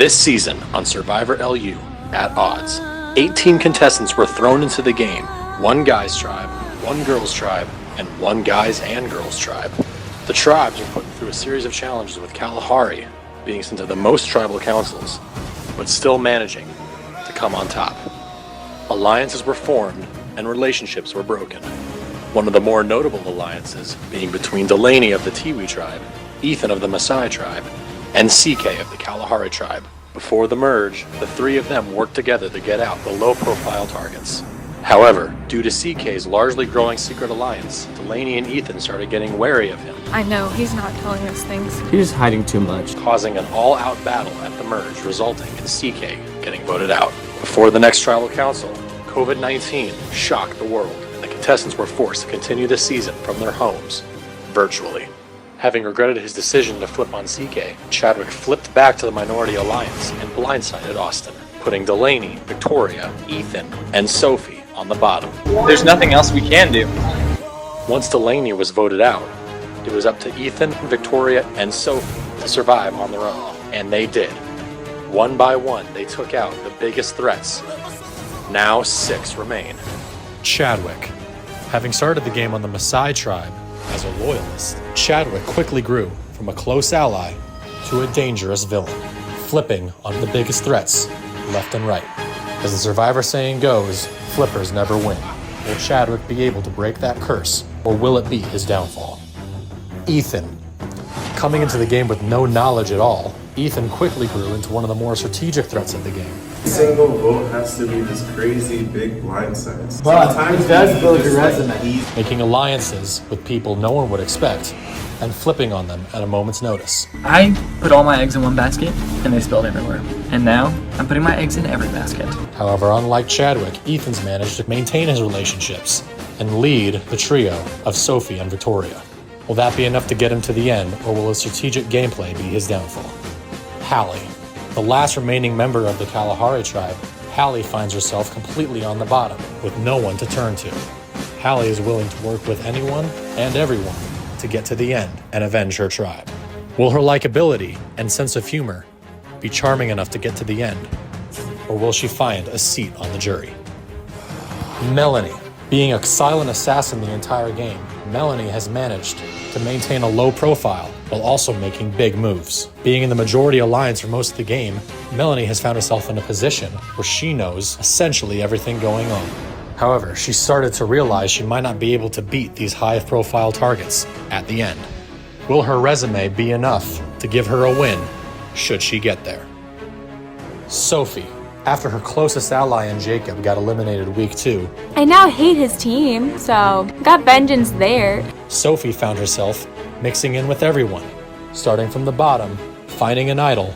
This season on Survivor LU, at odds, 18 contestants were thrown into the game. 1 guy's tribe, 1 girl's tribe, and 1 guy's and girl's tribe. The tribes were put through a series of challenges, with Kalahari being sent to the most tribal councils, but still managing to come on top. Alliances were formed and relationships were broken. One of the more notable alliances being between Delaney of the Tiwi tribe, Ethan of the Maasai tribe, and CK of the Kalahari tribe. Before the merge, the 3 of them worked together to get out the low-profile targets. However, due to CK's largely growing secret alliance, Delaney and Ethan started getting wary of him. I know, he's not telling us things. He's hiding too much. Causing an all-out battle at the merge, resulting in CK getting voted out. Before the next tribal council, COVID-19 shocked the world, and the contestants were forced to continue the season from their homes, virtually. Having regretted his decision to flip on CK, Chadwick flipped back to the Minority Alliance and blindsided Austin, putting Delaney, Victoria, Ethan, and Sophie on the bottom. There's nothing else we can do. Once Delaney was voted out, it was up to Ethan, Victoria, and Sophie to survive on their own, and they did. One by one, they took out the biggest threats. Now 6 remain. Chadwick. Having started the game on the Maasai tribe as a loyalist, Chadwick quickly grew from a close ally to a dangerous villain, flipping on the biggest threats left and right. As the Survivor saying goes, flippers never win. Will Chadwick be able to break that curse, or will it be his downfall? Ethan. Coming into the game with no knowledge at all, Ethan quickly grew into one of the more strategic threats of the game. Single vote has to be this crazy big blindside. But it does build your resume. Making alliances with people no one would expect, and flipping on them at a moment's notice. I put all my eggs in one basket, and they spilled everywhere. And now, I'm putting my eggs in every basket. However, unlike Chadwick, Ethan's managed to maintain his relationships and lead the trio of Sophie and Victoria. Will that be enough to get him to the end, or will his strategic gameplay be his downfall? Hallie. The last remaining member of the Kalahari tribe, Hallie finds herself completely on the bottom, with no one to turn to. Hallie is willing to work with anyone and everyone to get to the end and avenge her tribe. Will her likability and sense of humor be charming enough to get to the end, or will she find a seat on the jury? Melanie. Being a silent assassin the entire game, Melanie has managed to maintain a low profile while also making big moves. Being in the majority alliance for most of the game, Melanie has found herself in a position where she knows essentially everything going on. However, she started to realize she might not be able to beat these high-profile targets at the end. Will her resume be enough to give her a win, should she get there? Sophie. After her closest ally in Jacob got eliminated week 2, I now hate his team, so got vengeance there. Sophie found herself mixing in with everyone, starting from the bottom, finding an idol,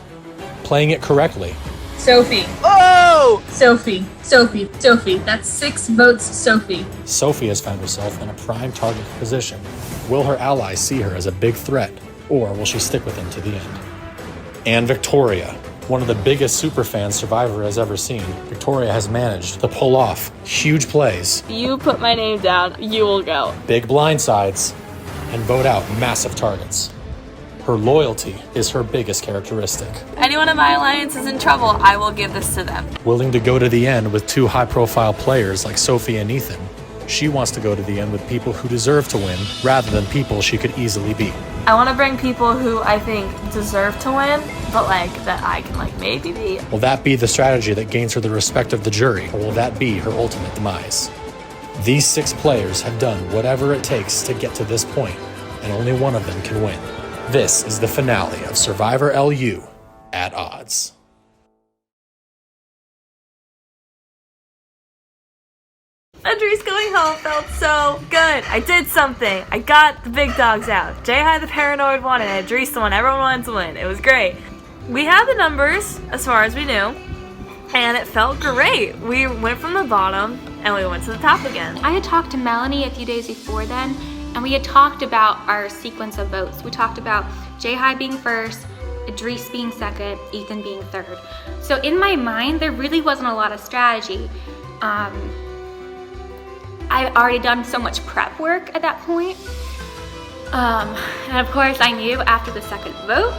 playing it correctly. Sophie. Oh! Sophie. Sophie. Sophie. That's 6 votes, Sophie. Sophie has found herself in a prime target position. Will her allies see her as a big threat, or will she stick with him to the end? And Victoria. One of the biggest superfans Survivor has ever seen, Victoria has managed to pull off huge plays. You put my name down, you will go. Big blindsides, and vote out massive targets. Her loyalty is her biggest characteristic. Anyone in my alliance is in trouble, I will give this to them. Willing to go to the end with 2 high-profile players like Sophie and Ethan, she wants to go to the end with people who deserve to win rather than people she could easily beat. I want to bring people who I think deserve to win, but that I can maybe beat. Will that be the strategy that gains her the respect of the jury, or will that be her ultimate demise? These 6 players have done whatever it takes to get to this point, and only one of them can win. This is the finale of Survivor LU, at odds. Andrew's going home felt so good. I did something. I got the big dogs out. Jai the paranoid one and Idris the one everyone wanted to win. It was great. We had the numbers as far as we knew, and it felt great. We went from the bottom and we went to the top again. I had talked to Melanie a few days before then, and we had talked about our sequence of votes. We talked about Jai being first, Idris being second, Ethan being third. So in my mind, there really wasn't a lot of strategy. I've already done so much prep work at that point. And of course I knew after the second vote,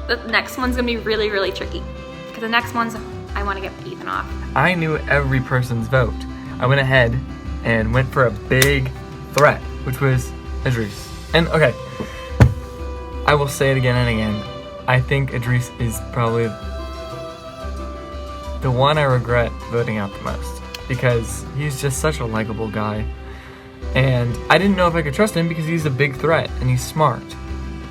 the next one's gonna be really, really tricky. Because the next one's, I want to get Ethan off. I knew every person's vote. I went ahead and went for a big threat, which was Idris. And okay, I will say it again and again. I think Idris is probably the one I regret voting out the most, because he's just such a likable guy. And I didn't know if I could trust him because he's a big threat and he's smart.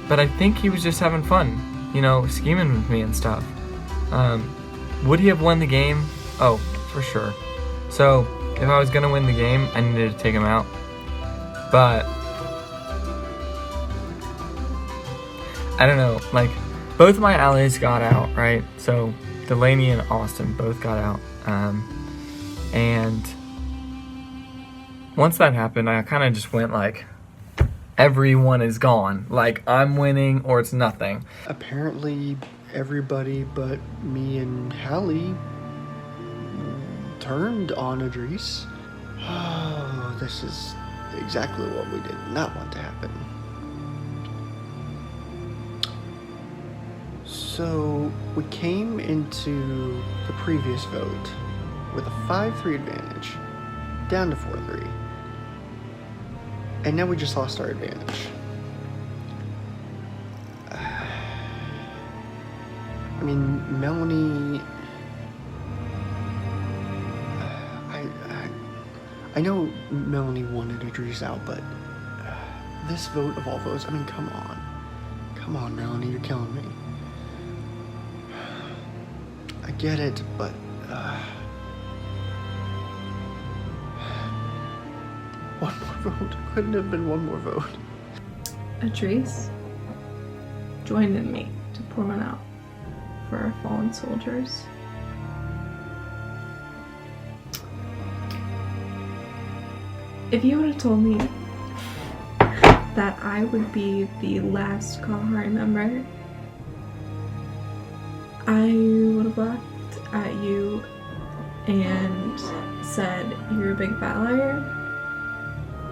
But I think he was just having fun, you know, scheming with me and stuff. Would he have won the game? Oh, for sure. So, if I was gonna win the game, I needed to take him out. But I don't know, like, both my allies got out, right? So, Delaney and Austin both got out. And once that happened, I kind of just went like, everyone is gone. Like, I'm winning or it's nothing. Apparently, everybody but me and Hallie turned on Idris. Oh, this is exactly what we did not want to happen. So, we came into the previous vote with a 5-3 advantage, down to 4-3. And now we just lost our advantage. I mean, Melanie... I know Melanie wanted Idris out, but this vote of all votes, I mean, come on. Come on, Melanie, you're killing me. I get it, but... one more vote. Couldn't have been one more vote. Idris joined in me to pour one out for our fallen soldiers. If you would have told me that I would be the last Kalahari member, I would have laughed at you and said, "You're a big fat liar.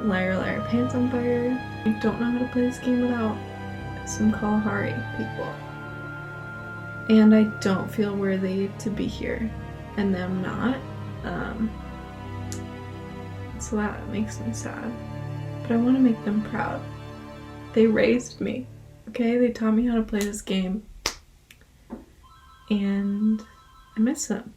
Liar, liar, pants on fire. I don't know how to play this game without some Kalahari people. And I don't feel worthy to be here, and them not. So that makes me sad. But I want to make them proud. They raised me, okay? They taught me how to play this game. And I miss them."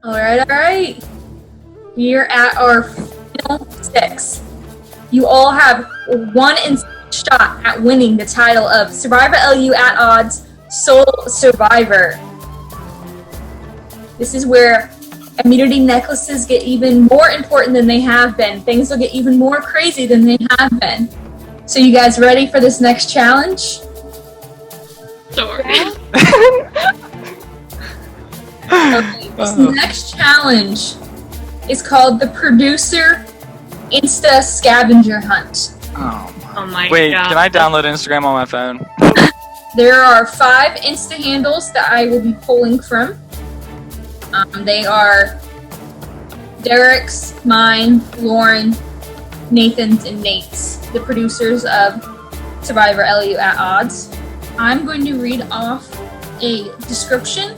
Alright. We are at our final 6. You all have one shot at winning the title of Survivor LU at Odds Sole Survivor. This is where immunity necklaces get even more important than they have been. Things will get even more crazy than they have been. So you guys ready for this next challenge? Sure. Okay, this next challenge is called the Producer Insta Scavenger Hunt. Oh my Wait, god. can I download Instagram on my phone? There are 5 Insta handles that I will be pulling from. They are Derek's, mine, Lauren, Nathan's, and Nate's, the producers of Survivor LU at Odds. I'm going to read off a description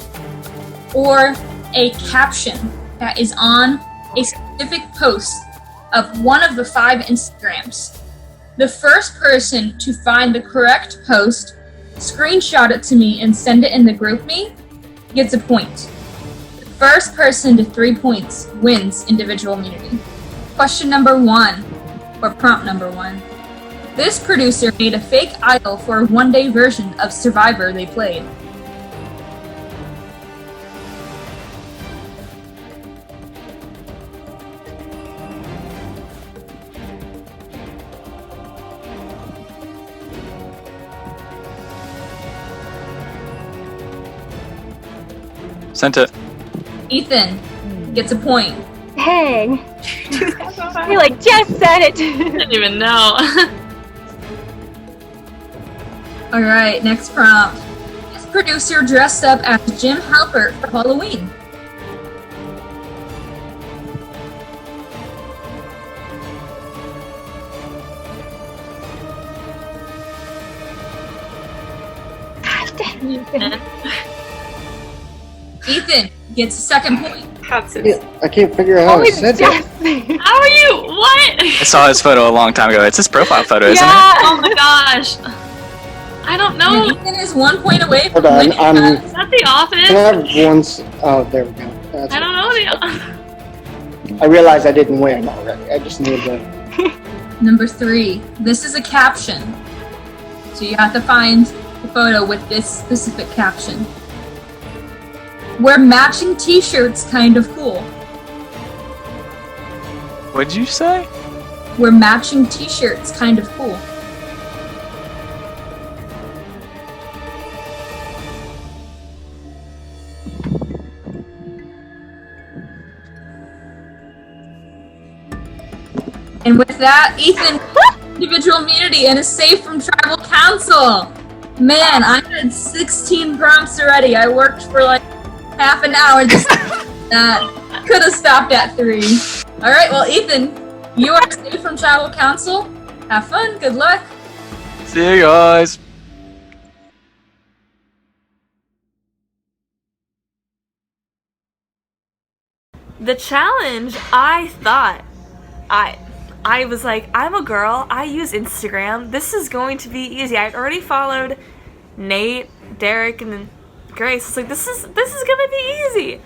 or a caption that is on a specific post of one of the 5 Instagrams. The first person to find the correct post, screenshot it to me, and send it in the group me gets a point. The first person to 3 points wins individual immunity. Question number 1, or prompt number 1. This producer made a fake idol for a one-day version of Survivor they played. Sent it. Ethan gets a point. Dang. He like just said it. I didn't even know. Alright, next prompt. This producer dressed up as Jim Halpert for Halloween. Ethan gets a second point. I can't figure out how to set it. How are you? What? I saw his photo a long time ago. It's his profile photo, isn't it? Oh my gosh. I don't know. And Ethan is 1 point away from Hold on, winning. Is that the office? Can I have once? Oh, there we go. That's I don't know I realized I didn't win already. I just need to. Number 3. This is a caption. So you have to find the photo with this specific caption. We're matching t-shirts kind of cool. What'd you say? We're matching t-shirts kind of cool. And with that, Ethan individual immunity and is safe from tribal council. Man, I had 16 prompts already. I worked for like half an hour just that. Could have stopped at 3. Alright, well Ethan, you are safe from tribal council. Have fun, good luck. See you guys. The challenge, I thought, I was like, I'm a girl, I use Instagram, this is going to be easy. I'd already followed Nate, Derek, and then Grace. It's like, this is gonna be easy.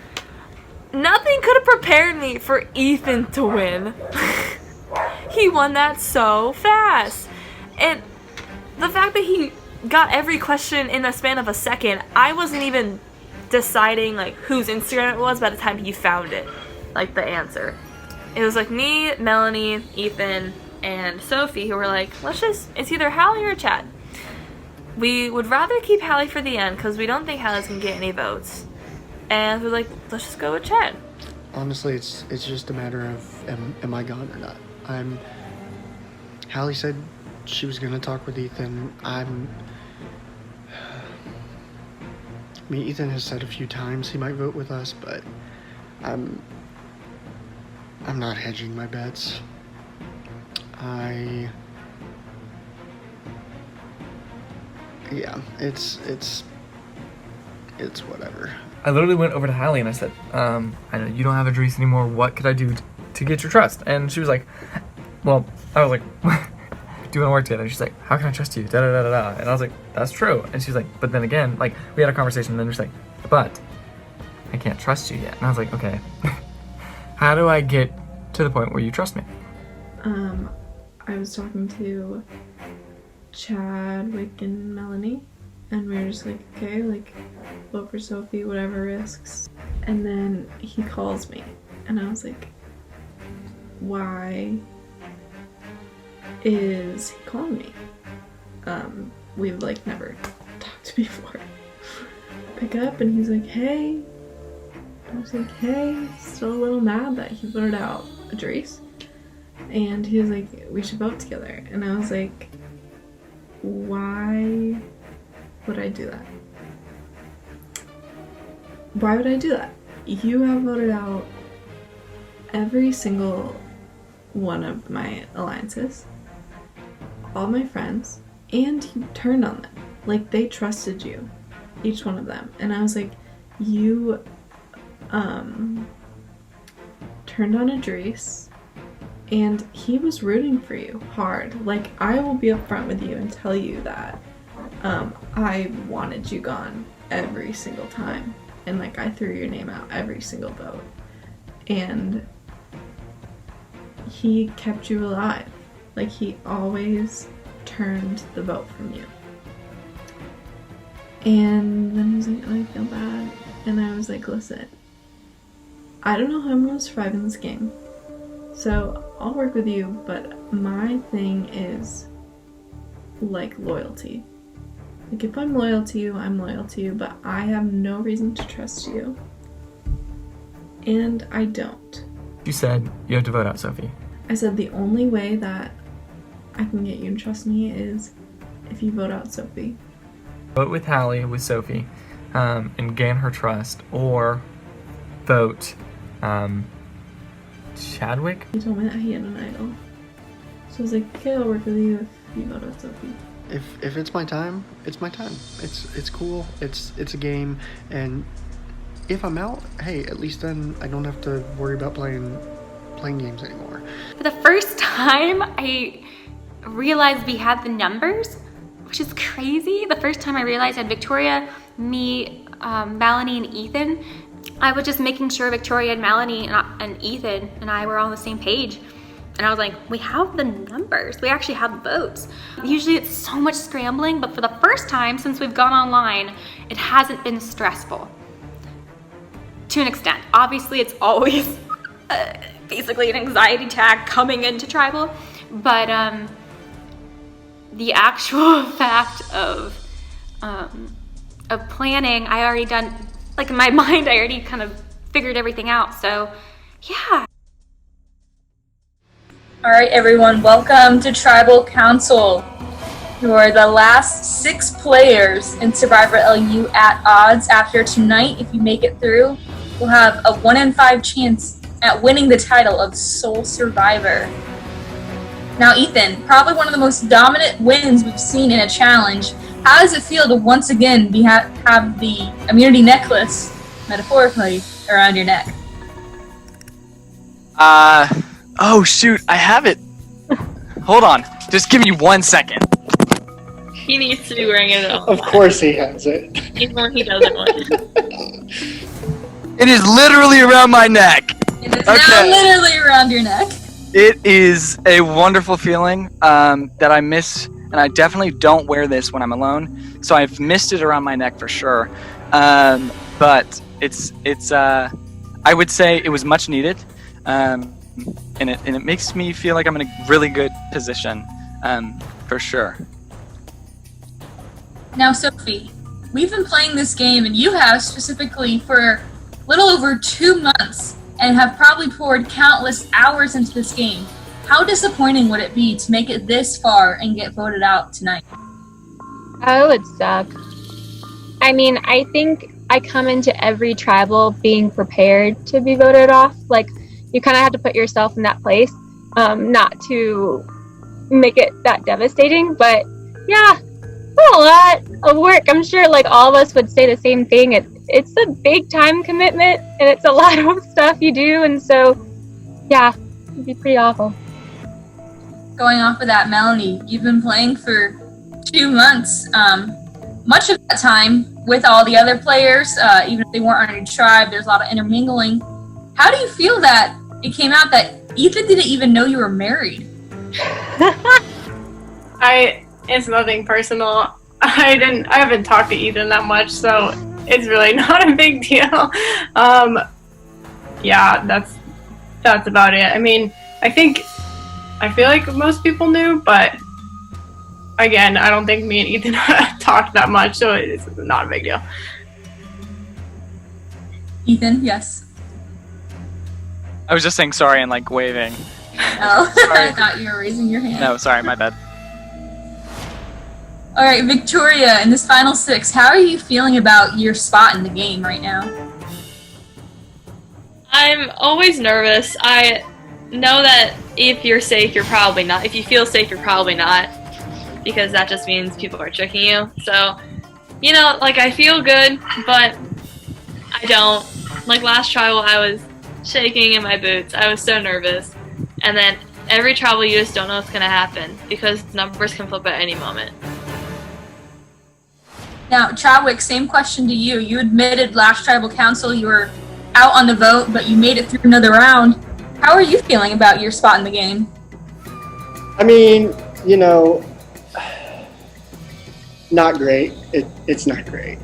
Nothing could have prepared me for Ethan to win. He won that so fast. And the fact that he got every question in the span of a second, I wasn't even deciding like whose Instagram it was by the time he found it, like the answer. It was like me, Melanie, Ethan, and Sophie who were like, it's either Hallie or Chad. We would rather keep Hallie for the end because we don't think Hallie's gonna get any votes. And we're like, let's just go with Chad. Honestly, it's just a matter of am I gone or not. Hallie said she was gonna talk with Ethan. I mean, Ethan has said a few times he might vote with us, but I'm not hedging my bets. Yeah, it's whatever. I literally went over to Hallie and I said, I know you don't have a Idris anymore. What could I do to get your trust? And she was like, well, I was like, do you want to work together? And she's like, how can I trust you? Da da da da da. And I was like, that's true. And she's like, but then again, like we had a conversation and then she's like, but I can't trust you yet. And I was like, okay, how do I get to the point where you trust me? I was talking to Chadwick and Melanie, and we were just like, okay, like, vote for Sophie, whatever risks. And then he calls me, and I was like, why is he calling me? We've like never talked before. Pick up, and he's like, hey. I was like, hey, still a little mad that he voted out Idris. And he was like, we should vote together. And I was like, why would I do that? Why would I do that? You have voted out every single one of my alliances, all my friends, and you turned on them. Like, they trusted you, each one of them. And I was like, you turned on Idris And he was rooting for you hard. Like, I will be upfront with you and tell you that I wanted you gone every single time. And like, I threw your name out every single vote. And he kept you alive. Like, he always turned the vote from you. And then he was like, oh, I feel bad. And I was like, listen, I don't know how I'm gonna survive in this game. So I'll work with you, but my thing is like loyalty. Like, if I'm loyal to you, I'm loyal to you, but I have no reason to trust you. And I don't. You said you have to vote out Sophie. I said the only way that I can get you to trust me is if you vote out Sophie. Vote with Hallie, with Sophie, and gain her trust, or vote Chadwick? He told me that he had an idol. So I was like, okay, I'll work with you if you vote out Sophie. If it's my time, it's my time. It's cool. It's a game, and if I'm out, hey, at least then I don't have to worry about playing games anymore. For the first time, I realized we had the numbers, which is crazy. The first time I realized I had Victoria, me, Melanie, and Ethan. I was just making sure Victoria and Melanie and Ethan and I were all on the same page. And I was like, we have the numbers. We actually have the votes. Usually it's so much scrambling, but for the first time since we've gone online, it hasn't been stressful. To an extent. Obviously it's always basically an anxiety attack coming into tribal, but the actual fact of planning, I already done, like in my mind, I already kind of figured everything out. So yeah. All right, everyone, welcome to Tribal Council. You are the last 6 players in Survivor LU at odds. After tonight, if you make it through, we'll have a 1 in 5 chance at winning the title of Sole Survivor. Now, Ethan, probably one of the most dominant wins we've seen in a challenge. How does it feel to once again have the immunity necklace, metaphorically, around your neck? Oh shoot, I have it. Hold on, just give me 1 second. He needs to be wearing it all. Of course he has it. Even when he doesn't want it. It is literally around my neck. It is now literally around your neck. It is a wonderful feeling that I miss, and I definitely don't wear this when I'm alone, so I've missed it around my neck for sure. But it's I would say it was much needed. And it makes me feel like I'm in a really good position, for sure. Now, Sophie, we've been playing this game, and you have specifically for a little over 2 months, and have probably poured countless hours into this game. How disappointing would it be to make it this far and get voted out tonight? Oh, it would suck. I mean, I think I come into every tribal being prepared to be voted off. Like, you kind of have to put yourself in that place, not to make it that devastating. But yeah, it's a lot of work. I'm sure like all of us would say the same thing. It's a big time commitment, and it's a lot of stuff you do. And so, yeah, it'd be pretty awful. Going off of that, Melanie, you've been playing for 2 months. Much of that time with all the other players, even if they weren't on your tribe, there's a lot of intermingling. How do you feel that it came out that Ethan didn't even know you were married? It's nothing personal. I haven't talked to Ethan that much, so it's really not a big deal. Yeah, that's about it. I mean, I feel like most people knew, but again, I don't think me and Ethan talked that much, so it's not a big deal. Ethan, yes. I was just saying sorry and like waving. Oh, I thought you were raising your hand. No, sorry, my bad. All right, Victoria, in this final 6, how are you feeling about your spot in the game right now? I'm always nervous. I know that if you're safe, you're probably not. If you feel safe, you're probably not. Because that just means people are tricking you. So, you know, like I feel good, but I don't. Like last tribal, I was shaking in my boots. I was so nervous. And then every tribal you just don't know what's going to happen because numbers can flip at any moment. Now, Chadwick, same question to you. You admitted last tribal council you were out on the vote, but you made it through another round. How are you feeling about your spot in the game? I mean, you know, not great. It's not great.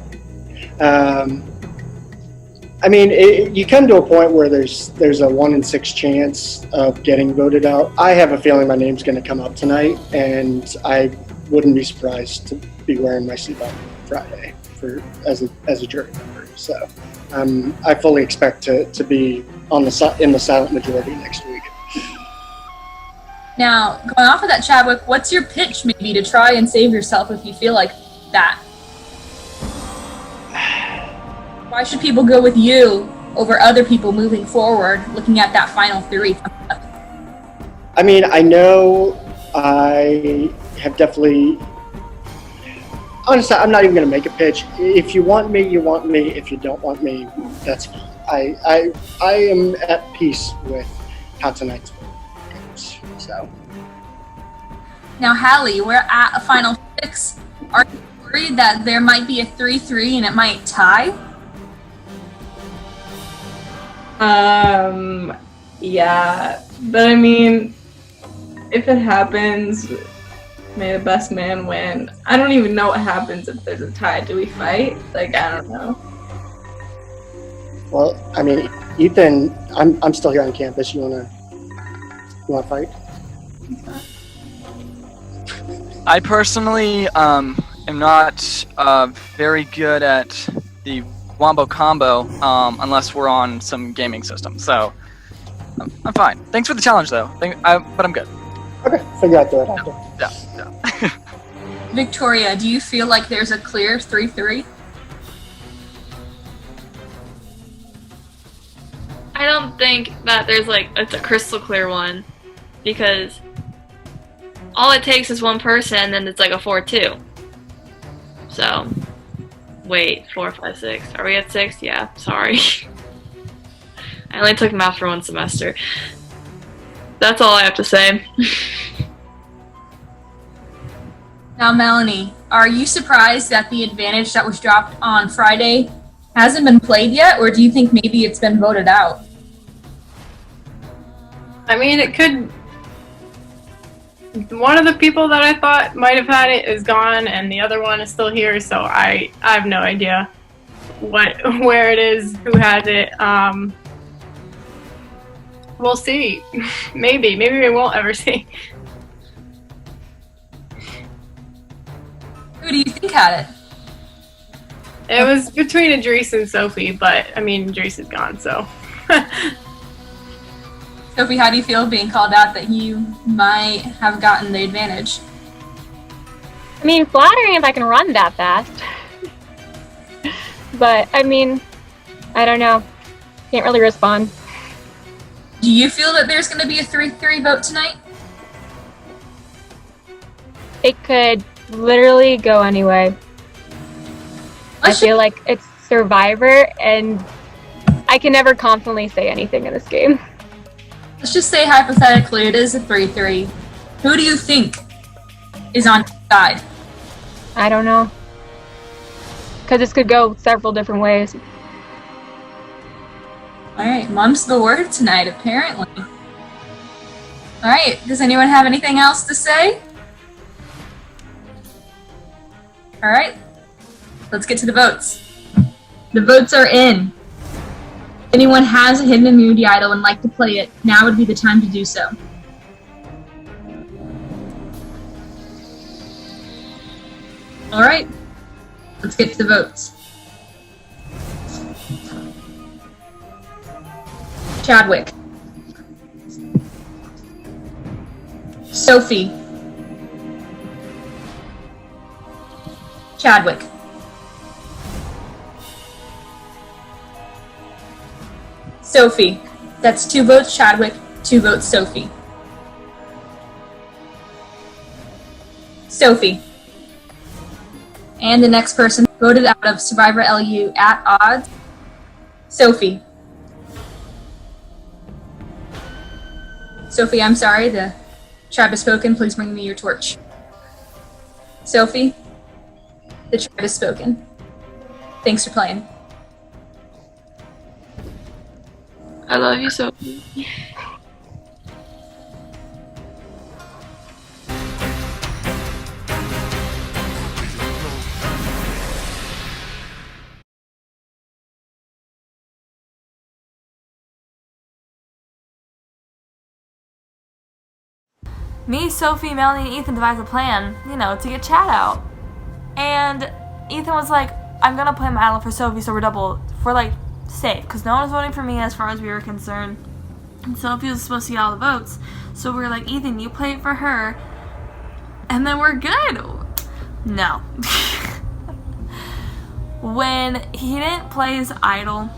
I mean, you come to a point where there's a 1 in 6 chance of getting voted out. I have a feeling my name's going to come up tonight, and I wouldn't be surprised to be wearing my suit on Friday as a jury member. So I fully expect to be in the silent majority next week. Now, going off of that, Chadwick, what's your pitch maybe to try and save yourself if you feel like that? Why should people go with you over other people moving forward, looking at that final 3? I mean, I know I have definitely... Honestly, I'm not even going to make a pitch. If you want me, you want me. If you don't want me, that's fine. I am at peace with how tonight's goes. So. Now, Hallie, we're at a final 6. Are you worried that there might be a 3-3 and it might tie? Yeah, but I mean, if it happens, may the best man win. I don't even know what happens if there's a tie. Do we fight? Like, I don't know. Well, I mean, Ethan, I'm still here on campus. You wanna fight? I personally am not very good at the Wombo combo unless we're on some gaming system. So I'm fine. Thanks for the challenge, though. But I'm good. Okay, figure out that after. Yeah. Victoria, do you feel like there's a clear 3-3? I don't think that there's it's a crystal clear one because all it takes is one person and then it's like a 4-2. So, wait, 4, 5, 6. Are we at 6? Yeah, sorry. I only took math for 1 semester. That's all I have to say. Now, Melanie, are you surprised that the advantage that was dropped on Friday hasn't been played yet, or do you think maybe it's been voted out? I mean, it could. One of the people that I thought might have had it is gone, and the other one is still here. So I have no idea where it is, who has it. We'll see. Maybe we won't ever see. Who do you think had it? It was between Idris and Sophie, but I mean, Idris is gone, so. Sophie, how do you feel being called out that you might have gotten the advantage? I mean, flattering if I can run that fast. But, I mean, I don't know. Can't really respond. Do you feel that there's going to be a 3-3 vote tonight? It could literally go anyway. I feel like it's Survivor, and I can never confidently say anything in this game. Let's just say hypothetically it is a 3-3. Who do you think is on your side? I don't know. Because this could go several different ways. Alright, Mum's the word tonight, apparently. Alright, does anyone have anything else to say? Alright, let's get to the votes. The votes are in. If anyone has a hidden immunity idol and like to play it, now would be the time to do so. Alright, let's get to the votes. Chadwick. Sophie. Chadwick. Sophie. That's 2 votes Chadwick, 2 votes Sophie. Sophie. And the next person voted out of Survivor LU at odds. Sophie. Sophie, I'm sorry. The tribe has spoken. Please bring me your torch. Sophie, the tribe has spoken. Thanks for playing. I love you, Sophie. Me, Sophie, Melanie, and Ethan devised a plan, to get Chad out. And Ethan was like, I'm gonna play my idol for Sophie so we're safe, because no one was voting for me as far as we were concerned. And Sophie was supposed to get all the votes. So we were like, Ethan, you play it for her, and then we're good. No. When he didn't play his idol,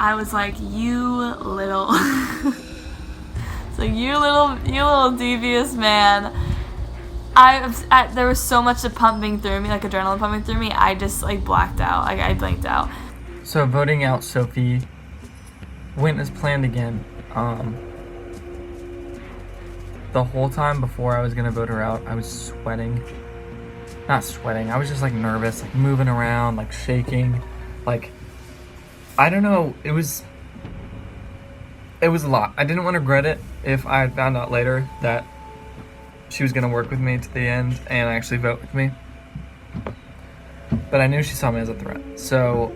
I was like, you little... So you little devious man. There was so much pumping through me, like adrenaline pumping through me, I just blacked out. I blanked out. So voting out Sophie went as planned again. The whole time before I was gonna vote her out, I was sweating. Not sweating, I was just nervous, moving around, shaking. I don't know, it was a lot. I didn't want to regret it if I had found out later that she was going to work with me to the end and actually vote with me. But I knew she saw me as a threat. So,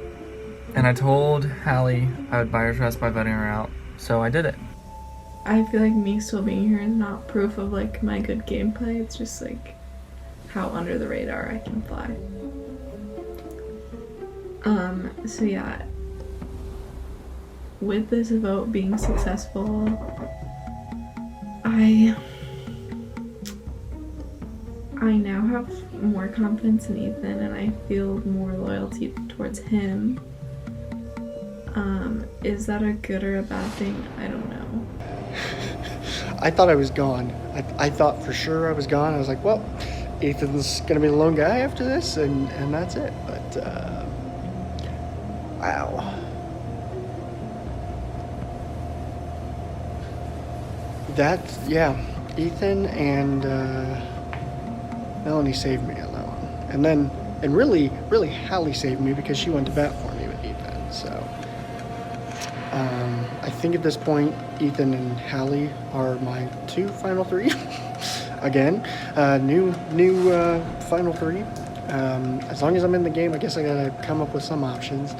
and I told Hallie I would buy her trust by voting her out. So I did it. I feel like me still being here is not proof of my good gameplay. It's just how under the radar I can fly. So yeah. With this vote being successful, I now have more confidence in Ethan and I feel more loyalty towards him. Is that a good or a bad thing? I don't know. I thought I was gone. I thought for sure I was gone. I was like, well, Ethan's gonna be the lone guy after this, and that's it. But wow. Ethan and Melanie saved me on that one. And really Hallie saved me because she went to bat for me with Ethan. So I think at this point, Ethan and Hallie are my two final three. Again, new final three. As long as I'm in the game, I guess I gotta come up with some options.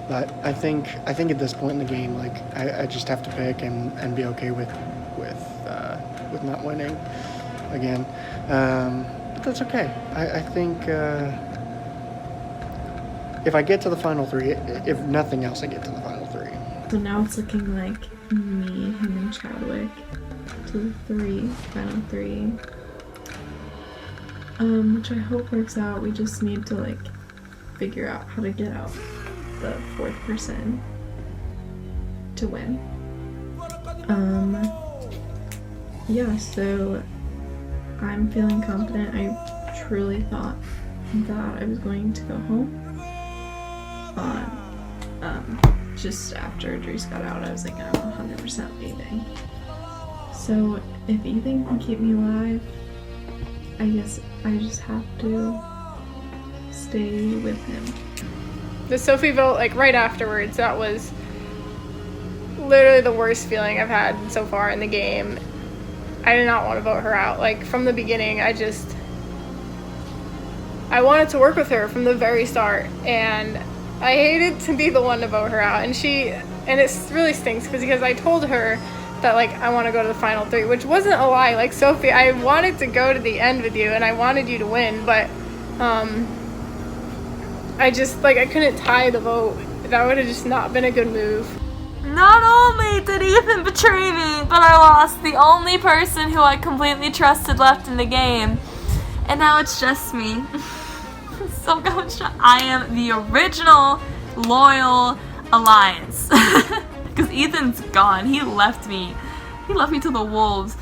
But I think at this point in the game, I just have to pick and be okay with not winning again. But that's okay. I think if I get to the final three, if nothing else, I get to the final three. So now it's looking like me, him, and Chadwick to the final three. Which I hope works out. We just need to figure out how to get out the fourth person to win. Yeah, so I'm feeling confident. I truly thought that I was going to go home on just after Drees got out. I was like, I'm 100% leaving. So if Ethan can keep me alive, I guess I just have to stay with him. The Sophie vote, right afterwards, that was literally the worst feeling I've had so far in the game. I did not want to vote her out. From the beginning, I wanted to work with her from the very start, and I hated to be the one to vote her out. And it really stinks because I told her that I want to go to the final three, which wasn't a lie. Sophie, I wanted to go to the end with you and I wanted you to win, but I just I couldn't tie the vote. That would have just not been a good move. Not only did Ethan betray me, but I lost the only person who I completely trusted left in the game. And now it's just me. So I am the original loyal alliance. Because Ethan's gone. He left me. He left me to the wolves.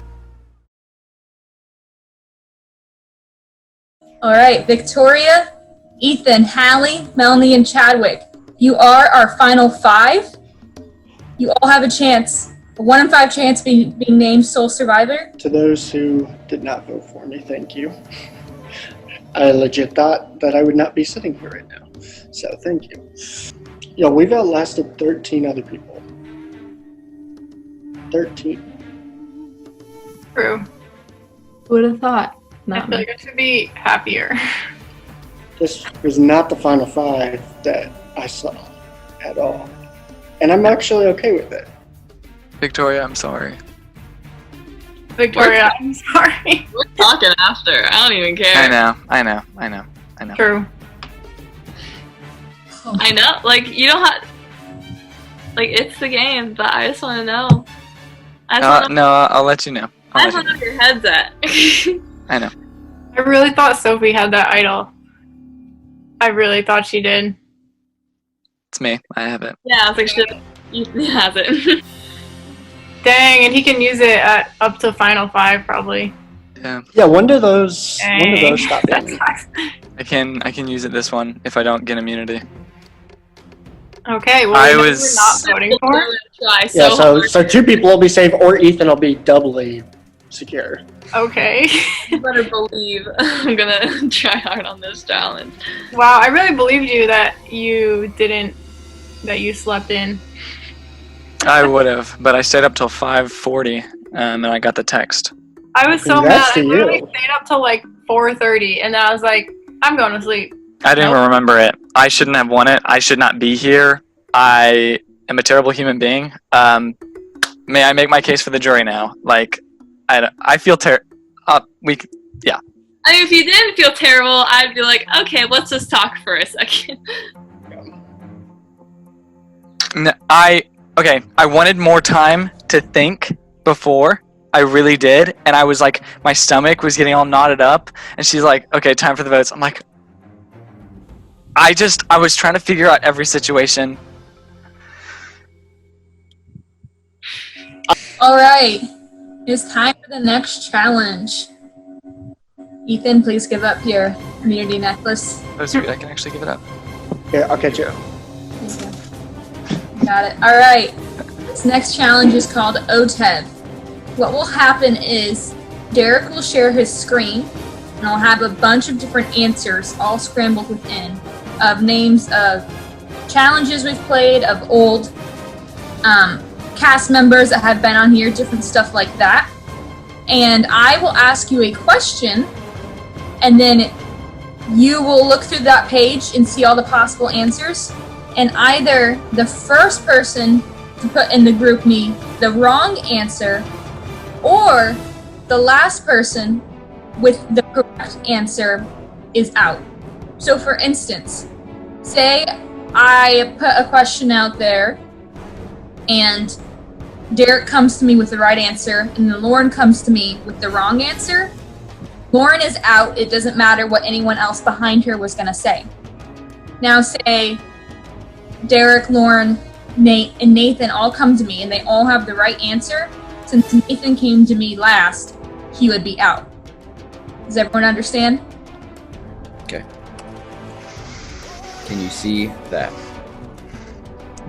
Alright, Victoria, Ethan, Hallie, Melanie, and Chadwick. You are our final five. You all have a chance A 1 in 5 chance being named sole survivor. To those who did not vote for me, thank you. I legit thought that I would not be sitting here right now. So thank you. Yo, we've outlasted 13 other people. 13. True. Who would have thought? I Not feel me. like I should be happier. This was not the final 5 that I saw at all. And I'm actually okay with it. Victoria, I'm sorry. Victoria, I'm sorry. We're talking after. I don't even care. I know. True. I know. Like, you don't have. Like, it's the game, but I just want to know. I'll let you know. I just want to know where your head's at. I know. I really thought Sophie had that idol. I really thought she did. It's me. I have it. Yeah, I was like, shit. He has it. Dang, and he can use it at up to final 5 probably. Yeah. Yeah, when do those stop That being? sucks. I can use it this one if I don't get immunity. Okay, well, I we're was- not voting for. Try Yeah, so so 2 people will be safe, or Ethan will be doubly secure. Okay. you better believe I'm gonna try hard on this challenge. Wow, I really believed you that you slept in. I would have, but I stayed up till 5:40, and then I got the text. I was so Congrats mad. to I literally you. stayed up till like 4:30, and then I was like, I'm going to sleep. I didn't even remember it. I shouldn't have won it. I should not be here. I am a terrible human being. May I make my case for the jury now? Like, I feel I mean, if you didn't feel terrible, I'd be like, okay, let's just talk for a second. I wanted more time to think before. I really did, and I was like, my stomach was getting all knotted up, and she's like, okay, time for the votes. I'm like, I was trying to figure out every situation. Alright. It's time for the next challenge. Ethan, please give up your immunity necklace. Oh, sweet, I can actually give it up. Here, I'll catch you. Got it. Alright. This next challenge is called OTEV. What will happen is Derek will share his screen, and I'll have a bunch of different answers all scrambled within of names of challenges we've played, of old cast members that have been on here, different stuff like that. And I will ask you a question, and then you will look through that page and see all the possible answers. And either the first person to put in the group me the wrong answer, or the last person with the correct answer is out. So for instance, say I put a question out there and Derek comes to me with the right answer and then Lauren comes to me with the wrong answer. Lauren is out. It doesn't matter what anyone else behind her was going to say. Now say Derek, Lauren, Nate, and Nathan all come to me and they all have the right answer. Since Nathan came to me last, he would be out. Does everyone understand? Okay. Can you see that?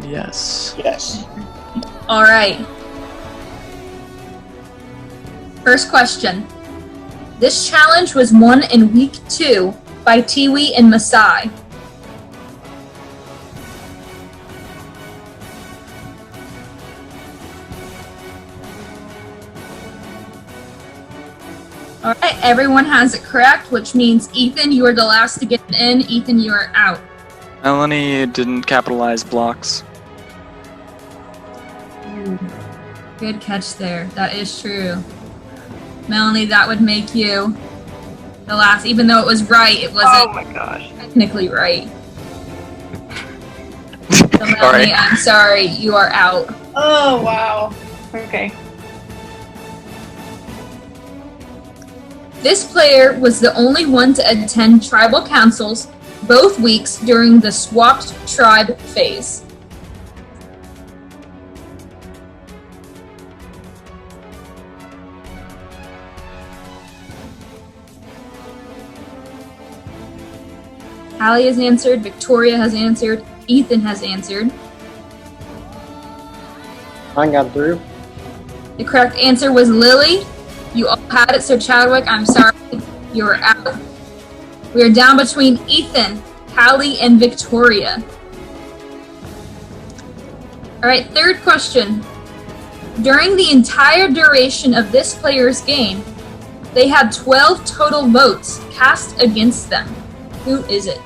Yes. Yes. All right. First question. This challenge was won in week 2 by Tiwi and Masai. All right, everyone has it correct, which means Ethan, you are the last to get in. Ethan, you are out. Melanie didn't capitalize blocks. Good catch there. That is true. Melanie, that would make you the last, even though it was right, it wasn't Oh my gosh. technically right. So Melanie, I'm sorry, you are out. Oh wow. Okay. This player was the only one to attend tribal councils both weeks during the swapped tribe phase. Hallie has answered, Victoria has answered, Ethan has answered. Mine got through. The correct answer was Lily. You all had it, so Chadwick, I'm sorry, you're out. We are down between Ethan, Hallie, and Victoria. Alright, third question. During the entire duration of this player's game, they had 12 total votes cast against them. Who is it?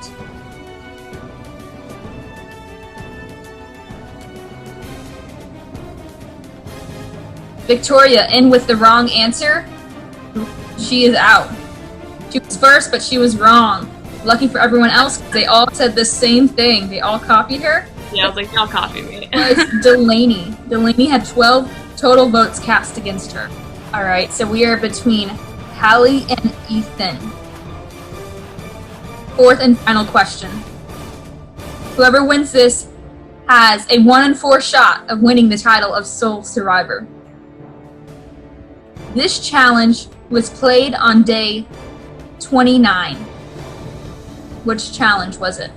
Victoria in with the wrong answer. She is out. She was first, but she was wrong. Lucky for everyone else, they all said the same thing. They all copied her. Yeah, I was like, y'all copy me. It was Delaney. Delaney had 12 total votes cast against her. Alright, so we are between Hallie and Ethan. Fourth and final question. Whoever wins this has a 1 in 4 shot of winning the title of Sole Survivor. This challenge was played on day 29. Which challenge was it?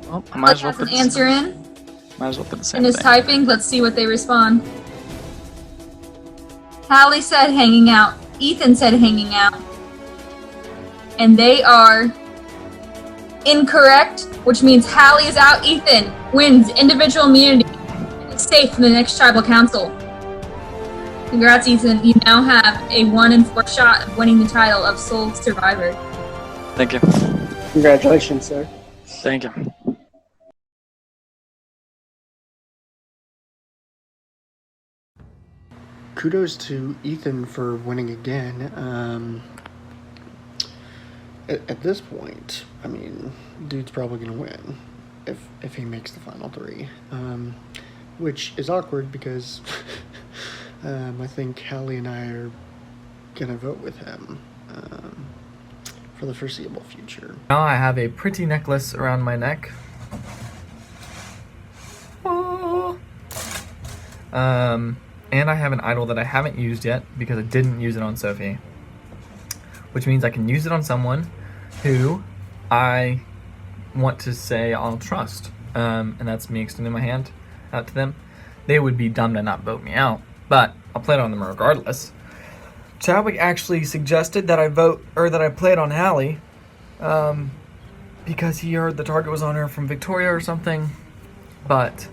Well, I might as well Has an put answer in. Might as well put the same And is thing. typing. Let's see what they respond. Hallie said hanging out. Ethan said hanging out. And they are incorrect, which means Hallie is out. Ethan wins individual immunity and is safe from the next tribal council. Congrats, Ethan. You now have a 1 in 4 shot of winning the title of Sole Survivor. Thank you. Congratulations, sir. Thank you. Kudos to Ethan for winning again. At this point, I mean, dude's probably gonna win if he makes the final 3, which is awkward because I think Hallie and I are gonna vote with him for the foreseeable future. Now I have a pretty necklace around my neck. And I have an idol that I haven't used yet because I didn't use it on Sophie. Which means I can use it on someone who I want to say I'll trust. And that's me extending my hand out to them. They would be dumb to not vote me out, but I'll play it on them regardless. Chadwick actually suggested that I play it on Hallie, because he heard the target was on her from Victoria or something, but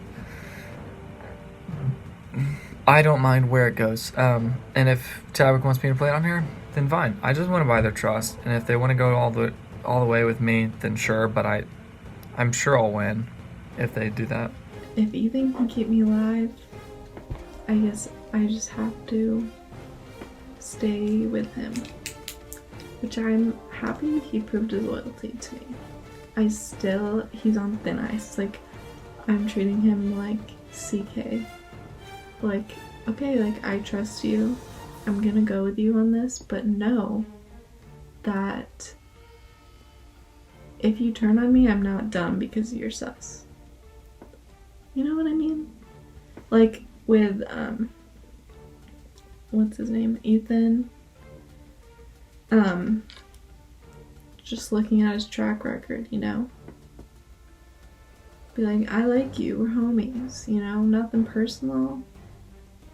I don't mind where it goes. And if Chadwick wants me to play it on here, then fine. I just want to buy their trust, and if they want to go all the way with me, then sure. But I'm sure I'll win if they do that. If Ethan can keep me alive, I guess I just have to stay with him. Which I'm happy he proved his loyalty to me. He's on thin ice. Like, I'm treating him like CK. Like, okay, like, I trust you. I'm gonna go with you on this, but know that if you turn on me, I'm not dumb because you're sus. You know what I mean? Like, with, what's his name? Ethan. Just looking at his track record, you know? Be like, I like you, we're homies, you know? Nothing personal,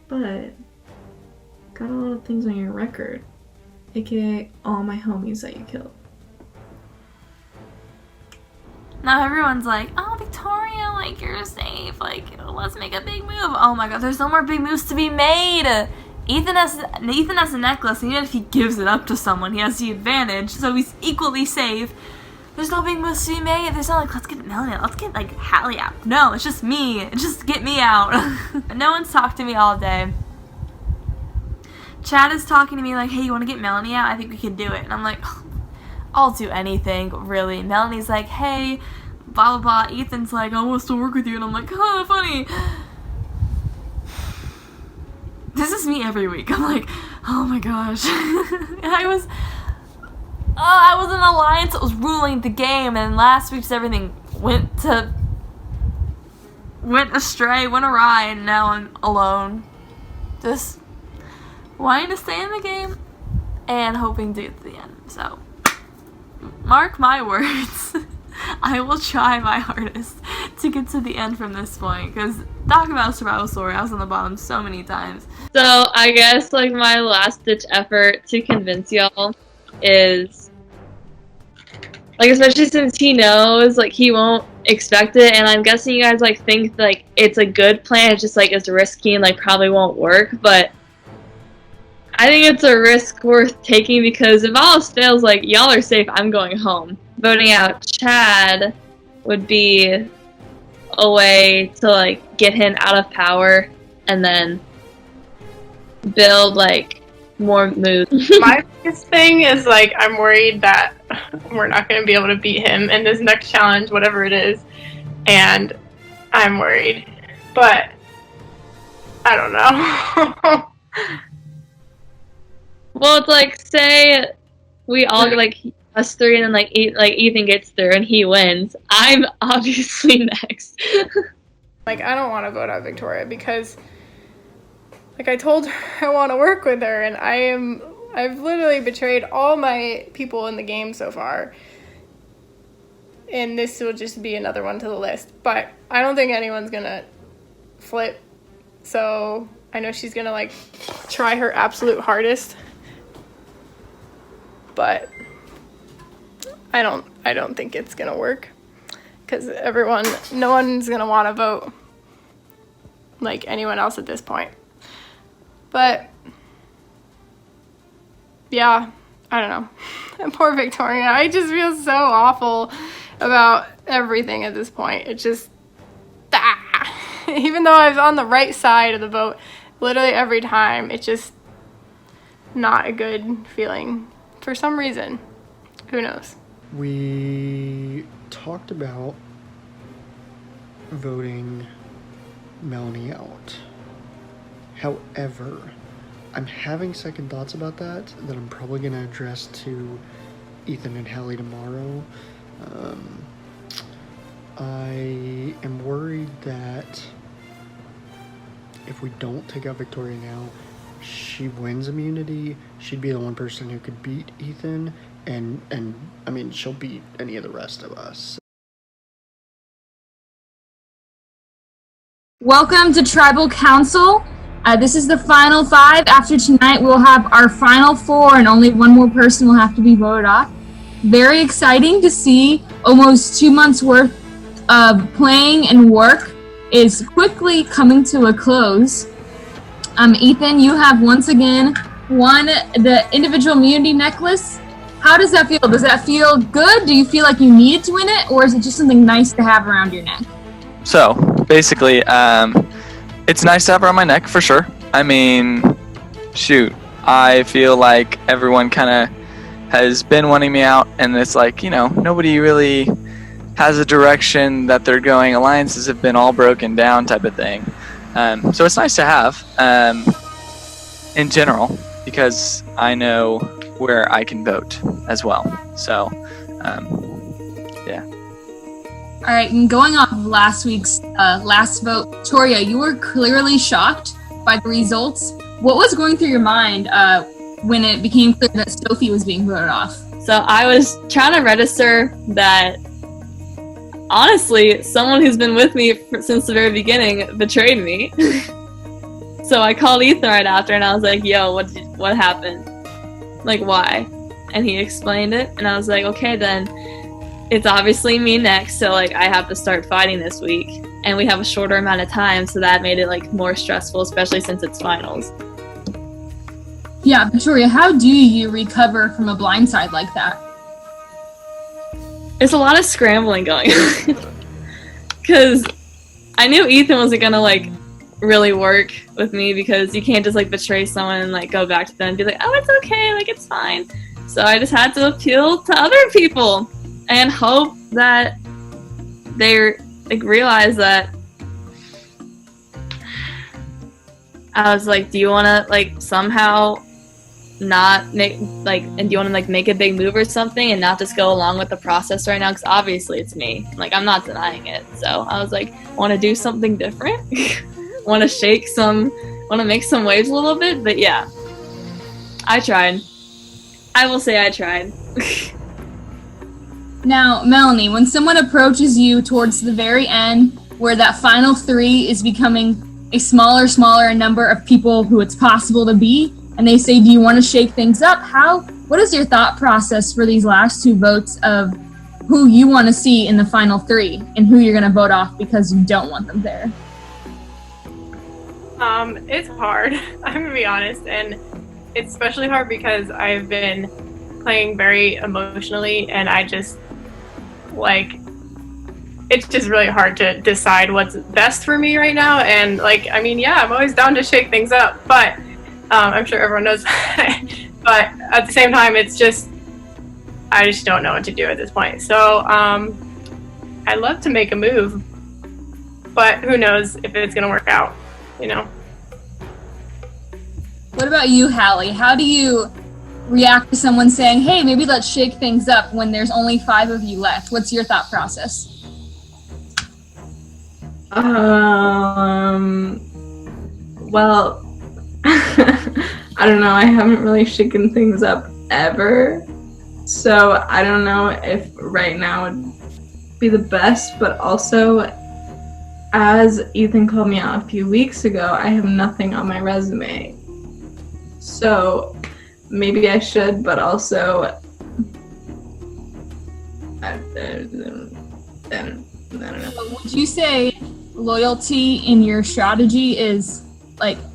but got a lot of things on your record. AKA all my homies that you killed. Now everyone's like, oh, Victoria, like, you're safe. Like, let's make a big move. Oh my god, there's no more big moves to be made. Ethan has a necklace, and even if he gives it up to someone, he has the advantage, so he's equally safe. There's no big moves to be made. There's not like, let's get Melanie out. Let's get, like, Hallie out. No, it's just me. It's just get me out. No one's talked to me all day. Chad is talking to me like, hey, you want to get Melanie out? I think we can do it. And I'm like, I'll do anything, really. Melanie's like, hey, blah, blah, blah. Ethan's like, I want to work with you. And I'm like, oh, funny. This is me every week. I'm like, oh my gosh. I was in an alliance that was ruling the game, and last week's everything went astray, went awry, and now I'm alone. Just wanting to stay in the game and hoping to get to the end. So, mark my words. I will try my hardest to get to the end from this point, because talk about survival story, I was on the bottom so many times. So I guess like my last ditch effort to convince y'all is like, especially since he knows like he won't expect it, and I'm guessing you guys like think like it's a good plan, it's just like it's risky and like probably won't work, but I think it's a risk worth taking, because if all else fails, like y'all are safe, I'm going home. Voting out Chad would be a way to like get him out of power and then build like more moves. My biggest thing is like I'm worried that we're not going to be able to beat him in this next challenge, whatever it is, and I'm worried, but I don't know. Well, it's like, say we all like us three, and then like Ethan gets through and he wins. I'm obviously next. Like, I don't want to vote out Victoria because, like, I told her I want to work with her, and I've literally betrayed all my people in the game so far. And this will just be another one to the list. But I don't think anyone's gonna flip. So I know she's gonna, like, try her absolute hardest. But I don't think it's gonna work. Because no one's gonna want to vote like anyone else at this point. But yeah, I don't know. And poor Victoria, I just feel so awful about everything at this point. It just, even though I was on the right side of the vote literally every time, it's just not a good feeling for some reason. Who knows? We talked about voting Melanie out. However, I'm having second thoughts about that I'm probably going to address to Ethan and Hallie tomorrow. I am worried that if we don't take out Victoria now, she wins immunity. She'd be the one person who could beat Ethan, and I mean, she'll beat any of the rest of us. Welcome to Tribal Council. This is the final 5. After tonight, we'll have our final 4, and only one more person will have to be voted off. Very exciting to see. Almost 2 months worth of playing and work is quickly coming to a close. Ethan, you have once again won the individual immunity necklace. How does that feel? Does that feel good? Do you feel like you needed to win it, or is it just something nice to have around your neck? So basically, it's nice to have around my neck for sure. I mean, shoot, I feel like everyone kind of has been wanting me out, and it's like, you know, nobody really has a direction that they're going. Alliances have been all broken down type of thing. So it's nice to have in general, because I know where I can vote as well. So, yeah. All right, and going off of last week's last vote, Victoria, you were clearly shocked by the results. What was going through your mind when it became clear that Sophie was being voted off? So I was trying to register that, honestly, someone who's been with me since the very beginning betrayed me. So I called Ethan right after, and I was like, yo, what happened? Like, why? And he explained it, and I was like, okay, then it's obviously me next, so like I have to start fighting this week, and we have a shorter amount of time, so that made it like more stressful, especially since it's finals. Yeah, Victoria, how do you recover from a blindside like that? It's a lot of scrambling going on. Because I knew Ethan wasn't gonna like really work with me, because you can't just like betray someone and like go back to them and be like, oh, it's okay, like it's fine. So I just had to appeal to other people and hope that they like realize that. I was like, do you want to like somehow not make like, and do you want to like make a big move or something and not just go along with the process right now? Because obviously it's me, like I'm not denying it. So I was like, want to do something different? Want to make some waves a little bit? But yeah, I tried. I will say I tried. Now, Melanie, when someone approaches you towards the very end, where that final 3 is becoming a smaller number of people who it's possible to be, and they say, do you want to shake things up? What is your thought process for these last 2 votes of who you want to see in the final 3 and who you're going to vote off because you don't want them there? It's hard. I'm gonna be honest, and it's especially hard because I've been playing very emotionally, and I just it's just really hard to decide what's best for me right now. And I'm always down to shake things up, but I'm sure everyone knows that. But at the same time, I just don't know what to do at this point. So I'd love to make a move, but who knows if it's gonna work out, What about you, Hallie? How do you react to someone saying, hey, maybe let's shake things up when there's only 5 of you left? What's your thought process? Well, I don't know. I haven't really shaken things up ever. So I don't know if right now would be the best, but also, as Ethan called me out a few weeks ago, I have nothing on my resume. So maybe I should, but also I don't know. Would you say loyalty in your strategy is,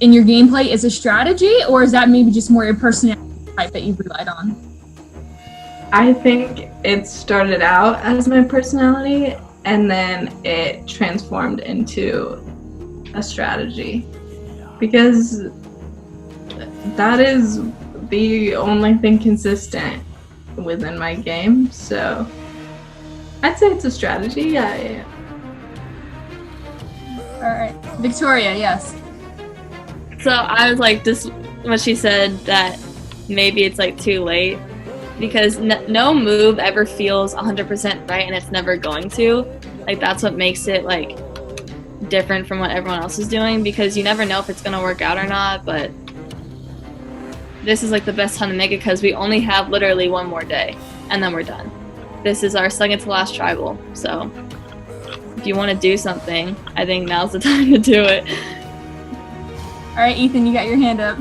in your gameplay, is a strategy, or is that maybe just more your personality type that you've relied on? I think it started out as my personality, and then it transformed into a strategy. Because that is the only thing consistent within my game, so I'd say it's a strategy, yeah. Alright. Victoria, yes. So I was just when she said that maybe it's too late, because no move ever feels 100% right, and it's never going to. That's what makes it different from what everyone else is doing, because you never know if it's gonna work out or not. But this is the best time to make it, because we only have literally 1 more day, and then we're done. This is our second to last tribal, so if you want to do something, I think now's the time to do it. Alright, Ethan, you got your hand up.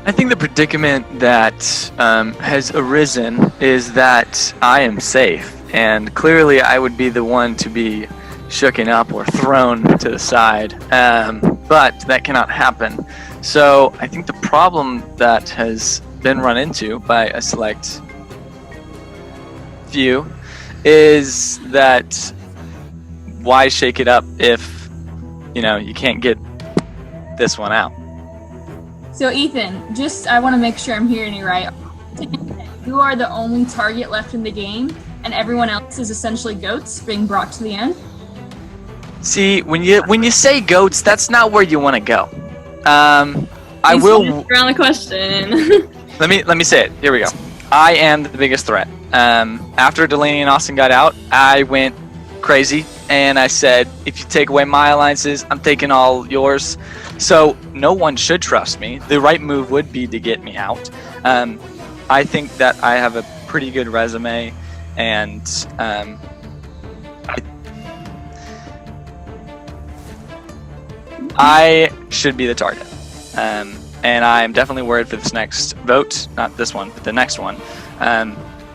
I think the predicament that has arisen is that I am safe, and clearly I would be the one to be shooken up or thrown to the side, but that cannot happen. So I think the problem that has been run into by a select few is that why shake it up if you can't get this one out. So Ethan, I want to make sure I'm hearing you right. You are the only target left in the game, and everyone else is essentially goats being brought to the end? See, when you say goats, that's not where you want to go. I will around the question. let me say it. Here we go. I am the biggest threat. After Delaney and Austin got out, I went crazy, and I said, if you take away my alliances, I'm taking all yours. So no one should trust me. The right move would be to get me out. I think that I have a pretty good resume, and I should be the target. And I'm definitely worried for this next vote, not this one, but the next one,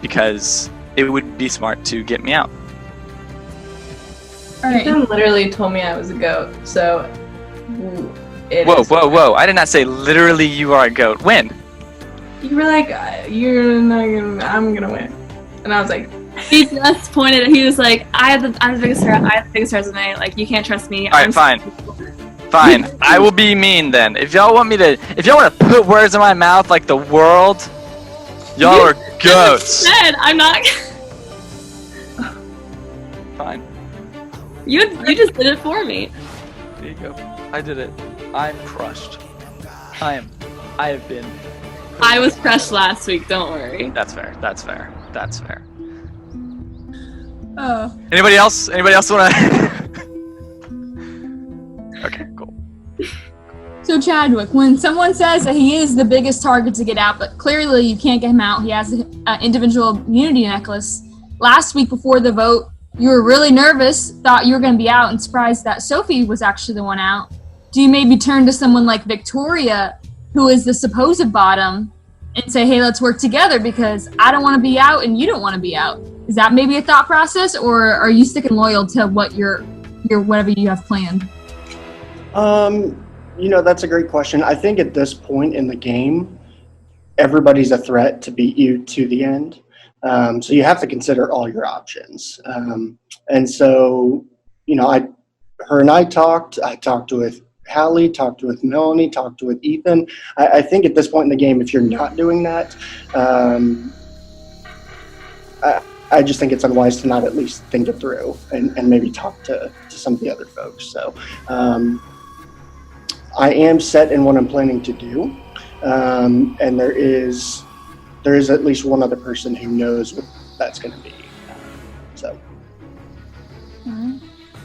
because it would be smart to get me out. All right. Ethan literally told me I was a goat, so Whoa! I did not say literally you are a goat. When? You were like, I'm gonna win, and I was like, He just pointed. He was like, I'm the biggest threat. I have the biggest resume. You can't trust me. All right, fine. I will be mean then. If y'all want to put words in my mouth like the world, y'all are goats. I'm not. Fine. You just did it for me. There you go. I did it. I'm crushed. I have been. I was crushed last week. Don't worry. That's fair. Oh. Anybody else want to? Okay, cool. So Chadwick, when someone says that he is the biggest target to get out, but clearly you can't get him out, he has an individual immunity necklace, last week before the vote, you were really nervous, thought you were going to be out, and surprised that Sophie was actually the one out. Do you maybe turn to someone like Victoria, who is the supposed bottom, and say, hey, let's work together because I don't want to be out and you don't want to be out? Is that maybe a thought process, or are you sticking loyal to what your whatever you have planned? That's a great question. I think at this point in the game, everybody's a threat to beat you to the end. So you have to consider all your options. And so, her and I talked with Hallie, talked with Melanie, talked with Ethan. I think at this point in the game, if you're not doing that, I just think it's unwise to not at least think it through and maybe talk to some of the other folks. So I am set in what I'm planning to do. And there is at least one other person who knows what that's going to be. So. All right.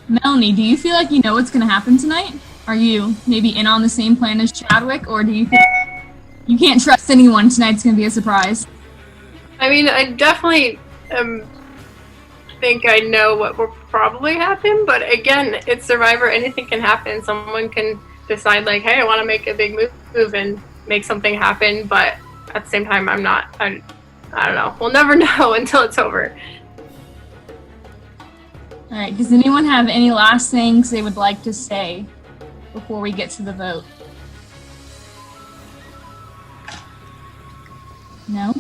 Melanie, do you feel like you know what's going to happen tonight? Are you maybe in on the same plan as Chadwick, or do you think you can't trust anyone? Tonight's going to be a surprise. I mean, I definitely think I know what will probably happen, but again, it's Survivor. Anything can happen. Someone can decide, like, hey, I want to make a big move and make something happen, but at the same time, I don't know. We'll never know until it's over. All right, does anyone have any last things they would like to say before we get to the vote? No?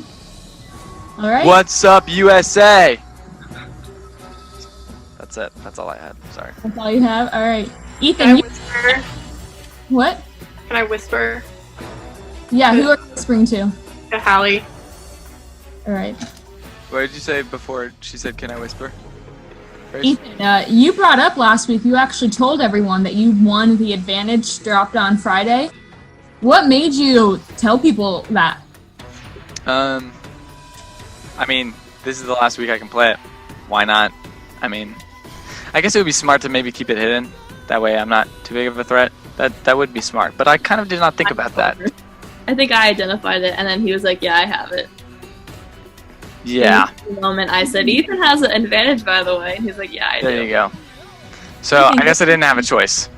All right. What's up, USA? That's it. That's all I had. Sorry. That's all you have? All right. Ethan, Can I whisper? What? Can I whisper? Yeah, who are you whispering to? To Hallie. All right. What did you say before she said, can I whisper? Grace? Ethan, you brought up last week, you actually told everyone that you won the advantage dropped on Friday. What made you tell people that? I mean, this is the last week I can play it. Why not? I mean, I guess it would be smart to maybe keep it hidden. That way I'm not too big of a threat. That would be smart. But I kind of did not think about that. I think I identified it, and then he was like, yeah, I have it. Yeah. In the moment I said, Ethan has an advantage, by the way. And he's like, yeah, I do. There you go. So I guess I didn't have a choice.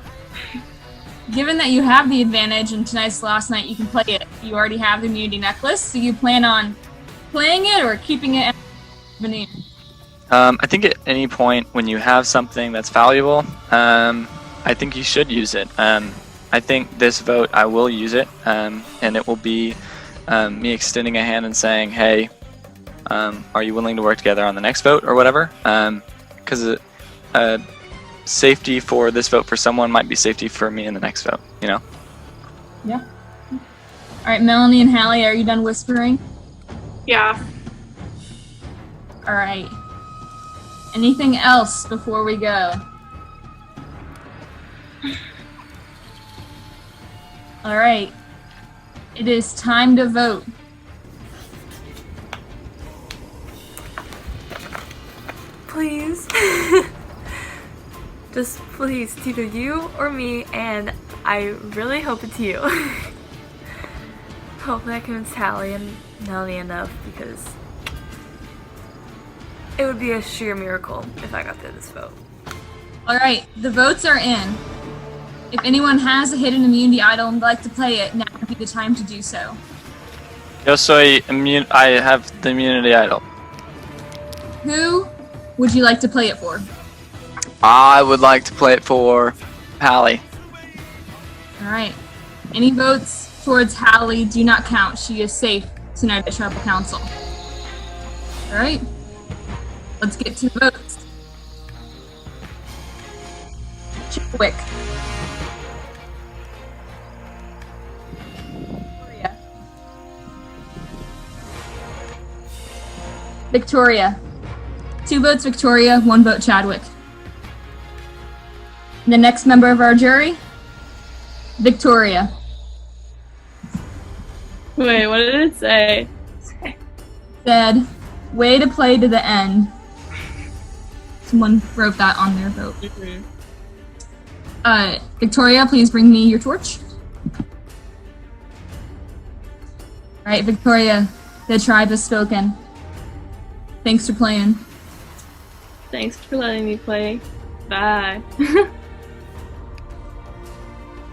Given that you have the advantage and tonight's the last night you can play it, you already have the immunity necklace, so you plan on playing it or keeping it? I think at any point when you have something that's valuable, I think you should use it. I think this vote I will use it, and it will be me extending a hand and saying, hey, are you willing to work together on the next vote or whatever? Because safety for this vote for someone might be safety for me in the next vote, you know? Yeah. All right, Melanie and Hallie, are you done whispering? Yeah. All right. Anything else before we go? All right. It is time to vote. Please. Just please, it's either you or me, and I really hope it's you. Hopefully I convince Hallie and Melanie enough, because it would be a sheer miracle if I got through this vote. All right, the votes are in. If anyone has a hidden immunity idol and would like to play it, now would be the time to do so. Yo soy I have the immunity idol. Who would you like to play it for? I would like to play it for Hallie. All right. Any votes towards Hallie do not count. She is safe tonight at Tribal Council. All right. Let's get to the votes. Chadwick. Victoria. 2 votes Victoria, 1 vote Chadwick. The next member of our jury, Victoria. Wait, what did it say? Said, way to play to the end. Someone wrote that on their vote. Victoria, please bring me your torch. Alright, Victoria, the tribe has spoken. Thanks for playing. Thanks for letting me play. Bye.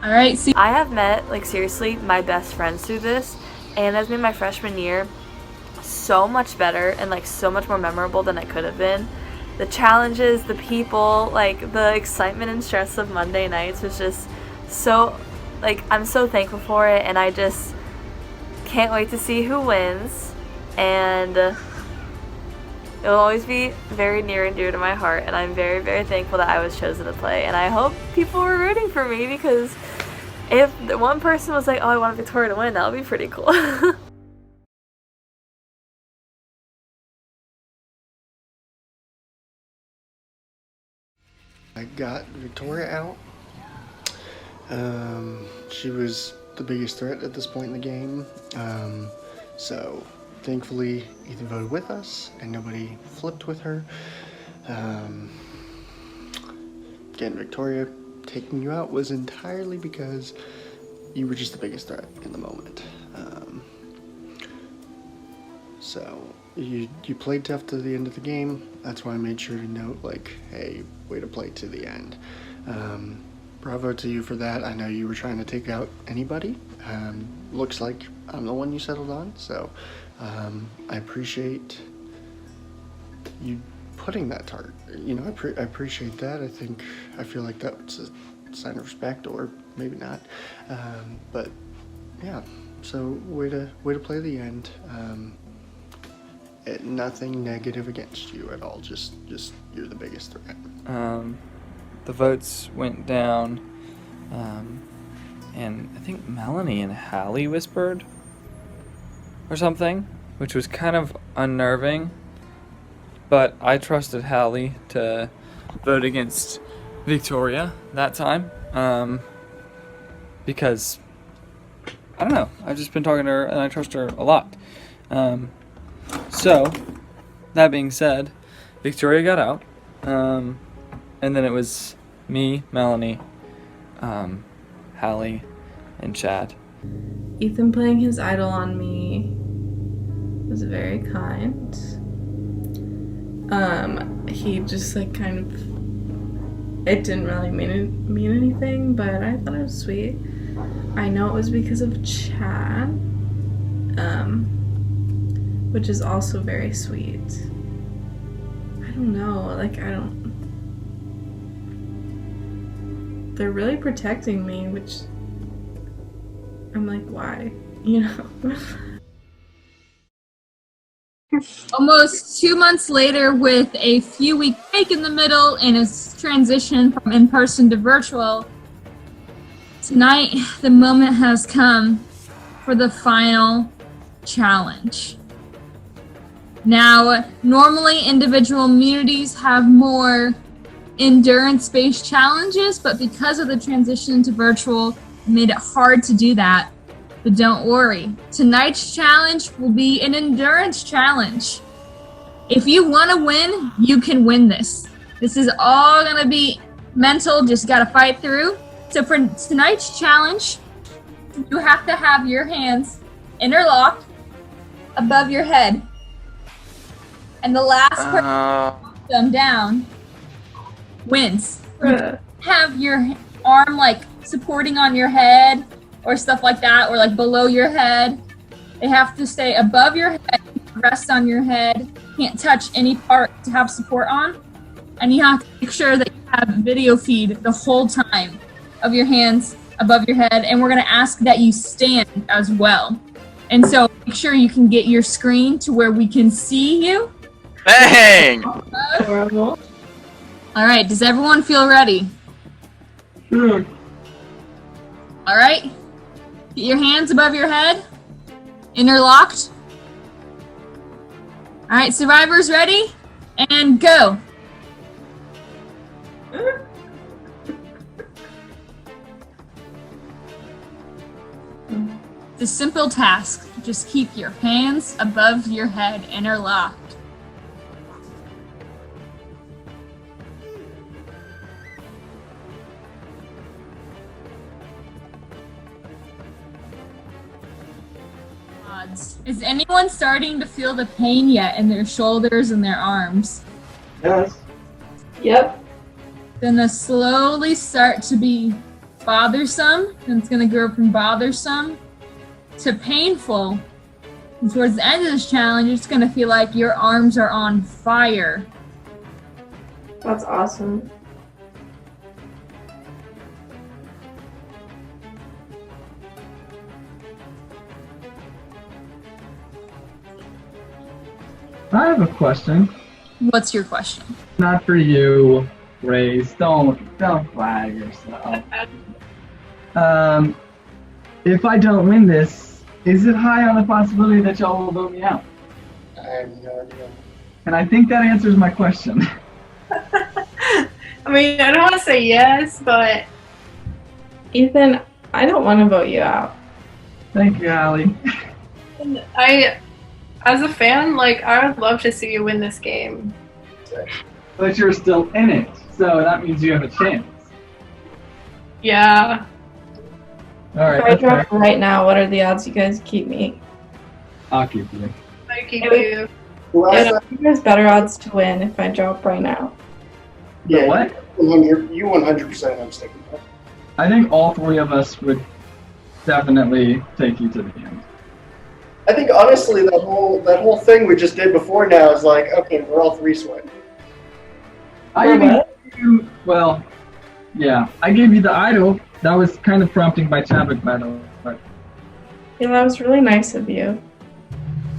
All right, see. I have met, like, seriously, my best friends through this, and has made my freshman year so much better and, like, so much more memorable than I could have been. The challenges, the people, like, the excitement and stress of Monday nights was just so, like, I'm so thankful for it, and I just can't wait to see who wins, and it'll always be very near and dear to my heart, and I'm very, very thankful that I was chosen to play, and I hope people were rooting for me, because if one person was like, oh, I want Victoria to win, that would be pretty cool. I got Victoria out. She was the biggest threat at this point in the game. So thankfully Ethan voted with us and nobody flipped with her. Again, Victoria taking you out was entirely because you were just the biggest threat in the moment. So you played tough to the end of the game. That's why I made sure to note, like, hey, way to play to the end. Bravo to you for that. I know you were trying to take out anybody. Looks like I'm the one you settled on, so I appreciate you putting that target. You know, I appreciate that. I feel like that's a sign of respect, or maybe not. But yeah, so way to play the end. Nothing negative against you at all. Just you're the biggest threat. The votes went down, and I think Melanie and Hallie whispered or something, which was kind of unnerving. But I trusted Hallie to vote against Victoria that time, because I don't know. I've just been talking to her, and I trust her a lot. So, that being said, Victoria got out, and then it was me, Melanie, Hallie, and Chad. Ethan playing his idol on me was very kind. He just, like, kind of, it didn't really mean anything, but I thought it was sweet. I know it was because of Chad, which is also very sweet. I don't know, like, they're really protecting me, which I'm like, why? You know? Almost 2 months later, with a few week break in the middle and a transition from in-person to virtual, tonight the moment has come for the final challenge. Now, normally individual immunities have more endurance-based challenges, but because of the transition to virtual, it made it hard to do that. But don't worry, tonight's challenge will be an endurance challenge. If you want to win, you can win this. This is all going to be mental, just got to fight through. So for tonight's challenge, you have to have your hands interlocked above your head. And the last person to put them down wins. Have your arm, like, supporting on your head or stuff like that, or like below your head. They have to stay above your head, rest on your head, can't touch any part to have support on, and you have to make sure that you have video feed the whole time of your hands above your head, and we're going to ask that you stand as well. And so make sure you can get your screen to where we can see you. Bang! Horrible. All right, does everyone feel ready? Sure. All right, get your hands above your head, interlocked. All right, survivors ready? And go. It's a simple task. Just keep your hands above your head, interlocked. Is anyone starting to feel the pain yet in their shoulders and their arms? Yes. Yep. Gonna slowly start to be bothersome, and it's gonna go from bothersome to painful. And towards the end of this challenge, it's gonna feel like your arms are on fire. That's awesome. I have a question. What's your question? Not for you, Race. Don't flag yourself. If I don't win this, is it high on the possibility that y'all will vote me out? I have no idea. And I think that answers my question. I mean, I don't want to say yes, but Ethan, I don't want to vote you out. Thank you, Hallie. As a fan, like, I would love to see you win this game. But you're still in it, so that means you have a chance. Yeah. Alright, If I drop right now, what are the odds you guys keep me? I'll keep you. I keep you. I think there's better odds to win if I drop right now. Yeah, what? You 100% I'm sticking with. I think all three of us would definitely take you to the end. I think honestly that whole thing we just did before now is like, okay, we're all three sweating. I gave you, well, yeah, I gave you the idol. That was kind of prompting by Chadwick, by the way. But... Yeah, that was really nice of you.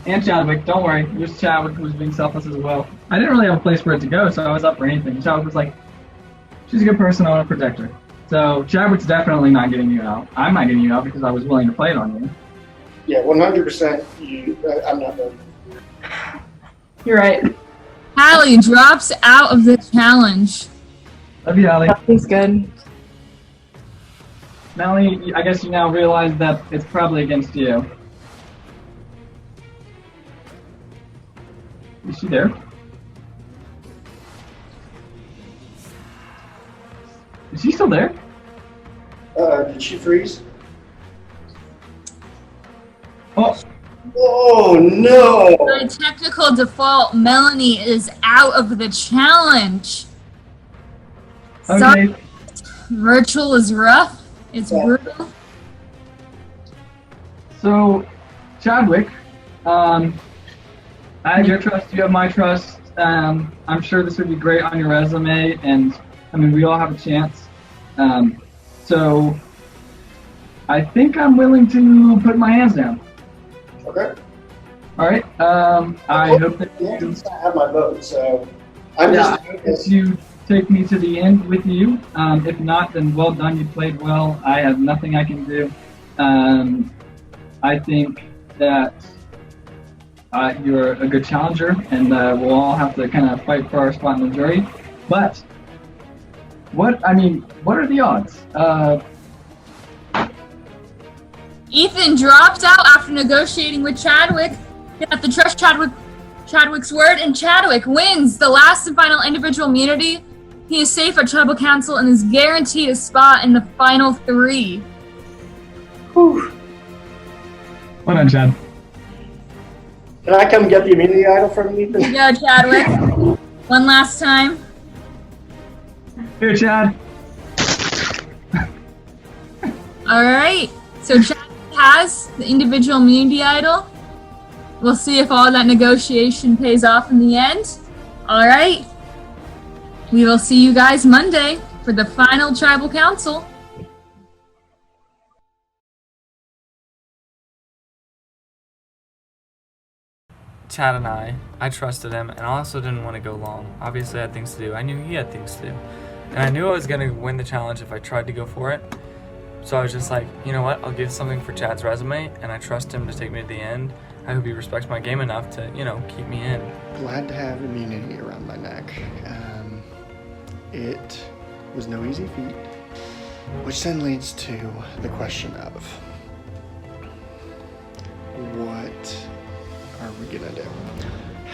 And Chadwick, don't worry. There's Chadwick who was being selfless as well. I didn't really have a place for it to go, so I was up for anything. Chadwick was like, she's a good person, I want to protect her. So Chadwick's definitely not getting you out. I'm not getting you out because I was willing to play it on you. Yeah, 100% I'm not voting. You're right. Hallie drops out of the challenge. Love you, Hallie. He's good. Melanie, I guess you now realize that it's probably against you. Is she there? Is she still there? Did she freeze? Oh. Oh no! By technical default, Melanie is out of the challenge. Okay. Sorry. Virtual is rough. It's brutal. So, Chadwick, I have your trust, you have my trust. I'm sure this would be great on your resume, and I mean, we all have a chance. So, I think I'm willing to put my hands down. Okay. All right. I hope that you have my vote, so I'm just. If you take me to the end with you. If not, then well done. You played well. I have nothing I can do. I think that you're a good challenger, and we'll all have to kind of fight for our spot in the jury. But what are the odds? Ethan dropped out after negotiating with Chadwick. You have to trust Chadwick's word, and Chadwick wins the last and final individual immunity. He is safe at tribal council and is guaranteed a spot in the final three. Whew. Well done, Chad. Can I come get the immunity idol from you, Ethan? Here you go, Chadwick. One last time. Here, Chad. All right. So Chad has the individual immunity idol. We'll see if all that negotiation pays off in the end. All right. We will see you guys Monday for the final tribal council. Chad and I trusted him, and I also didn't want to go long. Obviously, I had things to do. I knew he had things to do. And I knew I was going to win the challenge if I tried to go for it. So I was just like, you know what, I'll give something for Chad's resume, and I trust him to take me to the end. I hope he respects my game enough to, keep me in. Glad to have immunity around my neck. It was no easy feat, which then leads to the question of what are we gonna do?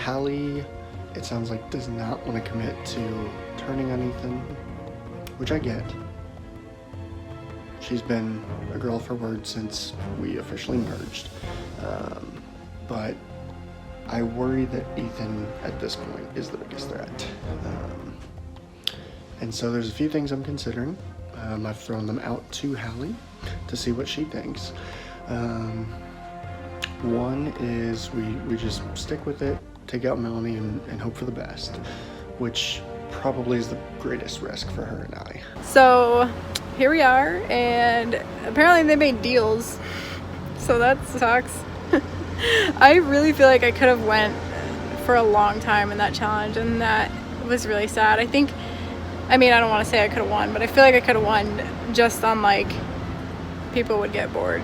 Hallie, it sounds like, does not want to commit to turning on Ethan, which I get. She's been a girl for words since we officially merged. But I worry that Ethan, at this point, is the biggest threat. And so there's a few things I'm considering. I've thrown them out to Hallie to see what she thinks. One is we just stick with it, take out Melanie and hope for the best, which probably is the greatest risk for her and I. So here we are, and apparently they made deals, so that sucks. I really feel like I could have went for a long time in that challenge, and that was really sad. I don't want to say I could have won, but I feel like I could have won just on like people would get bored.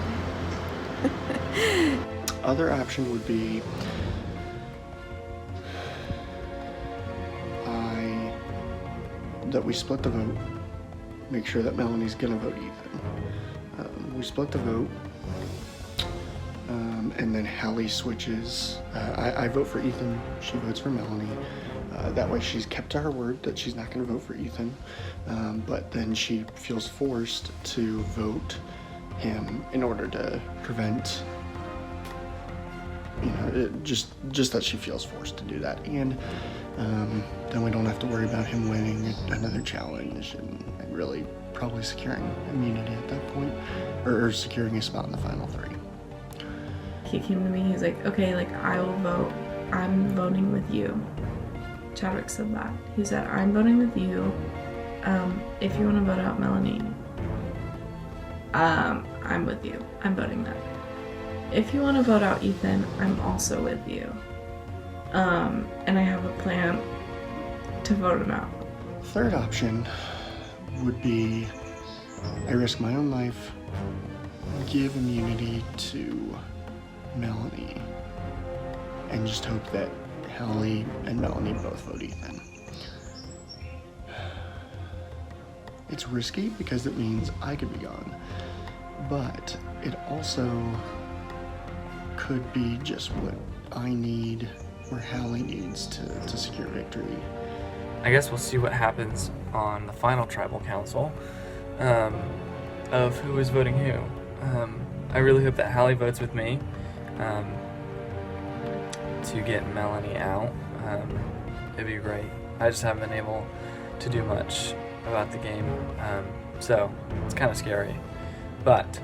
Other option would be that we split the vote, make sure that Melanie's gonna vote Ethan. We split the vote, and then Hallie switches. I vote for Ethan, she votes for Melanie. That way she's kept to her word that she's not gonna vote for Ethan, but then she feels forced to vote him in order to prevent, just that she feels forced to do that. And then we don't have to worry about him winning another challenge and really probably securing immunity at that point, or securing a spot in the final 3. He came to me, he's like, okay, like, I will vote. I'm voting with you. Chadwick said that. He said, I'm voting with you. If you want to vote out Melanie, I'm with you. I'm voting that. If you want to vote out Ethan, I'm also with you. And I have a plan to vote him out. Third option would be I risk my own life, give immunity to Melanie, and just hope that Hallie and Melanie both vote Ethan. It's risky because it means I could be gone, but it also could be just what I need or Hallie needs to secure victory. I guess we'll see what happens on the final tribal council of who is voting who. I really hope that Hallie votes with me to get Melanie out. It'd be great. I just haven't been able to do much about the game, so it's kind of scary. But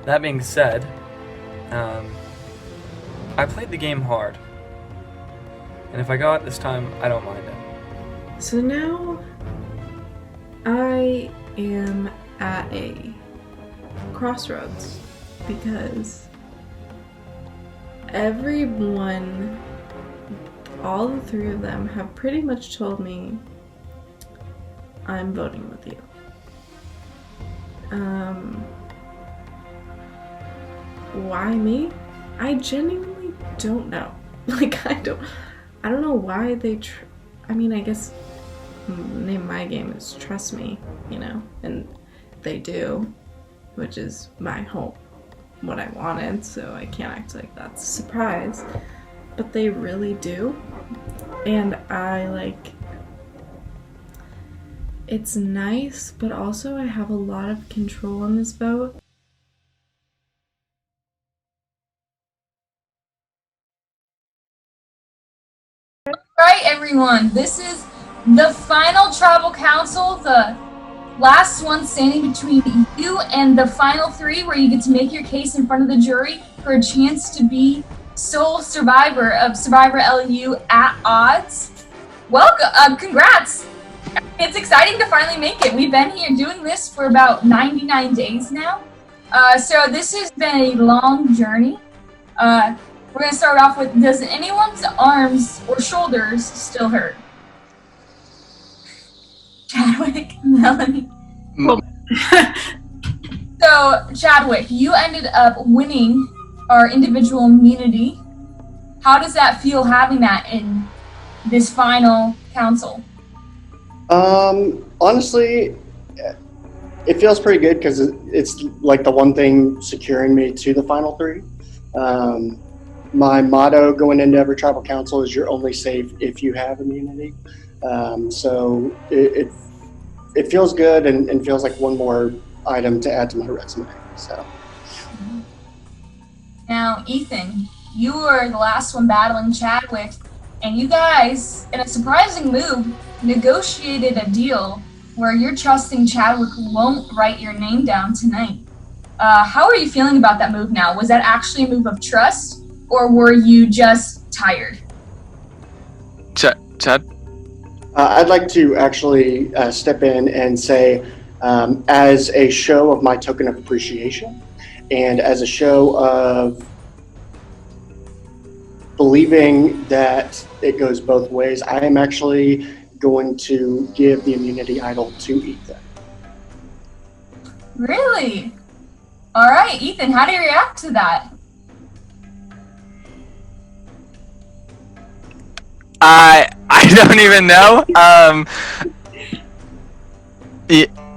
that being said, I played the game hard, and if I go out this time, I don't mind it. So now I am at a crossroads because everyone, all the 3 of them, have pretty much told me I'm voting with you. Why me? I genuinely don't know. Like, I don't know why they I guess the name of my game is Trust Me, and they do, which is my hope, what I wanted, so I can't act like that's a surprise, but they really do, and it's nice, but also I have a lot of control on this vote. Alright everyone, this is the final tribal council, the last one standing between you and the final 3, where you get to make your case in front of the jury for a chance to be sole survivor of Survivor LU at odds. Welcome, congrats! It's exciting to finally make it. We've been here doing this for about 99 days now. So this has been a long journey. We're going to start off with, does anyone's arms or shoulders still hurt? Chadwick, Melanie. So, Chadwick, you ended up winning our individual immunity. How does that feel, having that in this final council? Honestly, it feels pretty good because it's like the one thing securing me to the final 3. My motto going into every tribal council is you're only safe if you have immunity. So it feels good and feels like one more item to add to my resume. So. Now, Ethan, you were the last one battling Chadwick, and you guys, in a surprising move, negotiated a deal where you're trusting Chadwick won't write your name down tonight. How are you feeling about that move now? Was that actually a move of trust, or were you just tired? Chad? I'd like to actually step in and say, as a show of my token of appreciation, and as a show of believing that it goes both ways, I am actually going to give the immunity idol to Ethan. Really? All right, Ethan, how do you react to that? I don't even know.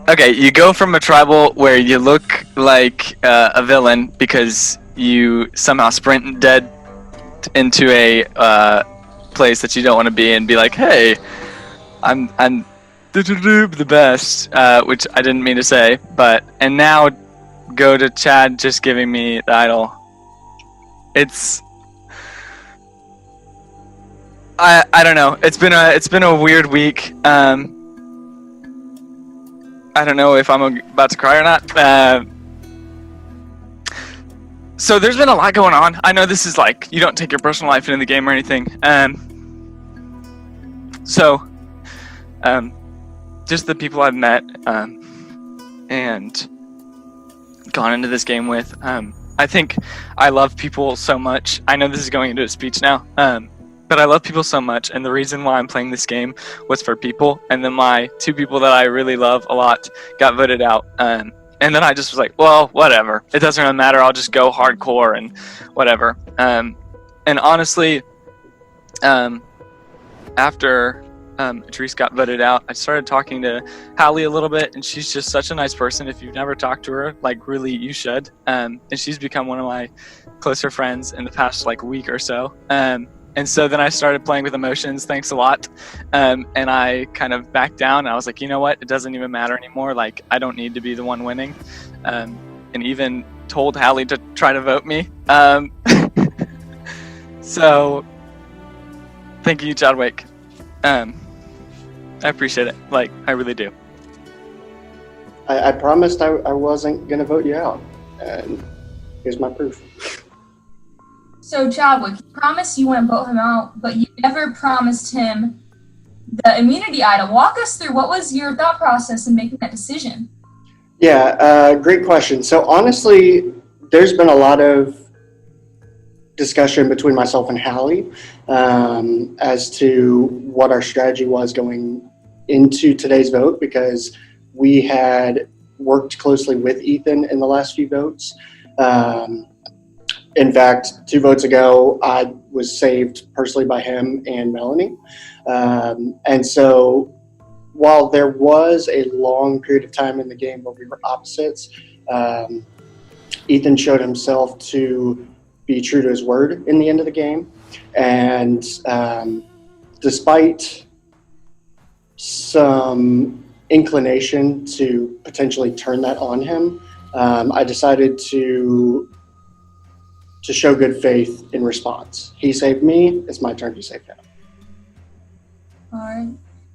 Okay, you go from a tribal where you look like a villain because you somehow sprint dead into a place that you don't want to be in, be like, hey, I'm the best, which I didn't mean to say, and now go to Chad just giving me the idol. It's I don't know. It's been a weird week. I don't know if I'm about to cry or not. So there's been a lot going on. I know this is like, you don't take your personal life into the game or anything. Just the people I've met and gone into this game with. I think I love people so much. I know this is going into a speech now. But I love people so much, and the reason why I'm playing this game was for people, and then my 2 people that I really love a lot got voted out, and then I just was like, well, whatever, it doesn't really matter, I'll just go hardcore and whatever. And honestly, after Idris got voted out, I started talking to Hallie a little bit, and she's just such a nice person. If you've never talked to her, like, really, you should. And she's become one of my closer friends in the past like week or so. And so then I started playing with emotions, thanks a lot, and I kind of backed down, and I was like, you know what, it doesn't even matter anymore, like, I don't need to be the one winning, and even told Hallie to try to vote me. So, thank you, Chadwick. I appreciate it, like, I really do. I promised I wasn't going to vote you out, and here's my proof. So Chadwick, you promised you wouldn't vote him out, but you never promised him the immunity idol. Walk us through, what was your thought process in making that decision? Yeah, great question. So honestly, there's been a lot of discussion between myself and Hallie as to what our strategy was going into today's vote, because we had worked closely with Ethan in the last few votes. In fact, 2 votes ago, I was saved personally by him and Melanie. And so while there was a long period of time in the game where we were opposites, Ethan showed himself to be true to his word in the end of the game. And despite some inclination to potentially turn that on him, I decided to show good faith in response. He saved me, it's my turn to save him. All right.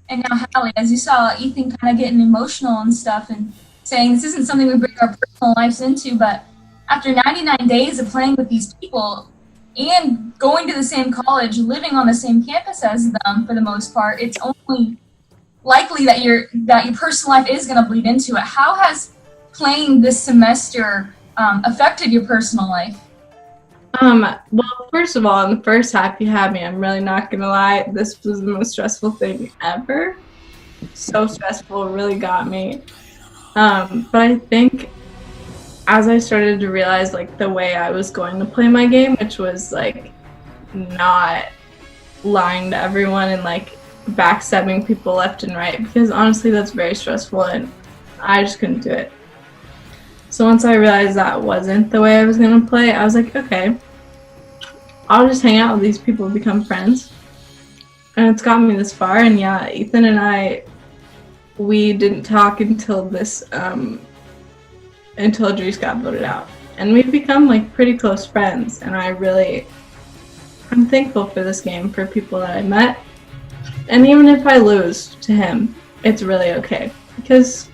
And now, Hallie, as you saw Ethan kind of getting emotional and stuff and saying this isn't something we bring our personal lives into, but after 99 days of playing with these people and going to the same college, living on the same campus as them for the most part, it's only likely that your personal life is going to bleed into it. How has playing this semester affected your personal life? Well, first of all, in the first half you had me, I'm really not gonna lie, this was the most stressful thing ever. So stressful, really got me. But I think as I started to realize like the way I was going to play my game, which was like not lying to everyone and like backstabbing people left and right, because honestly that's very stressful and I just couldn't do it. So once I realized that wasn't the way I was going to play, I was like, okay, I'll just hang out with these people and become friends. And it's got me this far. And yeah, Ethan and I, we didn't talk until until Idris got voted out. And we've become like pretty close friends. And I'm thankful for this game, for people that I met. And even if I lose to him, it's really okay. because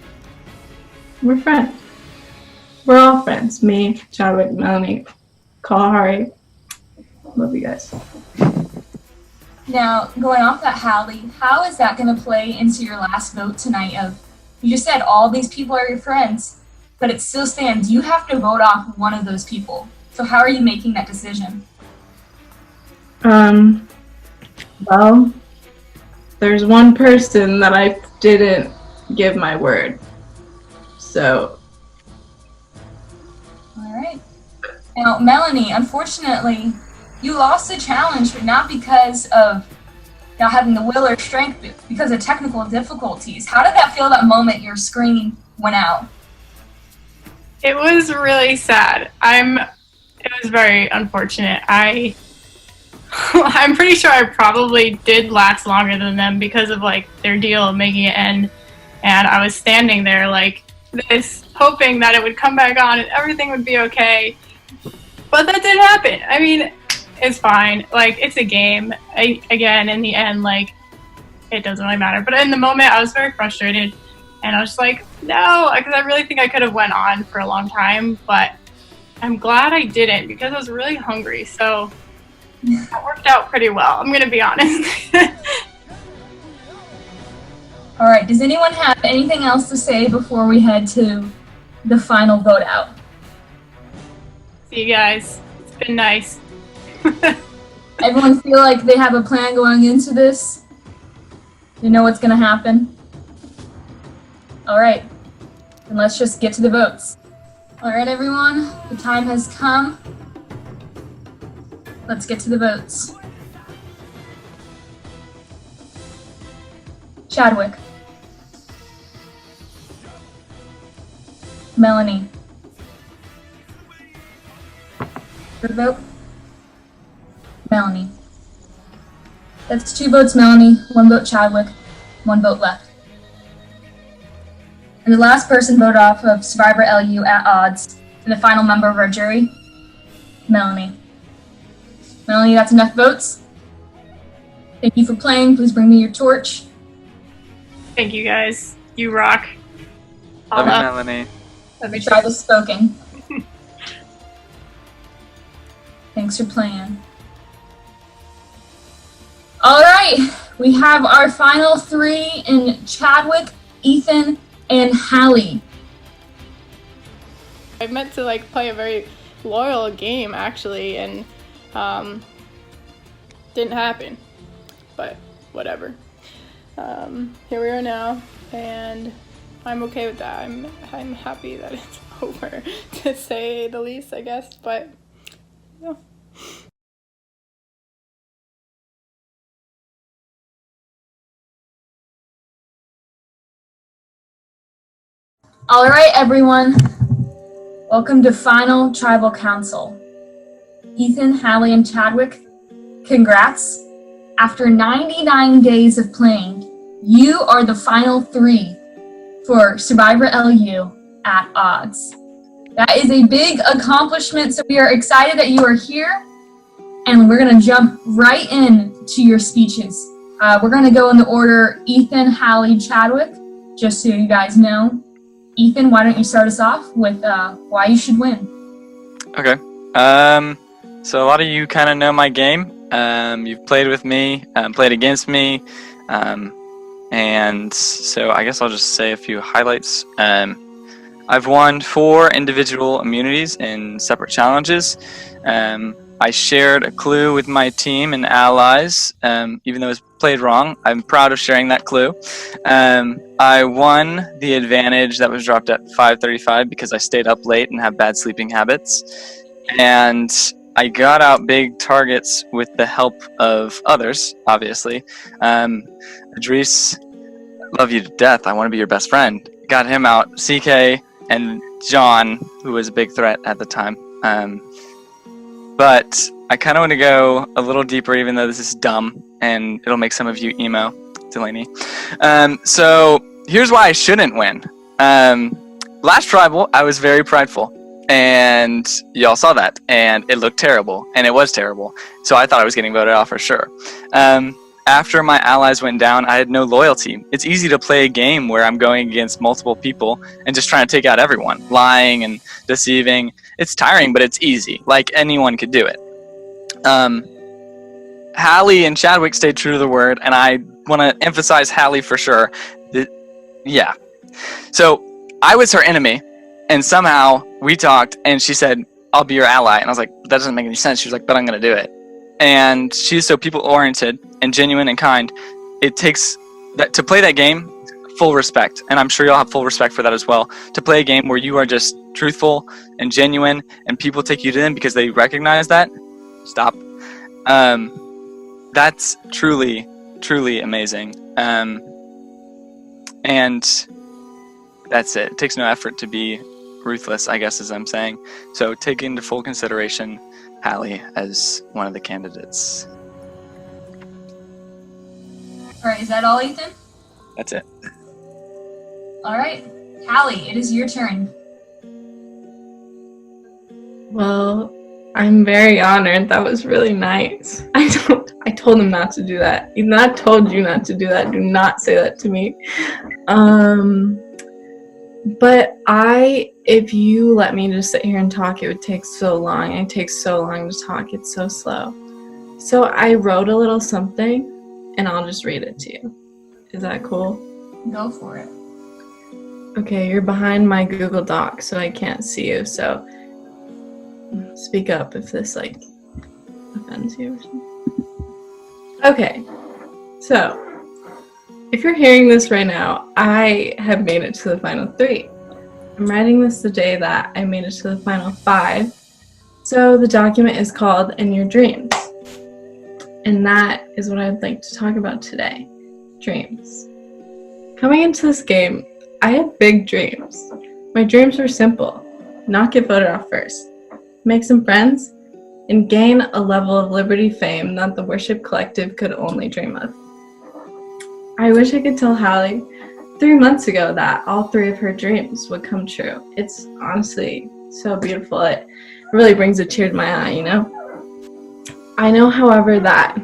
we're friends. We're all friends. Me, Chadwick, Melanie, Hallie. Love you guys. Now, going off that, Hallie, how is that going to play into your last vote tonight? You just said all these people are your friends, but it still stands. You have to vote off one of those people. So how are you making that decision? Well, there's one person that I didn't give my word. So. All right. Now, Melanie, unfortunately, you lost the challenge, but not because of not having the will or strength, but because of technical difficulties. How did that feel that moment your screen went out? It was really sad. It was very unfortunate. I'm pretty sure I probably did last longer than them because of like their deal of making it end, and I was standing there like this, hoping that it would come back on and everything would be okay. But that didn't happen. I mean, it's fine. Like, it's a game. Again, in the end, like, it doesn't really matter. But in the moment, I was very frustrated, and I was just like, no, because I really think I could have went on for a long time, but I'm glad I didn't because I was really hungry. So that worked out pretty well. I'm going to be honest. All right. Does anyone have anything else to say before we head to the final vote out? See you guys. It's been nice. Everyone feel like they have a plan going into this? You know what's going to happen? All right. Then let's just get to the votes. All right, everyone. The time has come. Let's get to the votes. Chadwick. Melanie. Your vote? Melanie. That's 2 votes Melanie, 1 vote Chadwick, 1 vote left. And the last person voted off of Survivor LU at odds, and the final member of our jury, Melanie. Melanie, that's enough votes. Thank you for playing. Please bring me your torch. Thank you guys. You rock. Love you, Melanie. Let me try this spoken. Thanks for playing. All right, we have our final 3 in Chadwick, Ethan, and Hallie. I meant to like play a very loyal game actually, and didn't happen. But whatever. Here we are now, and I'm okay with that. I'm happy that it's over, to say the least, I guess. But yeah. All right, everyone. Welcome to Final Tribal Council. Ethan, Hallie, and Chadwick, congrats. After 99 days of playing, you are the final 3 for Survivor LU at odds. That is a big accomplishment, so we are excited that you are here, and we're going to jump right into your speeches. We're going to go in the order Ethan, Hallie, Chadwick, just so you guys know. Ethan, why don't you start us off with why you should win? Okay. So a lot of you kind of know my game. You've played with me, played against me, and so I guess I'll just say a few highlights. I've won 4 individual immunities in separate challenges. I shared a clue with my team and allies, even though it was played wrong. I'm proud of sharing that clue. I won the advantage that was dropped at 5:35 because I stayed up late and have bad sleeping habits. And I got out big targets with the help of others, obviously. Idris, love you to death. I want to be your best friend. Got him out. CK and John, who was a big threat at the time. But I kind of want to go a little deeper, even though this is dumb, and it'll make some of you emo, Delaney. So here's why I shouldn't win. Last tribal, I was very prideful, and y'all saw that, and it looked terrible, and it was terrible. So I thought I was getting voted off for sure. after my allies went down, I had no loyalty. It's easy to play a game where I'm going against multiple people and just trying to take out everyone, lying and deceiving. It's tiring, but it's easy. Like, anyone could do it. Hallie and Chadwick stayed true to the word, and I want to emphasize Hallie for sure. Yeah. So I was her enemy, and somehow we talked, and she said, I'll be your ally. And I was like, that doesn't make any sense. She was like, but I'm going to do it. And she's so people-oriented and genuine and kind. It takes that to play that game, full respect. And I'm sure you'll have full respect for that as well. To play a game where you are just truthful and genuine, and people take you to them because they recognize that. Stop. That's truly, truly amazing. And that's it. It takes no effort to be ruthless, I guess, as I'm saying. So take into full consideration Hallie as one of the candidates. Alright, is that all, Ethan? That's it. Alright. Hallie, it is your turn. Well, I'm very honored. That was really nice. I told him not to do that. He's not told you not to do that. Do not say that to me. But if you let me just sit here and talk, it would take so long. It takes so long to talk. It's so slow. So I wrote a little something, and I'll just read it to you. Is that cool? Go for it. Okay, you're behind my Google Doc, so I can't see you. So speak up if this, offends you or something. Okay, so if you're hearing this right now, I have made it to the final 3. I'm writing this the day that I made it to the final 5. So the document is called In Your Dreams. And that is what I'd like to talk about today. Dreams. Coming into this game, I had big dreams. My dreams were simple. Not get voted off first. Make some friends, and gain a level of Liberty fame that the Worship Collective could only dream of. I wish I could tell Hallie 3 months ago that all 3 of her dreams would come true. It's honestly so beautiful. It really brings a tear to my eye, you know? I know, however, that...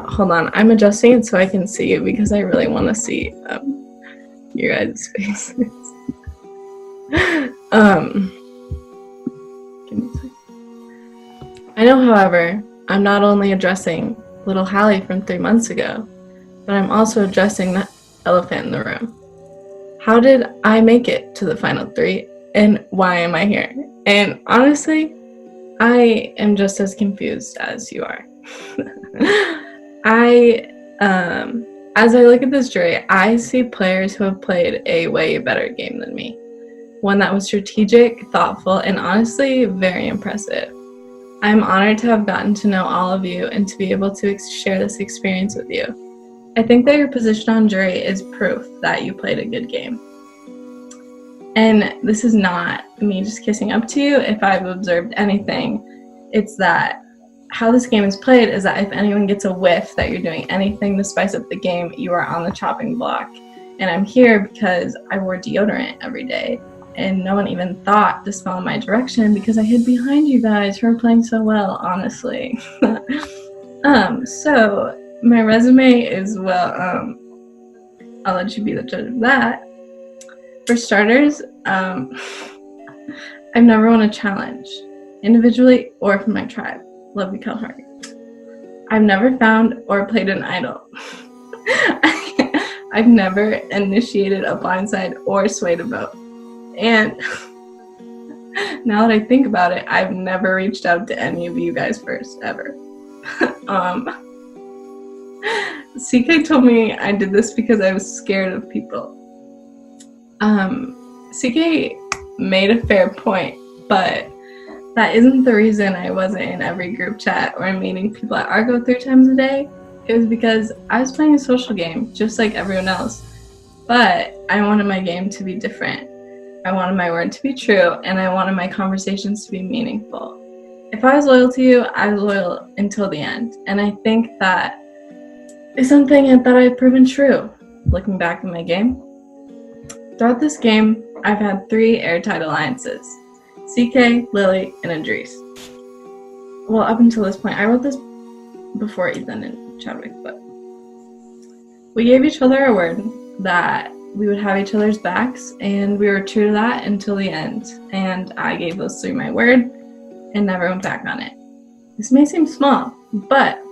hold on, I'm adjusting it so I can see you because I really want to see your guys' faces. Give me a second. I know, however, I'm not only addressing little Hallie from 3 months ago, but I'm also addressing the elephant in the room. How did I make it to the final 3, and why am I here? And honestly, I am just as confused as you are. As I look at this jury, I see players who have played a way better game than me. One that was strategic, thoughtful, and honestly very impressive. I'm honored to have gotten to know all of you and to be able to share this experience with you. I think that your position on jury is proof that you played a good game. And this is not me just kissing up to you. If I've observed anything, it's that how this game is played is that if anyone gets a whiff that you're doing anything to spice up the game, you are on the chopping block. And I'm here because I wore deodorant every day, and no one even thought to smell in my direction because I hid behind you guys who are playing so well, honestly. So my resume is, well, I'll let you be the judge of that. For starters, I've never won a challenge, individually or from my tribe. Love you, Calhari. I've never found or played an idol. I've never initiated a blindside or swayed a vote. And now that I think about it, I've never reached out to any of you guys first, ever. CK told me I did this because I was scared of people. CK made a fair point, but that isn't the reason I wasn't in every group chat or meeting people at Argo 3 times a day. It was because I was playing a social game, just like everyone else. But I wanted my game to be different. I wanted my word to be true, and I wanted my conversations to be meaningful. If I was loyal to you, I was loyal until the end. And I think that is something that I've proven true. Looking back at my game, throughout this game, I've had 3 airtight alliances. CK, Lily, and Idris. Well, up until this point, I wrote this before Ethan and Chadwick, but We gave each other a word that we would have each other's backs, and we were true to that until the end. And I gave those three my word and never went back on it. This may seem small, but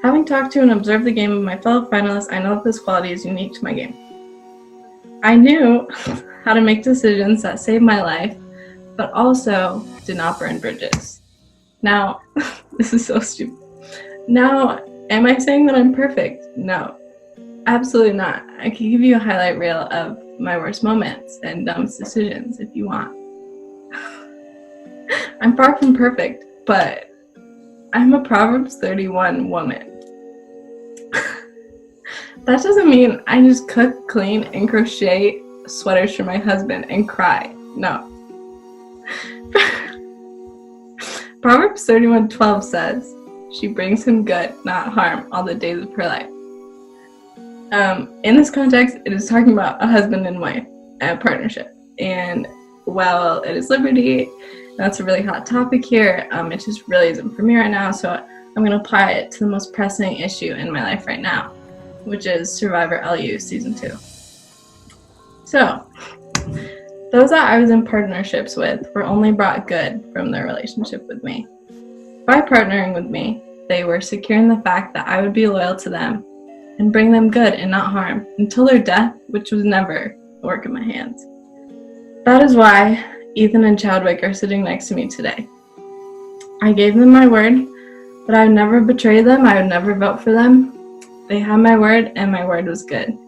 having talked to and observed the game of my fellow finalists, I know that this quality is unique to my game. I knew how to make decisions that saved my life, but also did not burn bridges. Now, this is so stupid. Now, am I saying that I'm perfect? No, absolutely not. I can give you a highlight reel of my worst moments and dumbest decisions if you want. I'm far from perfect, but I'm a Proverbs 31 woman. That doesn't mean I just cook, clean, and crochet sweaters for my husband and cry. No. Proverbs 31:12 says, she brings him good, not harm, all the days of her life. In this context, it is talking about a husband and wife, a partnership. And while it is liberty, that's a really hot topic here, it just really isn't for me right now, so I'm going to apply it to the most pressing issue in my life right now, which is Survivor LU Season 2. So, those that I was in partnerships with were only brought good from their relationship with me. By partnering with me, they were securing the fact that I would be loyal to them and bring them good and not harm until their death, which was never a work of my hands. That is why Ethan and Chadwick are sitting next to me today. I gave them my word, but I would never betray them, I would never vote for them. They had my word, and my word was good.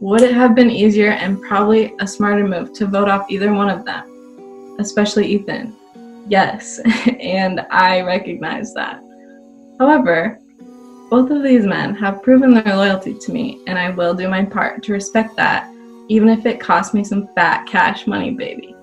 Would it have been easier and probably a smarter move to vote off either one of them, especially Ethan? Yes, and I recognize that. However, both of these men have proven their loyalty to me, and I will do my part to respect that, even if it costs me some fat cash money, baby.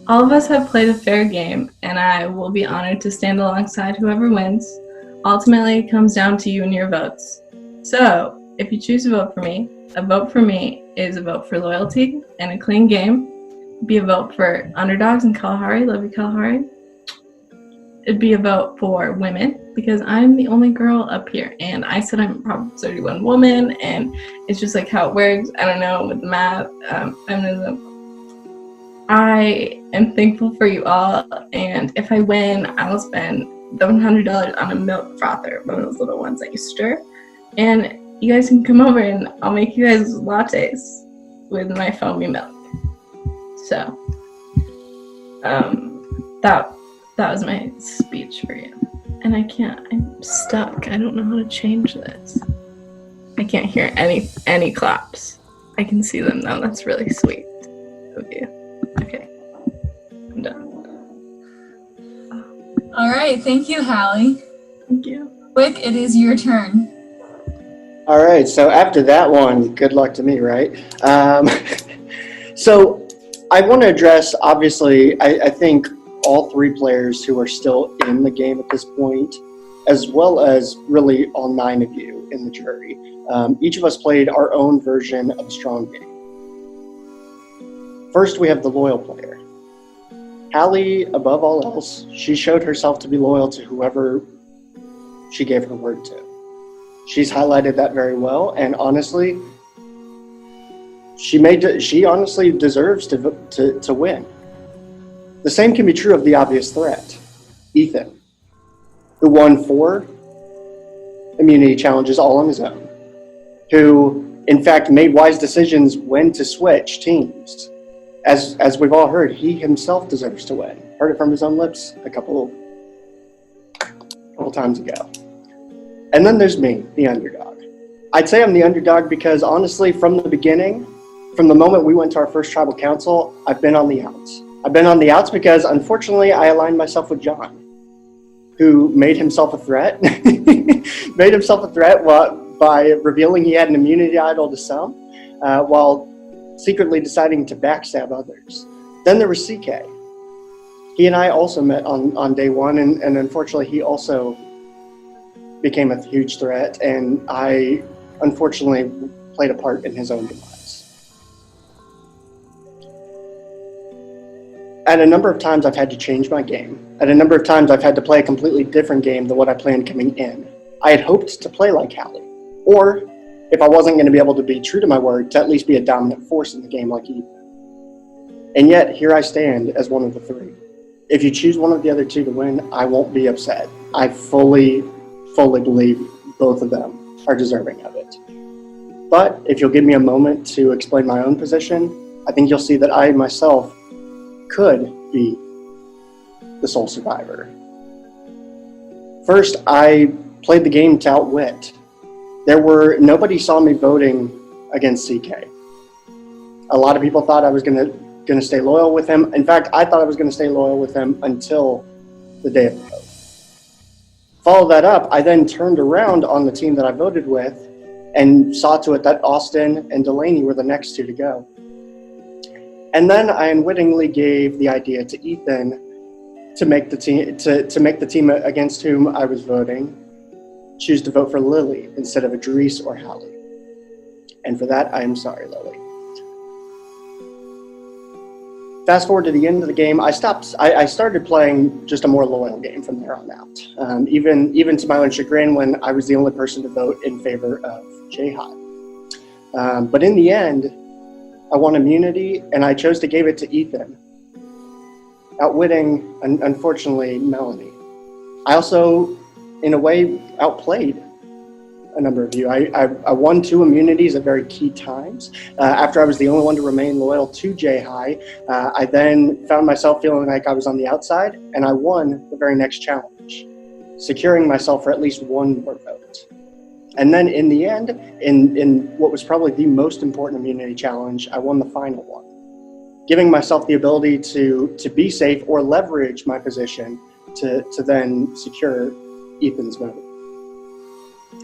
All of us have played a fair game, and I will be honored to stand alongside whoever wins. Ultimately, it comes down to you and your votes. So, if you choose to vote for me, a vote for me is a vote for loyalty and a clean game. It'd be a vote for underdogs in Kalahari. Love you, Kalahari. It'd be a vote for women, because I'm the only girl up here, and I said I'm a Proverbs 31 woman, and it's just like how it works. I don't know, with the math, feminism. I am thankful for you all, and if I win, I will spend $700 on a milk frother, one of those little ones that you stir, and you guys can come over and I'll make you guys lattes with my foamy milk. So, that was my speech for you. And I'm stuck. I don't know how to change this. I can't hear any claps. I can see them though. That's really sweet of you. Okay, I'm done. All right, thank you, Hallie. Thank you. Quick, it is your turn. All right, so after that one, good luck to me, right? So I want to address, obviously, I think all three players who are still in the game at this point, as well as really all 9 of you in the jury. Each of us played our own version of a strong game. First, we have the loyal player. Hallie, above all else, she showed herself to be loyal to whoever she gave her word to. She's highlighted that very well, and honestly, she honestly deserves to win. The same can be true of the obvious threat, Ethan, who won 4 immunity challenges all on his own, who, in fact, made wise decisions when to switch teams. As we've all heard, he himself deserves to win. Heard it from his own lips a couple times ago. And then there's me, the underdog. I'd say I'm the underdog because, honestly, from the beginning, from the moment we went to our first tribal council, I've been on the outs. I've been on the outs because, unfortunately, I aligned myself with John, who made himself a threat. By revealing he had an immunity idol to some, while secretly deciding to backstab others. Then there was CK. He and I also met on day 1, and unfortunately he also became a huge threat, and I unfortunately played a part in his own demise. At a number of times I've had to change my game. At a number of times I've had to play a completely different game than what I planned coming in. I had hoped to play like Hallie, or if I wasn't going to be able to be true to my word, to at least be a dominant force in the game like Ethan. And yet, here I stand as one of the three. If you choose one of the other two to win, I won't be upset. I fully believe both of them are deserving of it. But if you'll give me a moment to explain my own position, I think you'll see that I myself could be the sole survivor. First, I played the game to outwit. Nobody saw me voting against CK. A lot of people thought I was going to stay loyal with him. In fact, I thought I was going to stay loyal with him until the day of the vote. Follow that up, I then turned around on the team that I voted with and saw to it that Austin and Delaney were the next two to go. And then I unwittingly gave the idea to Ethan to make the team to make the team against whom I was voting choose to vote for Lily instead of Idris or Hallie. And for that, I am sorry, Lily. Fast forward to the end of the game, I started playing just a more loyal game from there on out. Even to my own chagrin, when I was the only person to vote in favor of Jihad. But in the end, I won immunity, and I chose to give it to Ethan, outwitting, unfortunately, Melanie. I also, in a way, outplayed a number of you. I won 2 immunities at very key times. After I was the only one to remain loyal to Jihad, I then found myself feeling like I was on the outside, and I won the very next challenge, securing myself for at least 1 more vote. And then in the end, in what was probably the most important immunity challenge, I won the final one, giving myself the ability to be safe or leverage my position to then secure Ethan's vote.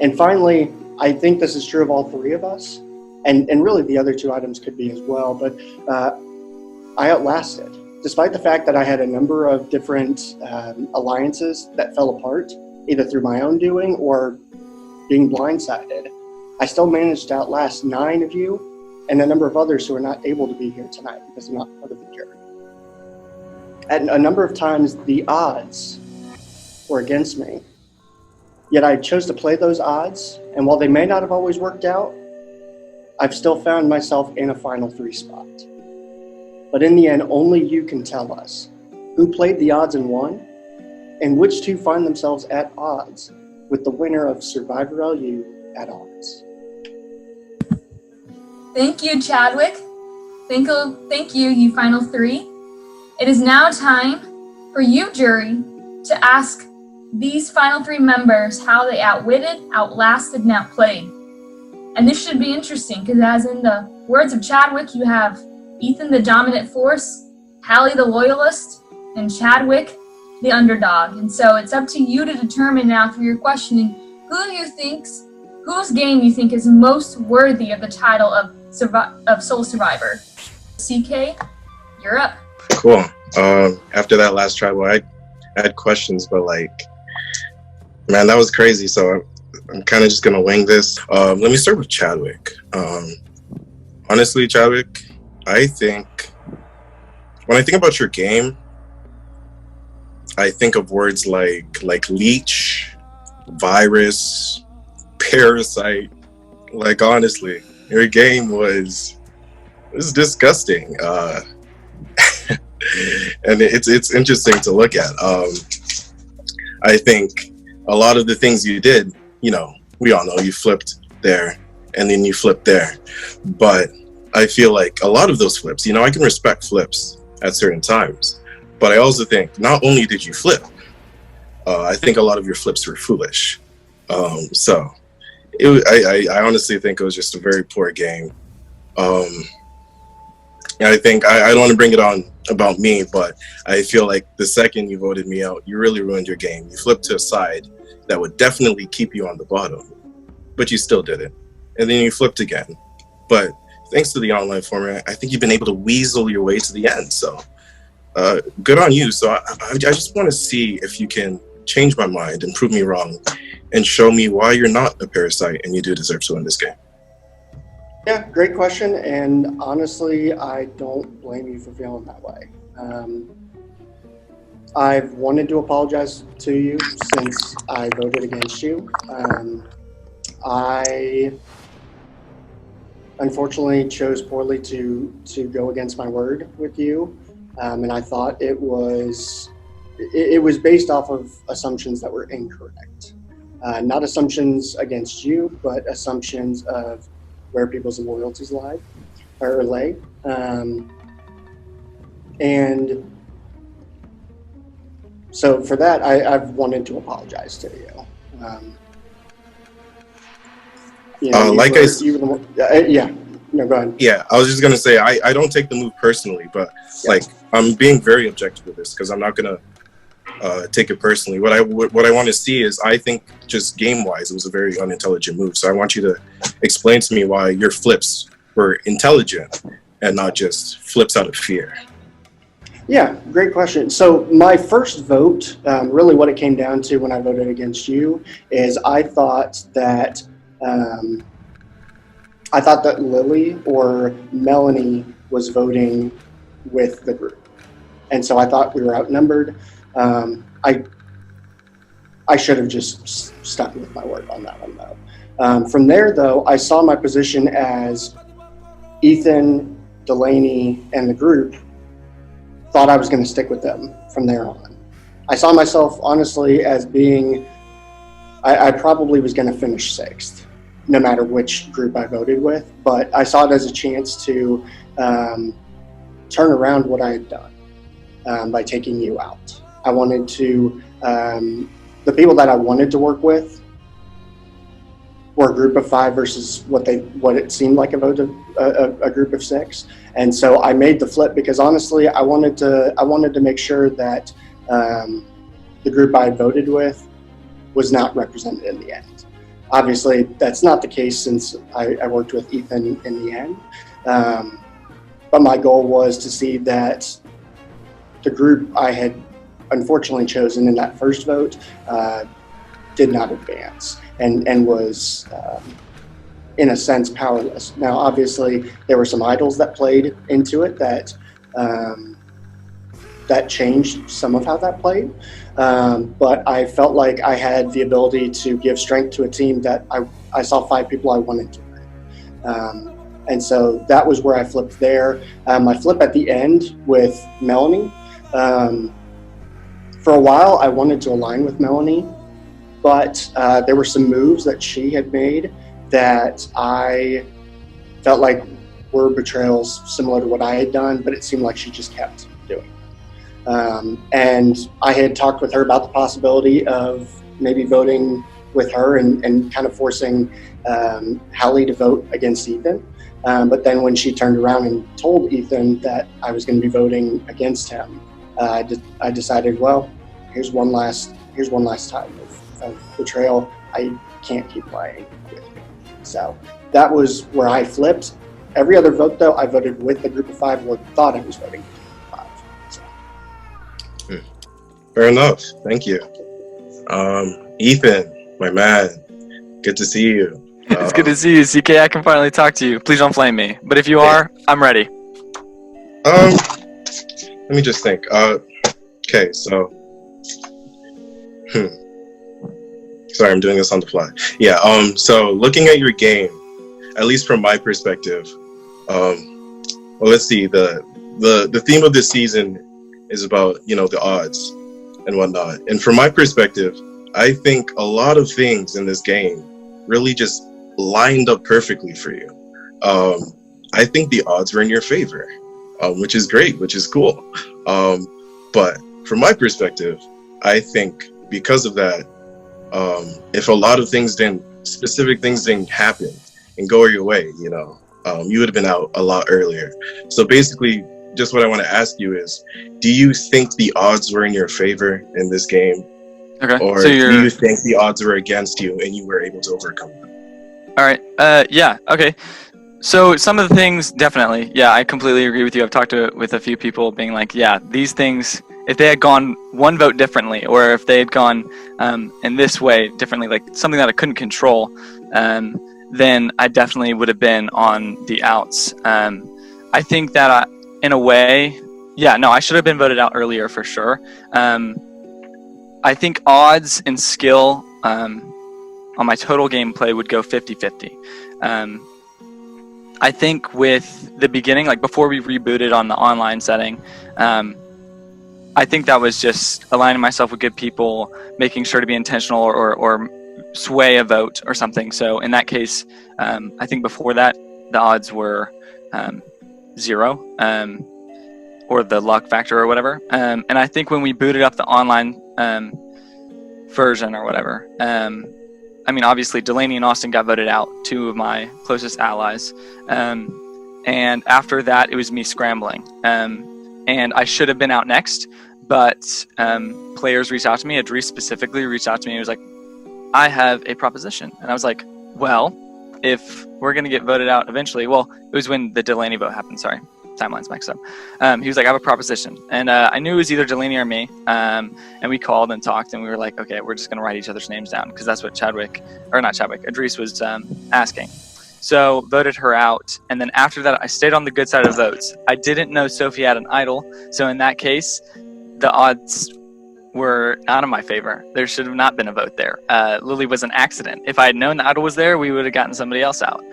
And finally, I think this is true of all 3 of us, and really the other 2 items could be as well, but I outlasted. Despite the fact that I had a number of different alliances that fell apart, either through my own doing or being blindsided, I still managed to outlast 9 of you and a number of others who are not able to be here tonight because they're not part of the jury. At a number of times, the odds were against me. Yet I chose to play those odds, and while they may not have always worked out, I've still found myself in a final 3 spot. But in the end, only you can tell us who played the odds and won, and which 2 find themselves at odds with the winner of Survivor LU at odds. Thank you, Chadwick. Thank you, you final 3. It is now time for you, jury, to ask these final 3 members how they outwitted, outlasted, and outplayed. And this should be interesting because, as in the words of Chadwick, you have Ethan the dominant force, Hallie the loyalist, and Chadwick the underdog. And so it's up to you to determine now through your questioning whose game you think is most worthy of the title of Soul Survivor. CK, you're up. Cool. After that last tribal, I had questions, but man, that was crazy. So I'm kind of just gonna wing this. Let me start with Chadwick. Honestly, Chadwick, I think when I think about your game, I think of words like leech, virus, parasite. Honestly, your game was disgusting. And it's interesting to look at. I think a lot of the things you did, we all know you flipped there and then you flipped there. But I feel like a lot of those flips, I can respect flips at certain times. But I also think not only did you flip, I think a lot of your flips were foolish. So I honestly think it was just a very poor game. And I think I don't want to bring it on about me, but I feel like the second you voted me out, you really ruined your game. You flipped to a side that would definitely keep you on the bottom, but you still did it. And then you flipped again. But thanks to the online format, I think you've been able to weasel your way to the end. So good on you. So I just want to see if you can change my mind and prove me wrong and show me why you're not a parasite and you do deserve to win this game. Yeah, great question, and honestly, I don't blame you for feeling that way. I've wanted to apologize to you since I voted against you. I unfortunately chose poorly to go against my word with you, and I thought it was based off of assumptions that were incorrect. Not assumptions against you, but assumptions of where people's loyalties lie or lay. And so for that, I've wanted to apologize to you. Like I said, yeah. No, go ahead. Yeah, I was just gonna say I don't take the move personally, but like I'm being very objective with this because I'm not gonna take it personally. What I want to see is I think just game wise it was a very unintelligent move. So I want you to explain to me why your flips were intelligent and not just flips out of fear. Yeah, great question. So my first vote, really what it came down to when I voted against you is I thought that Lily or Melanie was voting with the group. And so I thought we were outnumbered. I should have just stuck with my word on that one though. From there though, I saw my position as Ethan, Delaney, and the group thought I was going to stick with them from there on. I saw myself honestly as being, I probably was going to finish 6th, no matter which group I voted with, but I saw it as a chance to turn around what I had done by taking you out. I wanted to, the people that I wanted to work with were a group of 5 versus what it seemed like a vote of a group of 6. And so I made the flip because honestly, I wanted to make sure that the group I voted with was not represented in the end. Obviously, that's not the case since I worked with Ethan in the end. But my goal was to see that the group I had unfortunately chosen in that first vote did not advance and was, in a sense, powerless. Now, obviously, there were some idols that played into it that changed some of how that played. But I felt like I had the ability to give strength to a team that I saw 5 people I wanted to win. And so that was where I flipped there. I flip at the end with Melanie. For a while, I wanted to align with Melanie, but there were some moves that she had made that I felt like were betrayals similar to what I had done, but it seemed like she just kept doing. And I had talked with her about the possibility of maybe voting with her and kind of forcing Hallie to vote against Ethan. But then when she turned around and told Ethan that I was going to be voting against him, I decided, well, here's one last time of betrayal. I can't keep playing with you. So that was where I flipped. Every other vote, though, I voted with the group of 5 or thought I was voting with the group of 5. So. Fair enough. Thank you. Ethan, my man, good to see you. It's good to see you, CK. I can finally talk to you. Please don't flame me. But if you are, I'm ready. Let me just think. Okay, so sorry, I'm doing this on the fly. Yeah, so looking at your game, at least from my perspective, well, let's see, the theme of this season is about, the odds and whatnot. And from my perspective, I think a lot of things in this game really just lined up perfectly for you. I think the odds were in your favor, which is great, which is cool. But from my perspective, I think because of that, if a lot of specific things didn't happen and go your way, you would have been out a lot earlier. So basically, just what I want to ask you is, do you think the odds were in your favor in this game? Okay. Or so do you think the odds were against you and you were able to overcome them? All right. Yeah. Okay. So some of the things, definitely. Yeah, I completely agree with you. I've talked with a few people being like, yeah, these things, if they had gone one vote differently, or if they had gone in this way differently, like something that I couldn't control, then I definitely would have been on the outs. I think that in a way, Yeah, no, I should have been voted out earlier for sure. I think odds and skill on my total gameplay would go 50-50. I think with the beginning, like before we rebooted on the online setting, I think that was just aligning myself with good people, making sure to be intentional or sway a vote or something. So in that case, I think before that, the odds were 0, or the luck factor or whatever. And I think when we booted up the online version or whatever, I mean, obviously Delaney and Austin got voted out, 2 of my closest allies. And after that, it was me scrambling. And I should have been out next, but players reached out to me. Idris specifically reached out to me. He was like, I have a proposition. And I was like, well, if we're going to get voted out eventually, well, it was when the Delaney vote happened, sorry. Timeline's mixed up. He was like, I have a proposition. And I knew it was either Delaney or me. And we called and talked, and we were like, okay, we're just going to write each other's names down, because that's what Idris was asking. So voted her out. And then after that, I stayed on the good side of the votes. I didn't know Sophie had an idol. So in that case, the odds were not in my favor. There should have not been a vote there. Lily was an accident. If I had known the idol was there, we would have gotten somebody else out.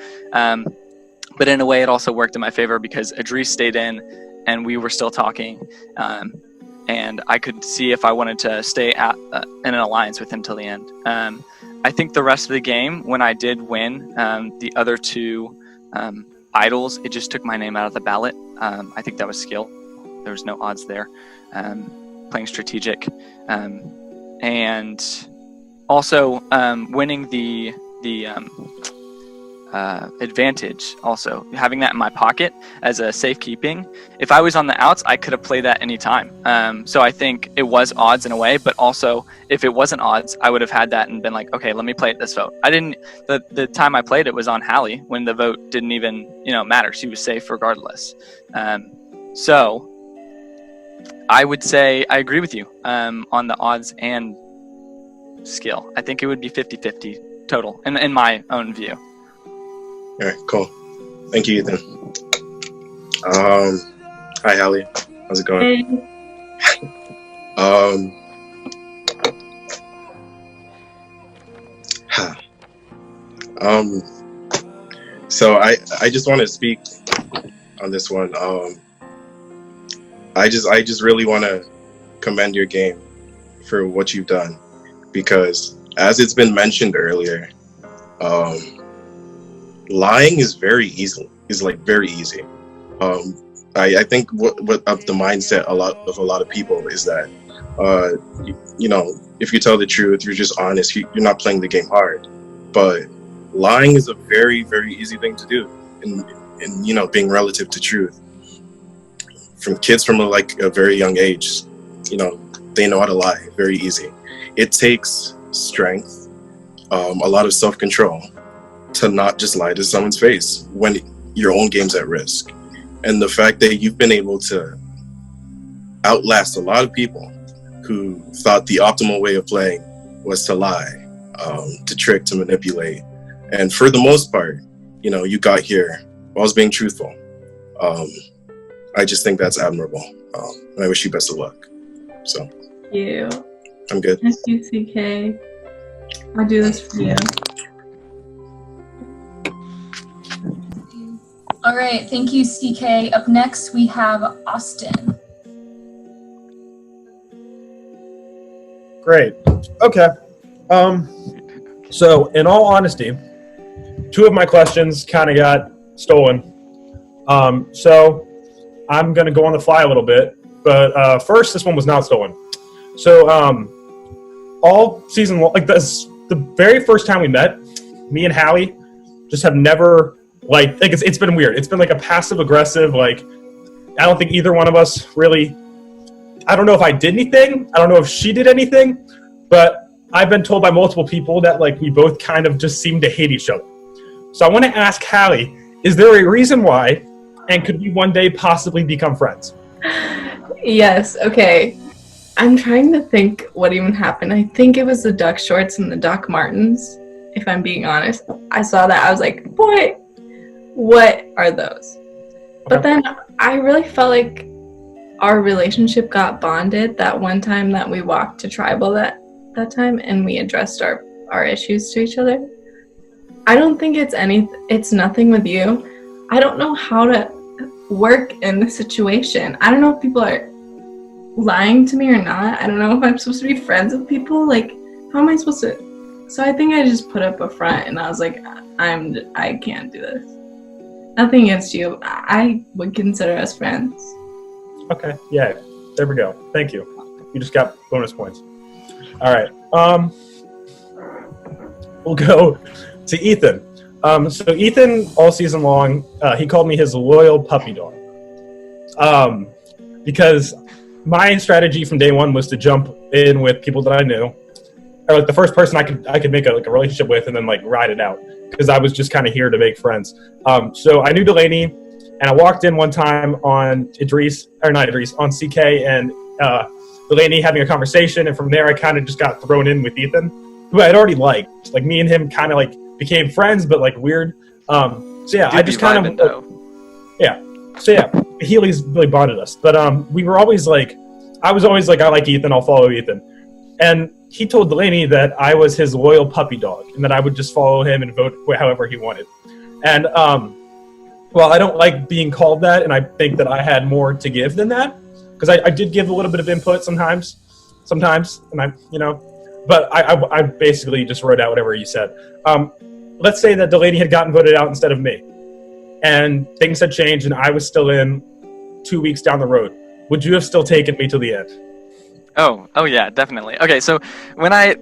But in a way, it also worked in my favor because Idris stayed in and we were still talking. And I could see if I wanted to stay in an alliance with him till the end. I think the rest of the game, when I did win the other 2 idols, it just took my name out of the ballot. I think that was skill. There was no odds there. Playing strategic. And also winning the advantage, also having that in my pocket as a safekeeping. If I was on the outs, I could have played that anytime. So I think it was odds in a way, but also if it wasn't odds, I would have had that and been like, okay, let me play this vote. I didn't. The time I played it was on Hallie when the vote didn't even matter. She was safe regardless. So I would say I agree with you on the odds and skill. I think it would be 50-50 total in my own view. All right, cool. Thank you, Ethan. Hi, Hallie. How's it going? So I just want to speak on this one. I just really want to commend your game for what you've done, because as it's been mentioned earlier, lying is very easy. I think what of the mindset a lot of people is that if you tell the truth, you're just honest, you're not playing the game hard. But lying is a very, very easy thing to do, in being relative to truth. From kids from a very young age, they know how to lie very easy. It takes strength, a lot of self-control to not just lie to someone's face when your own game's at risk. And the fact that you've been able to outlast a lot of people who thought the optimal way of playing was to lie, to trick, to manipulate. And for the most part, you got here while being truthful. I just think that's admirable. And I wish you best of luck. So. Thank you. I'm good. Thank you, CK. I'll do this for you. All right, thank you, CK. Up next, we have Austin. Great. Okay. So, in all honesty, 2 of my questions kind of got stolen. So, I'm going to go on the fly a little bit. But first, this one was not stolen. So, all season long, the very first time we met, me and Hallie just have never, it's been weird. It's been like a passive-aggressive, I don't think either one of us really, I don't know if I did anything. I don't know if she did anything. But I've been told by multiple people that, we both kind of just seem to hate each other. So I want to ask Hallie, is there a reason why, and could we one day possibly become friends? Yes, okay. I'm trying to think what even happened. I think it was the duck shorts and the Doc Martens, if I'm being honest. I saw that. I was like, what are those? But then I really felt like our relationship got bonded that one time that we walked to tribal that time and we addressed our issues to each other. I don't think it's nothing with you. I don't know how to work in this situation. I don't know if people are lying to me or not. I don't know if I'm supposed to be friends with people. Like, how am I supposed to? So I think I just put up a front and I was like, I can't do this. Nothing against you. I would consider us friends. Okay, yeah, there we go. Thank you. You just got bonus points. All right, we'll go to Ethan. So Ethan, all season long, he called me his loyal puppy dog. Because my strategy from day one was to jump in with people that I knew, or like the first person I could make a relationship with, and then like ride it out. Because I was just kind of here to make friends. So I knew Delaney, and I walked in one time on on CK and Delaney having a conversation, and from there I kind of just got thrown in with Ethan, who I had already liked. Like, me and him kind of like became friends, but like weird. So yeah, I just kind of So yeah, Healy's really bonded us. But we were always like, I was always like, I like Ethan, I'll follow Ethan. And he told Delaney that I was his loyal puppy dog and that I would just follow him and vote however he wanted. And well, I don't like being called that, and I think that I had more to give than that, because I did give a little bit of input sometimes, and but I basically just wrote out whatever he said. Let's say that Delaney had gotten voted out instead of me, and things had changed, and I was still in 2 weeks down the road. Would you have still taken me to the end? Oh yeah, definitely. Okay, so when I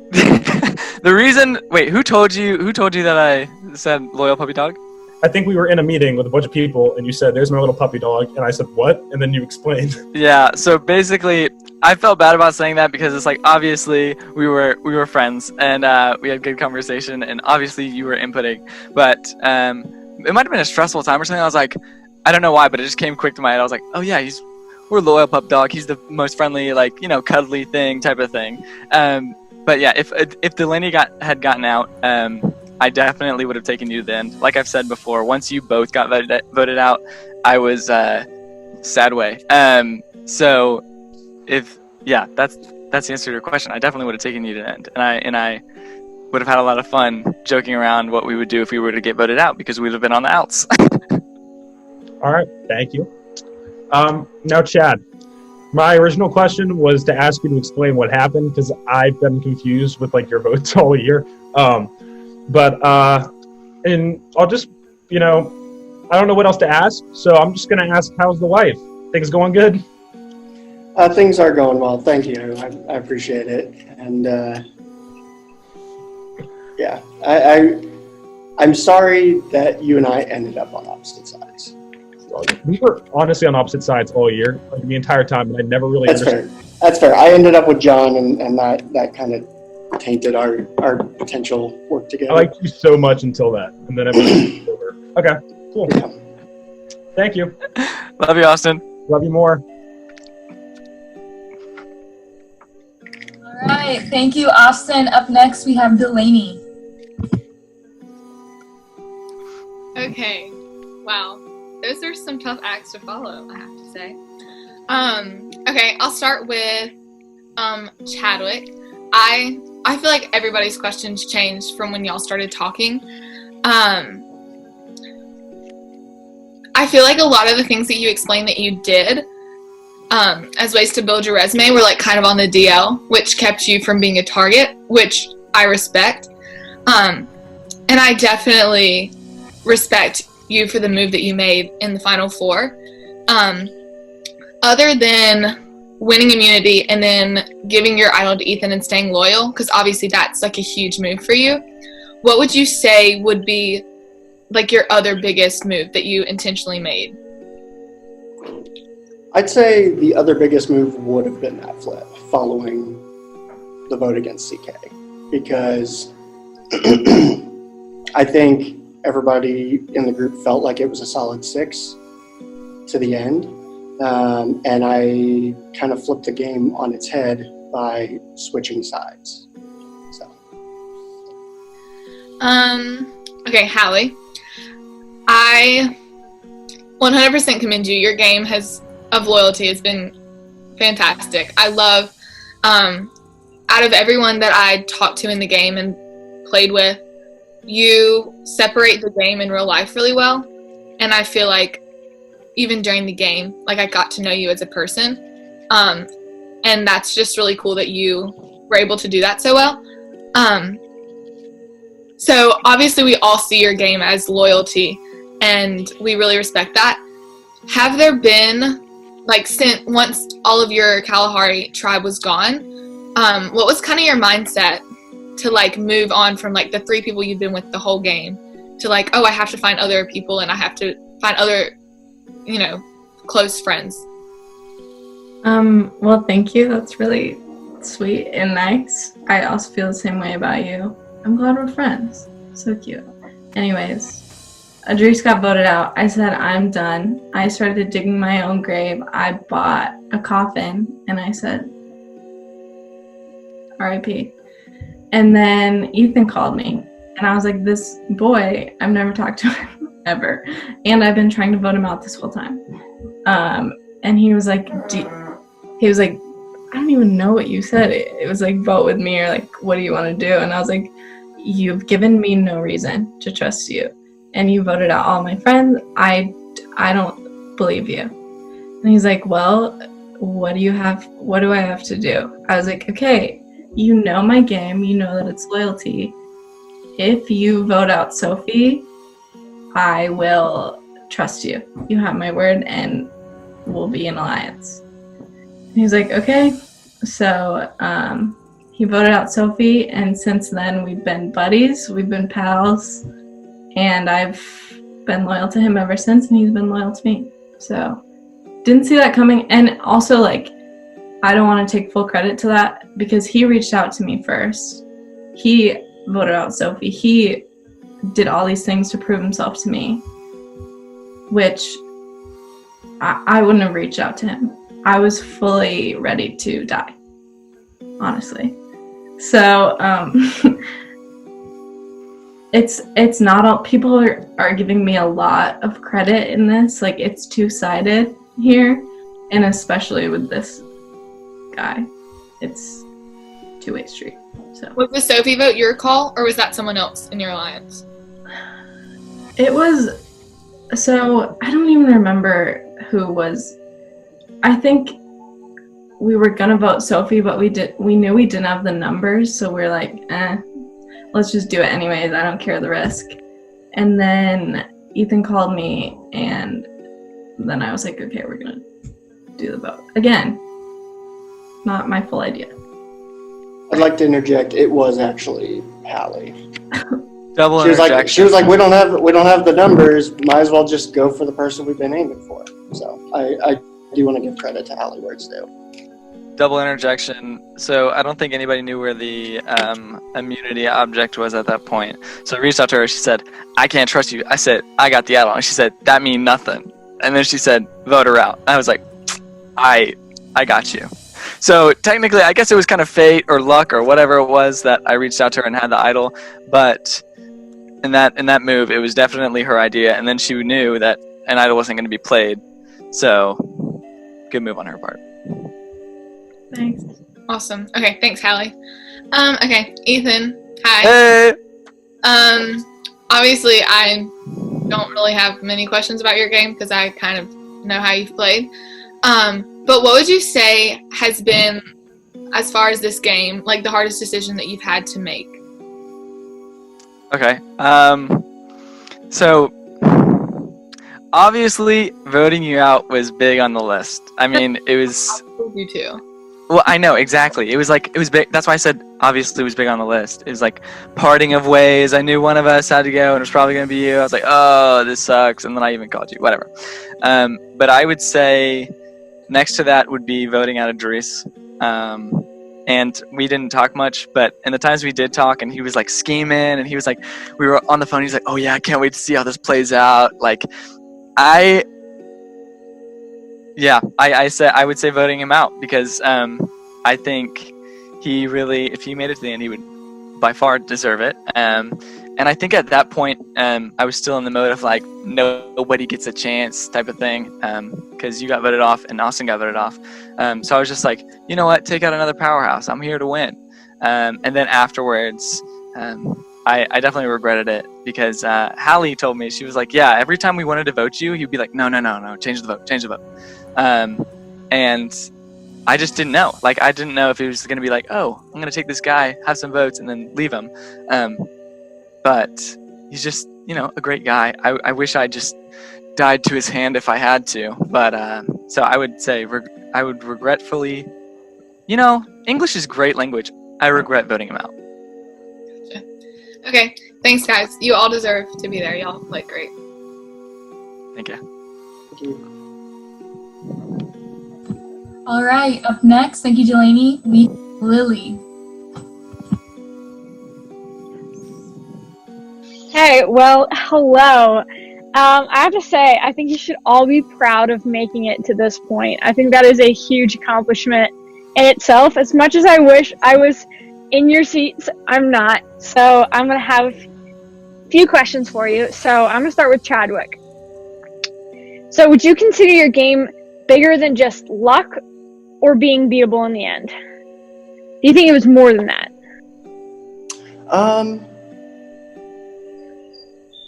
who told you that I said loyal puppy dog? I think we were in a meeting with a bunch of people, and you said, "There's my little puppy dog," and I said, "What?" And then you explained. Yeah. So basically, I felt bad about saying that because it's like, obviously we were friends and we had good conversation, and obviously you were inputting, but it might have been a stressful time or something. I was like, I don't know why, but it just came quick to my head. I was like, oh yeah, we're loyal pup dog. He's the most friendly, like, cuddly thing type of thing. But yeah, if Delaney had gotten out, I definitely would have taken you to the end. Like I've said before, once you both got voted out, I was sad way. So that's the answer to your question. I definitely would have taken you to the end, and I would have had a lot of fun joking around what we would do if we were to get voted out, because we'd have been on the outs. All right, thank you. Now, Chad, my original question was to ask you to explain what happened, because I've been confused with like your votes all year. And I'll just, I don't know what else to ask, so I'm just going to ask, how's the wife? Things going good? Things are going well, thank you. I appreciate it. And yeah, I'm sorry that you and I ended up on opposite sides. We were honestly on opposite sides all year, like the entire time, and I never really understood. That's fair. I ended up with John, and that kind of tainted our potential work together. I liked you so much until that, and then everything was over. Okay, cool. Yeah. Thank you. Love you, Austin. Love you more. All right, thank you, Austin. Up next, we have Delaney. Okay, wow. Those are some tough acts to follow, I have to say. Okay, I'll start with Chadwick. I feel like everybody's questions changed from when y'all started talking. I feel like a lot of the things that you explained that you did as ways to build your resume were like kind of on the DL, which kept you from being a target, which I respect. And I definitely respect you for the move that you made in the Final Four. Other than winning immunity and then giving your idol to Ethan and staying loyal, because obviously that's like a huge move for you, what would you say would be like your other biggest move that you intentionally made? I'd say the other biggest move would have been that flip following the vote against CK, because I think everybody in the group felt like it was a solid 6 to the end. And I kind of flipped the game on its head by switching sides. So. Okay, Hallie. I 100% commend you. Your game of loyalty has been fantastic. I love, out of everyone that I talked to in the game and played with, you separate the game and real life really well. And I feel like even during the game, like I got to know you as a person. And that's just really cool that you were able to do that so well. So obviously we all see your game as loyalty, and we really respect that. Have there been, like, since once all of your Kalahari tribe was gone, what was kind of your mindset to, like, move on from, like, the 3 people you've been with the whole game to, like, oh, I have to find other people and I have to find other, you know, close friends? Well, thank you. That's really sweet and nice. I also feel the same way about you. I'm glad we're friends. So cute. Anyways, Idris got voted out. I said, I'm done. I started digging my own grave. I bought a coffin and I said, RIP. And then Ethan called me and I was like, this boy, I've never talked to him ever. And I've been trying to vote him out this whole time. And he was like, I don't even know what you said. It was like, vote with me, or like, what do you want to do? And I was like, you've given me no reason to trust you. And you voted out all my friends. I don't believe you. And he's like, well, what do I have to do? I was like, okay, you know my game. You know that it's loyalty. If you vote out Sophie, I will trust you. You have my word and we'll be an alliance. He's like, okay. So he voted out Sophie, and since then we've been buddies, we've been pals, and I've been loyal to him ever since, and he's been loyal to me. So didn't see that coming. And also, like, I don't want to take full credit to that because he reached out to me first. He voted out Sophie. He did all these things to prove himself to me, which I wouldn't have reached out to him. I was fully ready to die, honestly. So it's not all people are giving me a lot of credit in this. Like, it's two-sided here, and especially with this guy, it's two-way street. So was the Sophie vote your call, or was that someone else in your alliance? It was. So I don't even remember who was. I think we were gonna vote Sophie, but we knew we didn't have the numbers, so we're like, let's just do it anyways. I don't care the risk. And then Ethan called me, and then I was like, okay, we're gonna do the vote again. Not my full idea. I'd like to interject. It was actually Hallie. Double interjection. She was like, we don't have the numbers. Might as well just go for the person we've been aiming for. So I do want to give credit to Hallie where it's due. Double interjection. So I don't think anybody knew where the immunity object was at that point. So I reached out to her. She said, I can't trust you. I said, I got the add-on. She said, that mean nothing. And then she said, vote her out. I was like, I got you. So technically, I guess it was kind of fate or luck or whatever it was that I reached out to her and had the idol. But in that move, it was definitely her idea. And then she knew that an idol wasn't going to be played. So good move on her part. Thanks. Awesome. Okay, thanks, Hallie. Okay, Ethan. Hi. Hey. Obviously, I don't really have many questions about your game because I kind of know how you've played. But what would you say has been, as far as this game, like the hardest decision that you've had to make? Okay. So obviously, voting you out was big on the list. I mean, it was. You too. Well, I know exactly. It was big. That's why I said obviously it was big on the list. It was like parting of ways. I knew one of us had to go, and it was probably gonna be you. I was like, oh, this sucks, and then I even called you. Whatever. But I would say next to that would be voting out Idris. And we didn't talk much, but in the times we did talk, and he was like scheming, and he was like, we were on the phone. He's like, oh yeah, I can't wait to see how this plays out. Like, I would say voting him out because I think he really, if he made it to the end, he would by far deserve it. And I think at that point, I was still in the mode of like, nobody gets a chance type of thing, because you got voted off and Austin got voted off. So I was just like, you know what, take out another powerhouse. I'm here to win. And then afterwards, I definitely regretted it because Hallie told me, she was like, yeah, every time we wanted to vote you, you'd be like, no, change the vote. And I just didn't know. Like, I didn't know if it was going to be like, oh, I'm going to take this guy, have some votes, and then leave him. But he's just, a great guy. I wish I just died to his hand if I had to. But so I would say I would regretfully, English is a great language. I regret voting him out. Okay, thanks guys. You all deserve to be there. Y'all played great. Thank you. All right, up next, thank you, Delaney. We have Lily. Hey, well, hello. I have to say, I think you should all be proud of making it to this point. I think that is a huge accomplishment in itself. As much as I wish I was in your seats, I'm not. So I'm going to have a few questions for you. So I'm going to start with Chadwick. So would you consider your game bigger than just luck or being beatable in the end? Do you think it was more than that?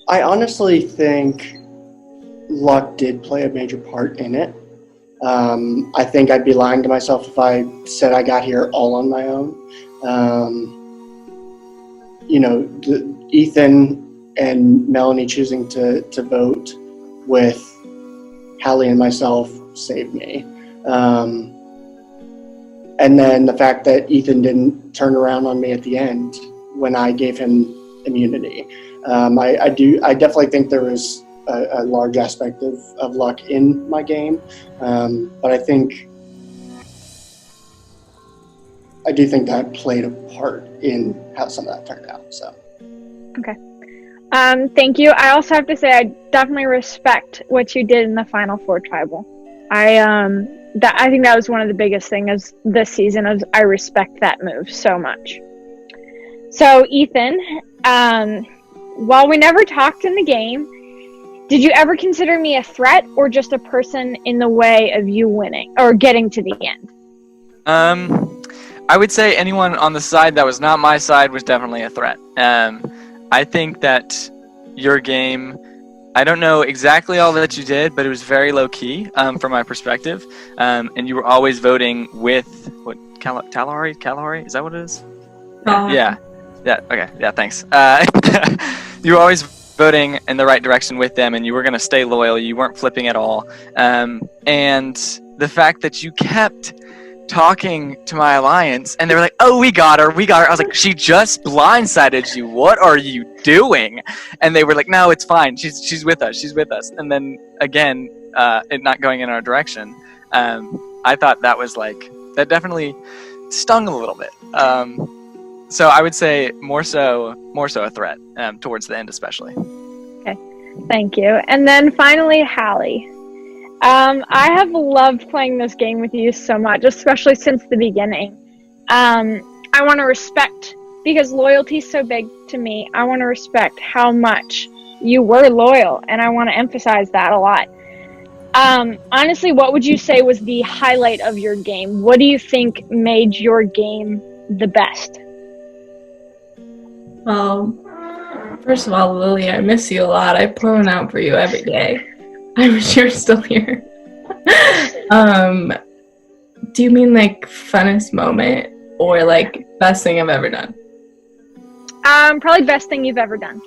I honestly think luck did play a major part in it. I think I'd be lying to myself if I said I got here all on my own. Ethan and Melanie choosing to vote with Hallie and myself saved me. And then the fact that Ethan didn't turn around on me at the end when I gave him immunity. I definitely think there was a large aspect of luck in my game, but I do think that played a part in how some of that turned out. So. Okay. Thank you. I also have to say I definitely respect what you did in the Final Four Tribal. I think that was one of the biggest things this season. I respect that move so much. So Ethan, while we never talked in the game, did you ever consider me a threat or just a person in the way of you winning or getting to the end? I would say anyone on the side that was not my side was definitely a threat. I think that your game, I don't know exactly all that you did, but it was very low key from my perspective. And you were always voting with what Kalahari? Is that what it is? Yeah. Okay. Yeah. Thanks. You were always voting in the right direction with them, and you were going to stay loyal. You weren't flipping at all. And the fact that you kept talking to my alliance, and they were like, "Oh, we got her. I was like, "She just blindsided you. What are you doing?" And they were like, "No, it's fine. She's with us. And then again, it not going in our direction. I thought that definitely stung a little bit. So I would say more so a threat towards the end, especially. Okay, thank you. And then finally, Hallie. I have loved playing this game with you so much, especially since the beginning. I want to respect, because loyalty is so big to me, I want to respect how much you were loyal, and I want to emphasize that a lot. Honestly, what would you say was the highlight of your game? What do you think made your game the best? Well, first of all, Lily, I miss you a lot. I pour one out for you every day. I wish you were still here. Do you mean like funnest moment or like best thing I've ever done? Probably best thing you've ever done.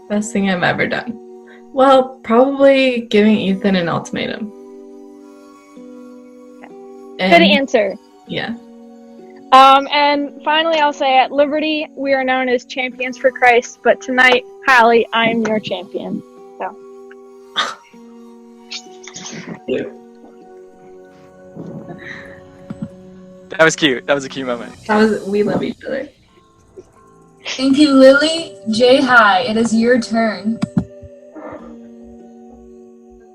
Best thing I've ever done. Well, probably giving Ethan an ultimatum. Okay. Good answer. Yeah. And finally, I'll say at Liberty, we are known as champions for Christ, but tonight, Hallie, I am your champion. So. Yeah. That was cute. That was a cute moment. We love each other. Thank you, Lily. J-Hi, it is your turn.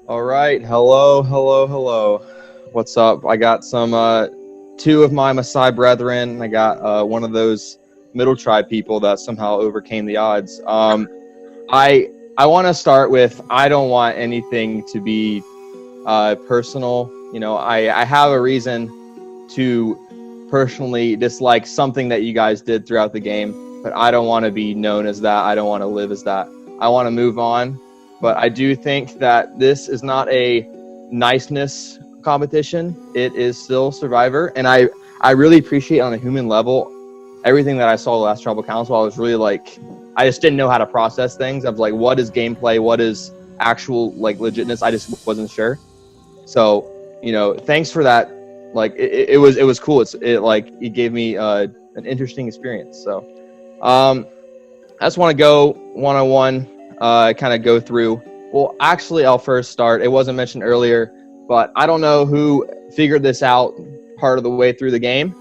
All right. Hello. What's up? I got some two of my Maasai brethren. I got one of those middle tribe people that somehow overcame the odds. I want to start with, I don't want anything to be personal. You know, I have a reason to personally dislike something that you guys did throughout the game, but I don't want to be known as that. I don't want to live as that. I want to move on, but I do think that this is not a niceness competition. It is still Survivor, and I really appreciate on a human level everything that I saw last Tribal Council. I was really like, I just didn't know how to process things. I was like, what is gameplay? What is actual like legitness? I just wasn't sure. So, you know, thanks for that. Like it was cool. It gave me an interesting experience. So I just want to go one-on-one, kind of go through. Well, actually, I'll first start. It wasn't mentioned earlier, but I don't know who figured this out part of the way through the game,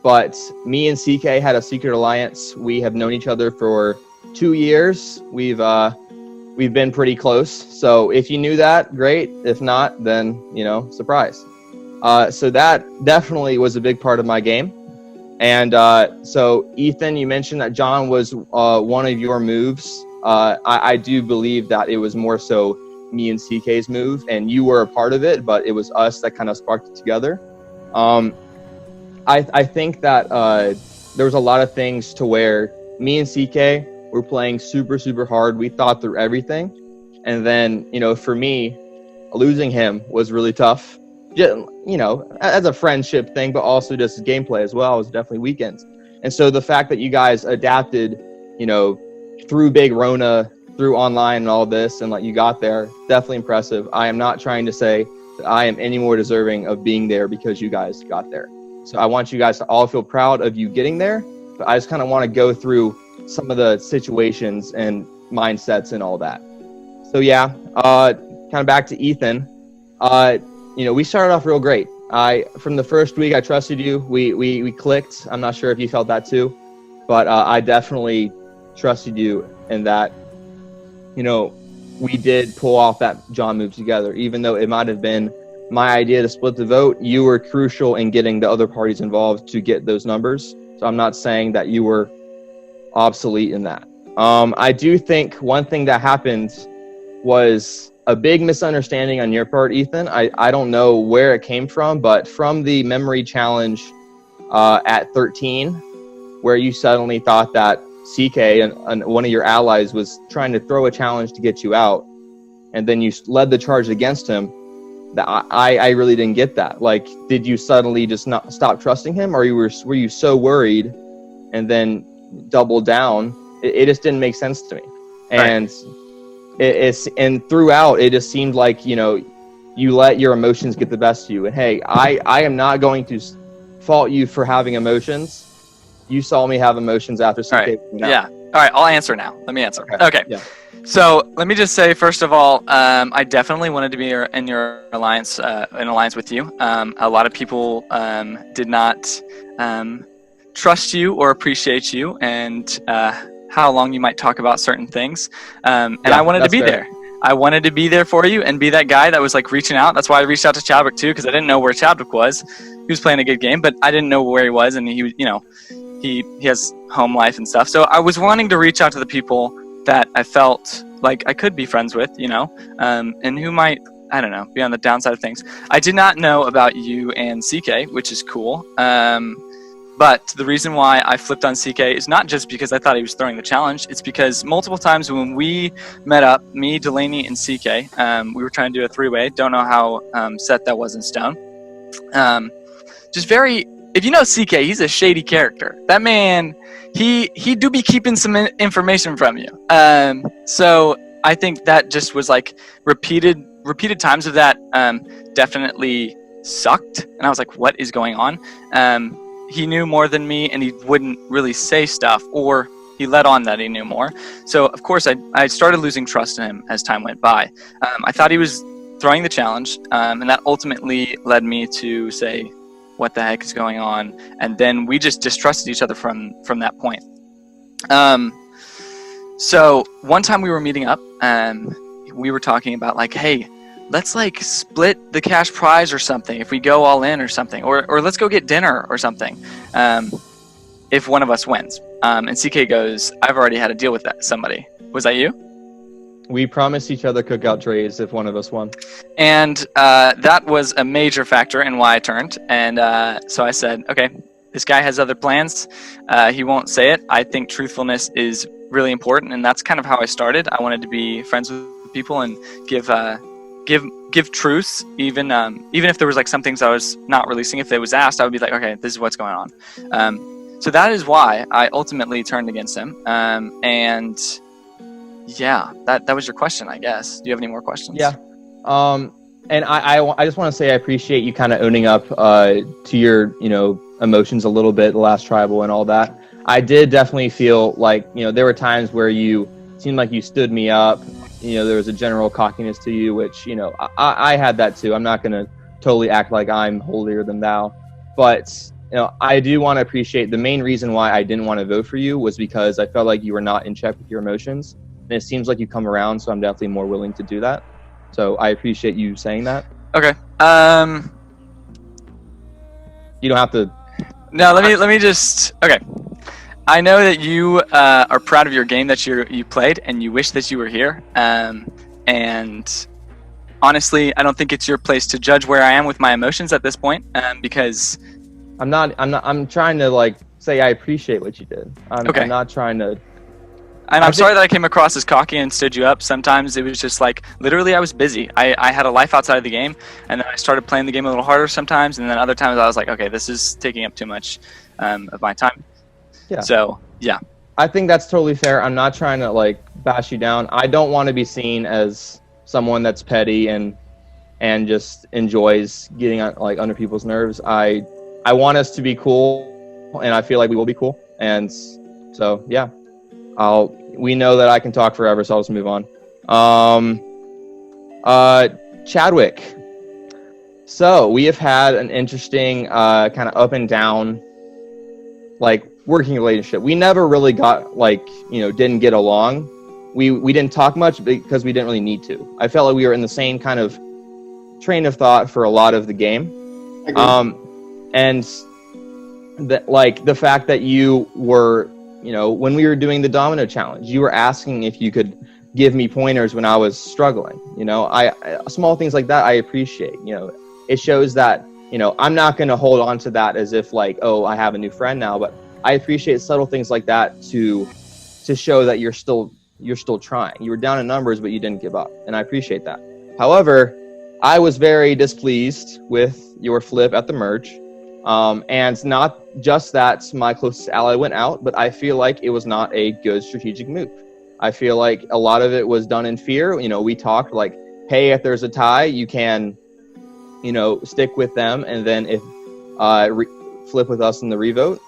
but me and CK had a secret alliance. We have known each other for 2 years. We've been pretty close. So if you knew that, great. If not, then, you know, surprise. So that definitely was a big part of my game. And so Ethan, you mentioned that John was one of your moves. I do believe that it was more so me and CK's move, and you were a part of it, but it was us that kind of sparked it together. I think that there was a lot of things to where me and CK were playing super, super hard. We thought through everything. And then, you know, for me, losing him was really tough. You know, as a friendship thing, but also just gameplay as well. It was definitely weekends. And so the fact that you guys adapted, you know, through Big Rona, through online and all this, and like you got there, definitely impressive. I am not trying to say that I am any more deserving of being there because you guys got there. So I want you guys to all feel proud of you getting there, but I just kind of want to go through some of the situations and mindsets and all that. So yeah, kind of back to Ethan. You know, we started off real great. From the first week, I trusted you. We clicked. I'm not sure if you felt that too, but I definitely trusted you in that, you know, we did pull off that John move together. Even though it might have been my idea to split the vote, you were crucial in getting the other parties involved to get those numbers. So I'm not saying that you were obsolete in that. I do think one thing that happened was a big misunderstanding on your part, Ethan. I don't know where it came from, but from the memory challenge at 13, where you suddenly thought that CK and one of your allies was trying to throw a challenge to get you out, and then you led the charge against him. That I really didn't get that. Like, did you suddenly just not stop trusting him, or were you so worried and then double down? It just didn't make sense to me. And and throughout it just seemed like, you know, you let your emotions get the best of you. And hey, I am not going to fault you for having emotions. You saw me have emotions after CK. All right. Yeah. All right. I'll answer now. Let me answer. Okay. Yeah. So let me just say, first of all, I definitely wanted to be in your alliance, in alliance with you. A lot of people did not trust you or appreciate you, and how long you might talk about certain things. And I wanted to be there. I wanted to be there for you and be that guy that was like reaching out. That's why I reached out to Chadwick too, because I didn't know where Chadwick was. He was playing a good game, but I didn't know where he was, and he, you know, he has home life and stuff. So I was wanting to reach out to the people that I felt like I could be friends with, you know, and who might, I don't know, be on the downside of things. I did not know about you and CK, which is cool. But the reason why I flipped on CK is not just because I thought he was throwing the challenge. It's because multiple times when we met up, me, Delaney, and CK, we were trying to do a three-way. Don't know how set that was in stone. Just very, if you know CK, he's a shady character. That man, he do be keeping some information from you. So I think that just was like repeated times of that definitely sucked. And I was like, what is going on? He knew more than me, and he wouldn't really say stuff, or he let on that he knew more. So of course I started losing trust in him as time went by. I thought he was throwing the challenge, and that ultimately led me to say, what the heck is going on? And then we just distrusted each other from that point. So one time we were meeting up, and we were talking about like, hey, let's like split the cash prize or something if we go all in or something, or let's go get dinner or something, if one of us wins. And CK goes, I've already had a deal with that somebody. Was that you? We promised each other cookout trays if one of us won. And that was a major factor in why I turned. And so I said, okay, this guy has other plans. He won't say it. I think truthfulness is really important, and that's kind of how I started. I wanted to be friends with people and give truths, even if there was like some things I was not releasing. If it was asked, I would be like, okay, this is what's going on. So that is why I ultimately turned against him. And yeah, that was your question, I guess. Do you have any more questions? Yeah. And I just want to say I appreciate you kind of owning up to your, emotions a little bit, the last tribal and all that. I did definitely feel like, there were times where you seemed like you stood me up. There was a general cockiness to you, which, I had that too. I'm not going to totally act like I'm holier than thou. But, I do want to appreciate the main reason why I didn't want to vote for you was because I felt like you were not in check with your emotions. And it seems like you come around, so I'm definitely more willing to do that. So I appreciate you saying that. Okay. You don't have to. No, let me just. Okay. I know that you are proud of your game that you played, and you wish that you were here. And honestly, I don't think it's your place to judge where I am with my emotions at this point, because I'm trying to say I appreciate what you did. I'm not trying to. And I'm sorry that I came across as cocky and stood you up. Sometimes it was just literally I was busy. I had a life outside of the game, and then I started playing the game a little harder sometimes, and then other times I was like, okay, this is taking up too much of my time. Yeah. So, yeah. I think that's totally fair. I'm not trying to bash you down. I don't want to be seen as someone that's petty and just enjoys getting under people's nerves. I want us to be cool, and I feel like we will be cool. And so, yeah. We know that I can talk forever, so I'll just move on. Chadwick. So we have had an interesting kind of up and down, working relationship. We never really got didn't get along. We didn't talk much because we didn't really need to. I felt like we were in the same kind of train of thought for a lot of the game. And the fact that you were. When we were doing the domino challenge, you were asking if you could give me pointers when I was struggling. Small things like that I appreciate. It shows that, I'm not going to hold on to that as if I have a new friend now, but I appreciate subtle things like that to show that you're still trying. You were down in numbers, but you didn't give up, and I appreciate that. However, I was very displeased with your flip at the merge. And not just that my closest ally went out, but I feel like it was not a good strategic move. I feel like a lot of it was done in fear. We talked hey, if there's a tie, you can, stick with them. And then if flip with us in the revote,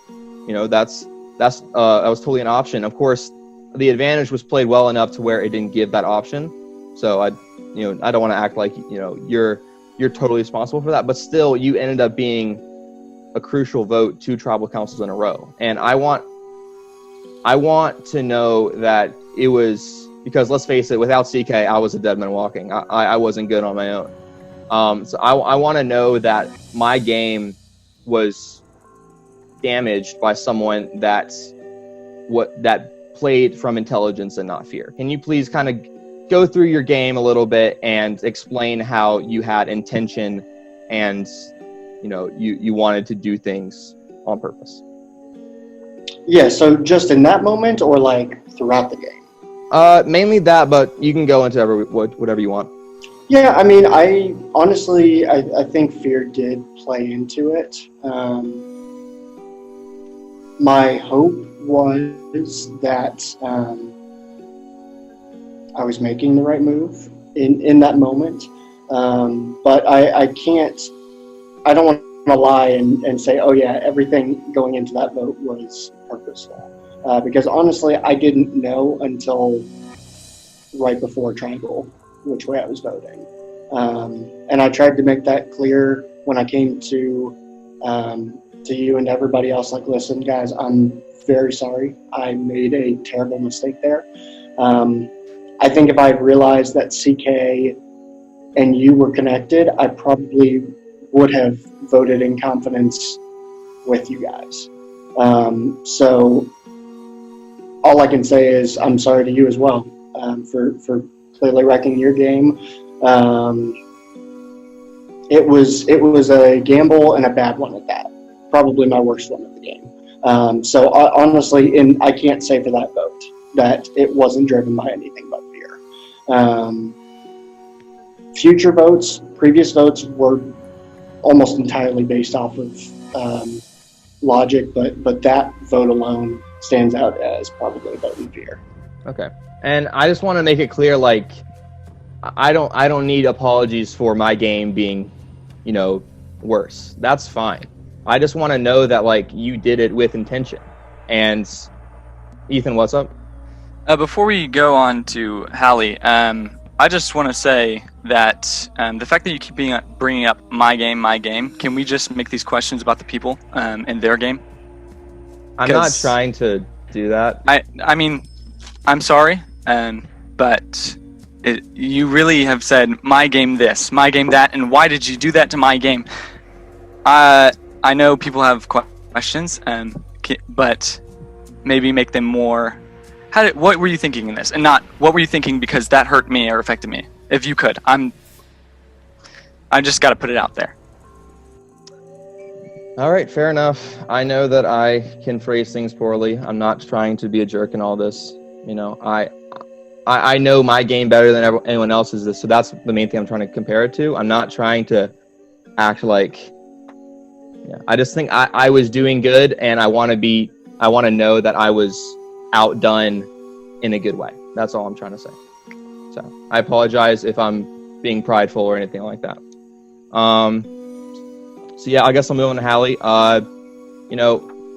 that was totally an option. Of course, the advantage was played well enough to where it didn't give that option. So I don't want to act like, you're totally responsible for that, but still you ended up being a crucial vote 2 tribal councils in a row. And I want to know that it was because, let's face it, without CK, I was a dead man walking. I wasn't good on my own. So I want to know that my game was damaged by someone that played from intelligence and not fear. Can you please kind of go through your game a little bit and explain how you had intention and you wanted to do things on purpose? Yeah, so just in that moment or throughout the game? Mainly that, but you can go into whatever you want. Yeah, I mean, I honestly, I think fear did play into it. My hope was that I was making the right move in that moment. But I don't want to lie and say, oh yeah, everything going into that vote was purposeful. Because honestly, I didn't know until right before Tribal which way I was voting. And I tried to make that clear when I came to you and everybody else, listen guys, I'm very sorry. I made a terrible mistake there. I think if I had realized that CK and you were connected, I probably would have voted in confidence with you guys. So all I can say is I'm sorry to you as well for clearly wrecking your game. It was a gamble and a bad one at that. Probably my worst one of the game. So honestly, and I can't say for that vote that it wasn't driven by anything but fear. Future votes, previous votes were almost entirely based off of logic, but that vote alone stands out as probably a vote in fear. Okay. And I just want to make it clear, like, I don't need apologies for my game being, worse. That's fine. I just want to know that, like, you did it with intention. And Ethan, what's up? Before we go on to Hallie, I just want to say that the fact that you keep bringing up my game, can we just make these questions about the people and their game? I'm not trying to do that. I mean, I'm sorry, but you really have said my game this, my game that, and why did you do that to my game? I know people have questions, but maybe make them more. What were you thinking in this, and not what were you thinking because that hurt me or affected me? If you could, I just got to put it out there. All right, fair enough. I know that I can phrase things poorly. I'm not trying to be a jerk in all this. I know my game better than anyone else's, so that's the main thing I'm trying to compare it to. I'm not trying to act like. Yeah, I just think I was doing good, and I want to know that I was outdone in a good way. That's all I'm trying to say. So I apologize if I'm being prideful or anything like that. So yeah, I guess I'll move on to Hallie.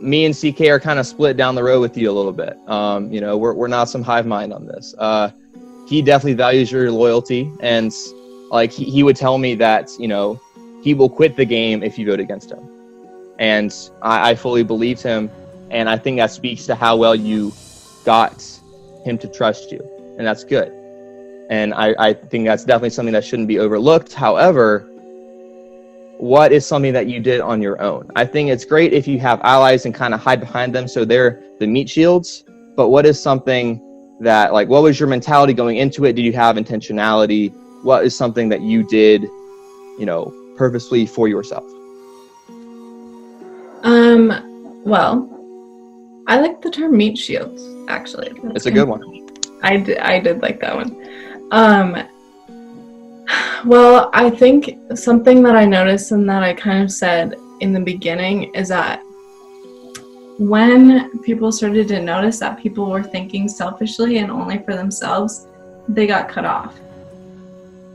Me and CK are kind of split down the road with you a little bit. We're not some hive mind on this. He definitely values your loyalty, and like he would tell me that he will quit the game if you vote against him. And I fully believed him, and I think that speaks to how well you got him to trust you, and that's good. And I think that's definitely something that shouldn't be overlooked. However, what is something that you did on your own? I think it's great if you have allies and kind of hide behind them so they're the meat shields, but what is something that, like, what was your mentality going into it? Did you have intentionality? What is something that you did, purposely for yourself? Well, I like the term meat shields, actually. It's a good one. I did like that one. Well, I think something that I noticed and that I kind of said in the beginning is that when people started to notice that people were thinking selfishly and only for themselves, they got cut off.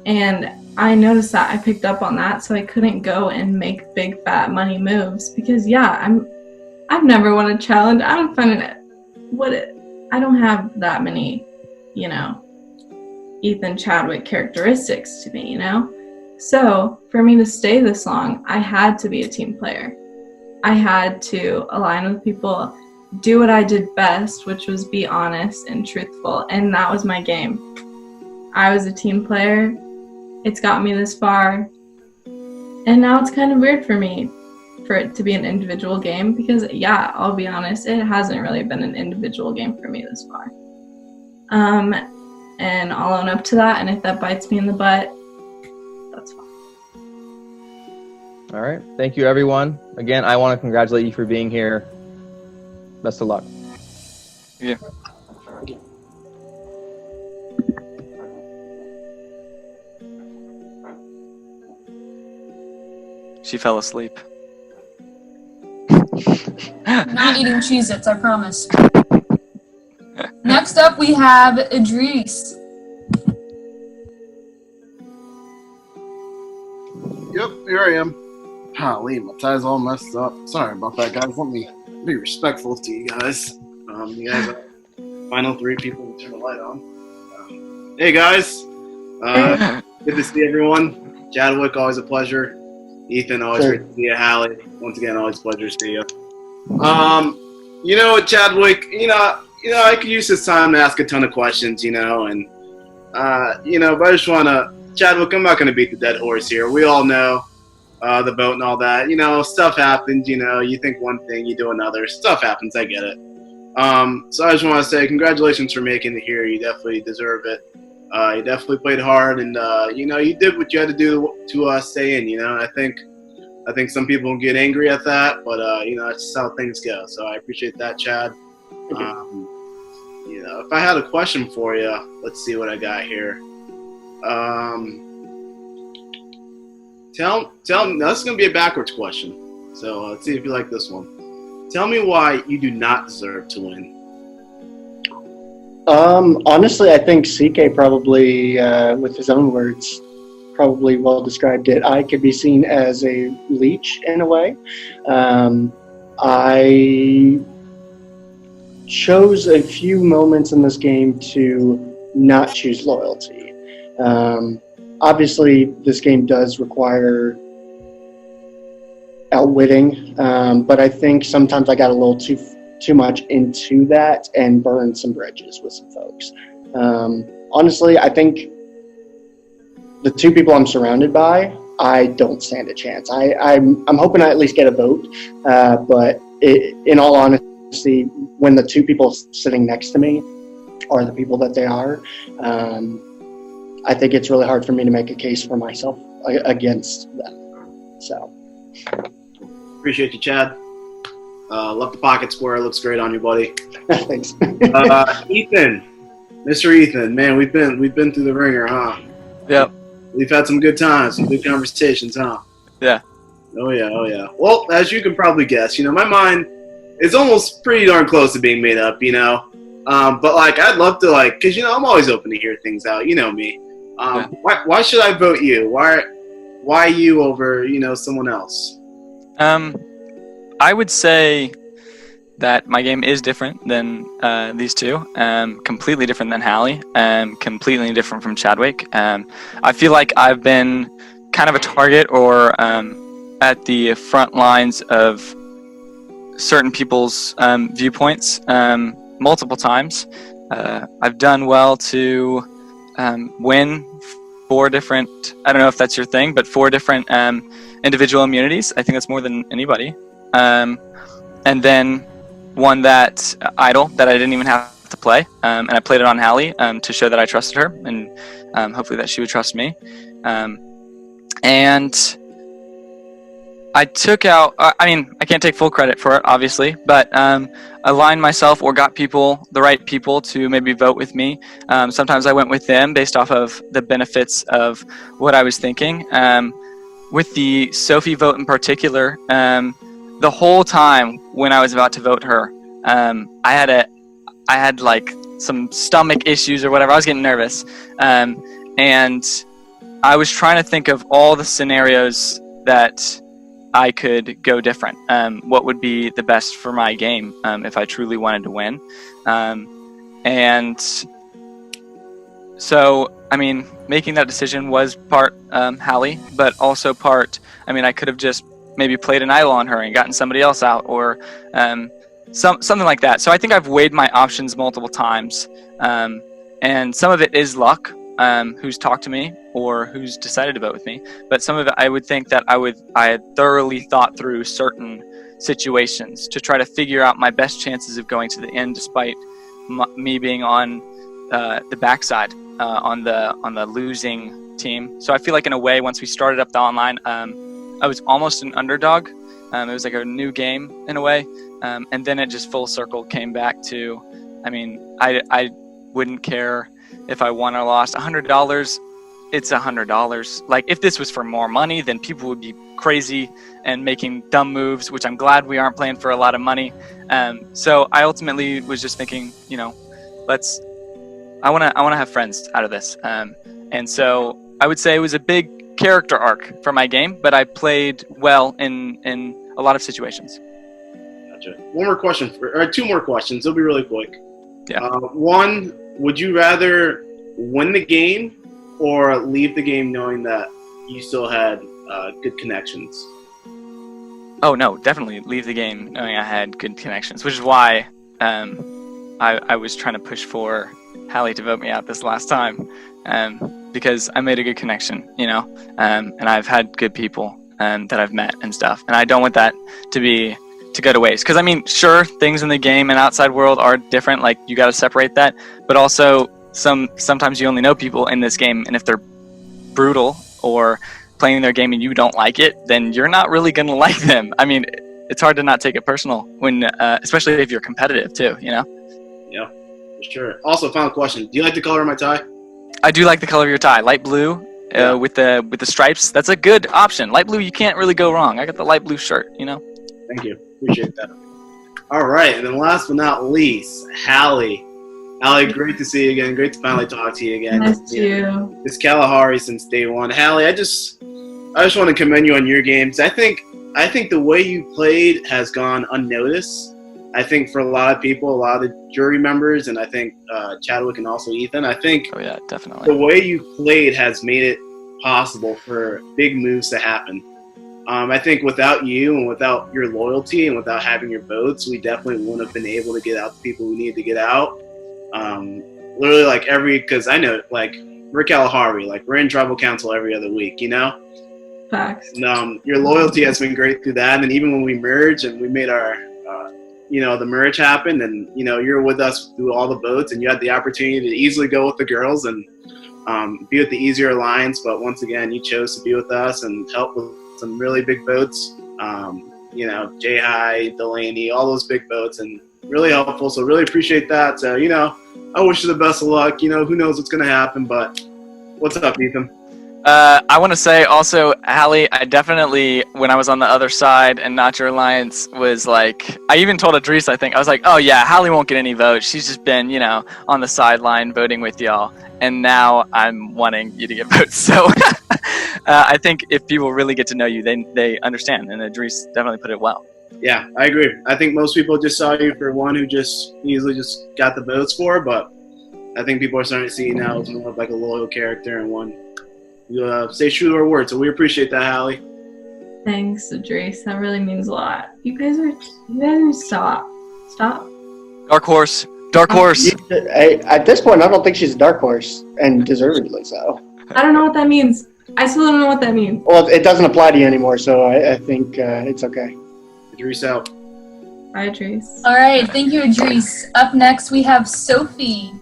And I noticed that. I picked up on that, so I couldn't go and make big fat money moves because I've never won a challenge. I don't find it. I don't have that many, Ethan Chadwick characteristics to me, So for me to stay this long, I had to be a team player. I had to align with people, do what I did best, which was be honest and truthful, and that was my game. I was a team player. It's got me this far, and now it's kind of weird for me for it to be an individual game because, I'll be honest, it hasn't really been an individual game for me this far. And I'll own up to that, and if that bites me in the butt, that's fine. All right. Thank you, everyone. Again, I want to congratulate you for being here. Best of luck. Yeah. She fell asleep. Not eating Cheez-Its, I promise. Next up, we have Idris. Yep, here I am. Golly, my tie's all messed up. Sorry about that, guys. Let me be respectful to you guys. You guys are final three people to turn the light on. Hey, guys. Good to see everyone. Chadwick, always a pleasure. Ethan, always great to see you. Hallie, once again, always a pleasure to see you. Chadwick, I could use this time to ask a ton of questions, but I just want to Chadwick, I'm not going to beat the dead horse here. We all know the vote and all that. You know, stuff happens. You know, you think one thing, you do another. Stuff happens. I get it. So I just want to say congratulations for making it here. You definitely deserve it. You definitely played hard, and you know, you did what you had to do to stay in. You know, I think some people get angry at that, but you know, that's just how things go. So I appreciate that, Chad. You know, if I had a question for you, let's see what I got here. Tell me. Now, this is gonna be a backwards question. So let's see if you like this one. Tell me why you do not deserve to win. Honestly, I think CK probably, with his own words, probably well described it. I could be seen as a leech in a way. I chose a few moments in this game to not choose loyalty. Obviously, this game does require outwitting, but I think sometimes I got a little too much into that and burned some bridges with some folks. Honestly, I think the two people I'm surrounded by, I don't stand a chance. I'm hoping I at least get a vote, but in all honesty, when the two people sitting next to me are the people that they are, I think it's really hard for me to make a case for myself against them. So, appreciate you, Chad. Love the pocket square. Looks great on you, buddy. Thanks. Ethan, Mr. Ethan, man, we've been through the ringer, huh? Yep. We've had some good times, some good conversations, huh? Yeah. Oh yeah. Well, as you can probably guess, you know, my mind is almost pretty darn close to being made up, you know. But like, I'd love to, like, cause you know, I'm always open to hear things out. You know me. Why should I vote you? Why you over, you know, someone else? I would say that my game is different than these two. Completely different than Hallie. Completely different from Chadwick. I feel like I've been kind of a target or at the front lines of certain people's viewpoints multiple times. I've done well to win 4 different, I don't know if that's your thing, but 4 different individual immunities. I think that's more than anybody. And then one that idle that I didn't even have to play, and I played it on Hallie to show that I trusted her, and hopefully that she would trust me. And I took out, I mean, I can't take full credit for it, obviously, but aligned myself or got the right people to maybe vote with me. Sometimes I went with them based off of the benefits of what I was thinking. With the Sophie vote in particular, the whole time when I was about to vote her, I had like some stomach issues or whatever. I was getting nervous, and I was trying to think of all the scenarios that I could go different. What would be the best for my game if I truly wanted to win? And so, I mean, making that decision was part Hallie, but also part, I mean, I could have just maybe played an idol on her and gotten somebody else out, or something like that. So I think I've weighed my options multiple times, and some of it is luck, who's talked to me or who's decided to vote with me. But some of it, I would think that I had thoroughly thought through certain situations to try to figure out my best chances of going to the end, despite me being on the backside, on the losing team. So I feel like in a way, once we started up the online, I was almost an underdog. It was like a new game in a way, and then it just full circle came back to, I mean, I wouldn't care if I won or lost. $100, it's $100. Like, if this was for more money, then people would be crazy and making dumb moves, which I'm glad we aren't playing for a lot of money. So I ultimately was just thinking, you know, I want to have friends out of this. And so I would say it was a big character arc for my game, but I played well in a lot of situations. Gotcha. One more question, or 2 more questions. They'll be really quick. Yeah. One, would you rather win the game or leave the game knowing that you still had good connections? Oh no, definitely leave the game knowing I had good connections, which is why I was trying to push for Hallie to vote me out this last time, because I made a good connection, and I've had good people that I've met and stuff, and I don't want that to go to waste. Because I mean, sure, things in the game and outside world are different. Like, you got to separate that, but also sometimes you only know people in this game, and if they're brutal or playing their game and you don't like it, then you're not really gonna like them. I mean, it's hard to not take it personal when, especially if you're competitive too. Yeah, for sure. Also, final question: do you like the color of my tie? I do like the color of your tie, light blue with the stripes. That's a good option. Light blue, you can't really go wrong. I got the light blue shirt. Thank you. Appreciate that. All right, and then last but not least, Hallie. Hallie, great to see you again. Great to finally talk to you again. Nice to you. It's Kalahari since day one. Hallie, I just want to commend you on your games. I think the way you played has gone unnoticed. I think for a lot of people, a lot of the jury members, and I think Chadwick and also Ethan, I think definitely the way you played has made it possible for big moves to happen. I think without you and without your loyalty and without having your votes, we definitely wouldn't have been able to get out the people we needed to get out. Literally, because I know, we're Kalahari, we're in tribal council every other week, Facts. And, your loyalty has been great through that, and even when we merged and we made our, the merge happen, and you're with us through all the votes, and you had the opportunity to easily go with the girls and be with the easier alliance, but once again, you chose to be with us and help with some really big votes. Jay High, Delaney, all those big votes, and really helpful. So really appreciate that. So I wish you the best of luck. Who knows what's gonna happen, but what's up, Ethan? I want to say also, Hallie, I definitely, when I was on the other side and not your alliance, was like, I even told Idris, I think, I was like, oh yeah, Hallie won't get any votes. She's just been, on the sideline voting with y'all. And now I'm wanting you to get votes. So I think if people really get to know you, they understand. And Idris definitely put it well. Yeah, I agree. I think most people just saw you for one who just easily just got the votes for, but I think people are starting to see you now as more of like a loyal character and one who stay true to our word. So we appreciate that, Hallie. Thanks, Idris. That really means a lot. You guys are stop. Dark horse. At this point, I don't think she's a dark horse, and deservedly so. I don't know what that means. I still don't know what that means. Well, it doesn't apply to you anymore, so I think it's okay. Idris out. Bye, Idris. All right, thank you, Idris. Up next, we have Sophie.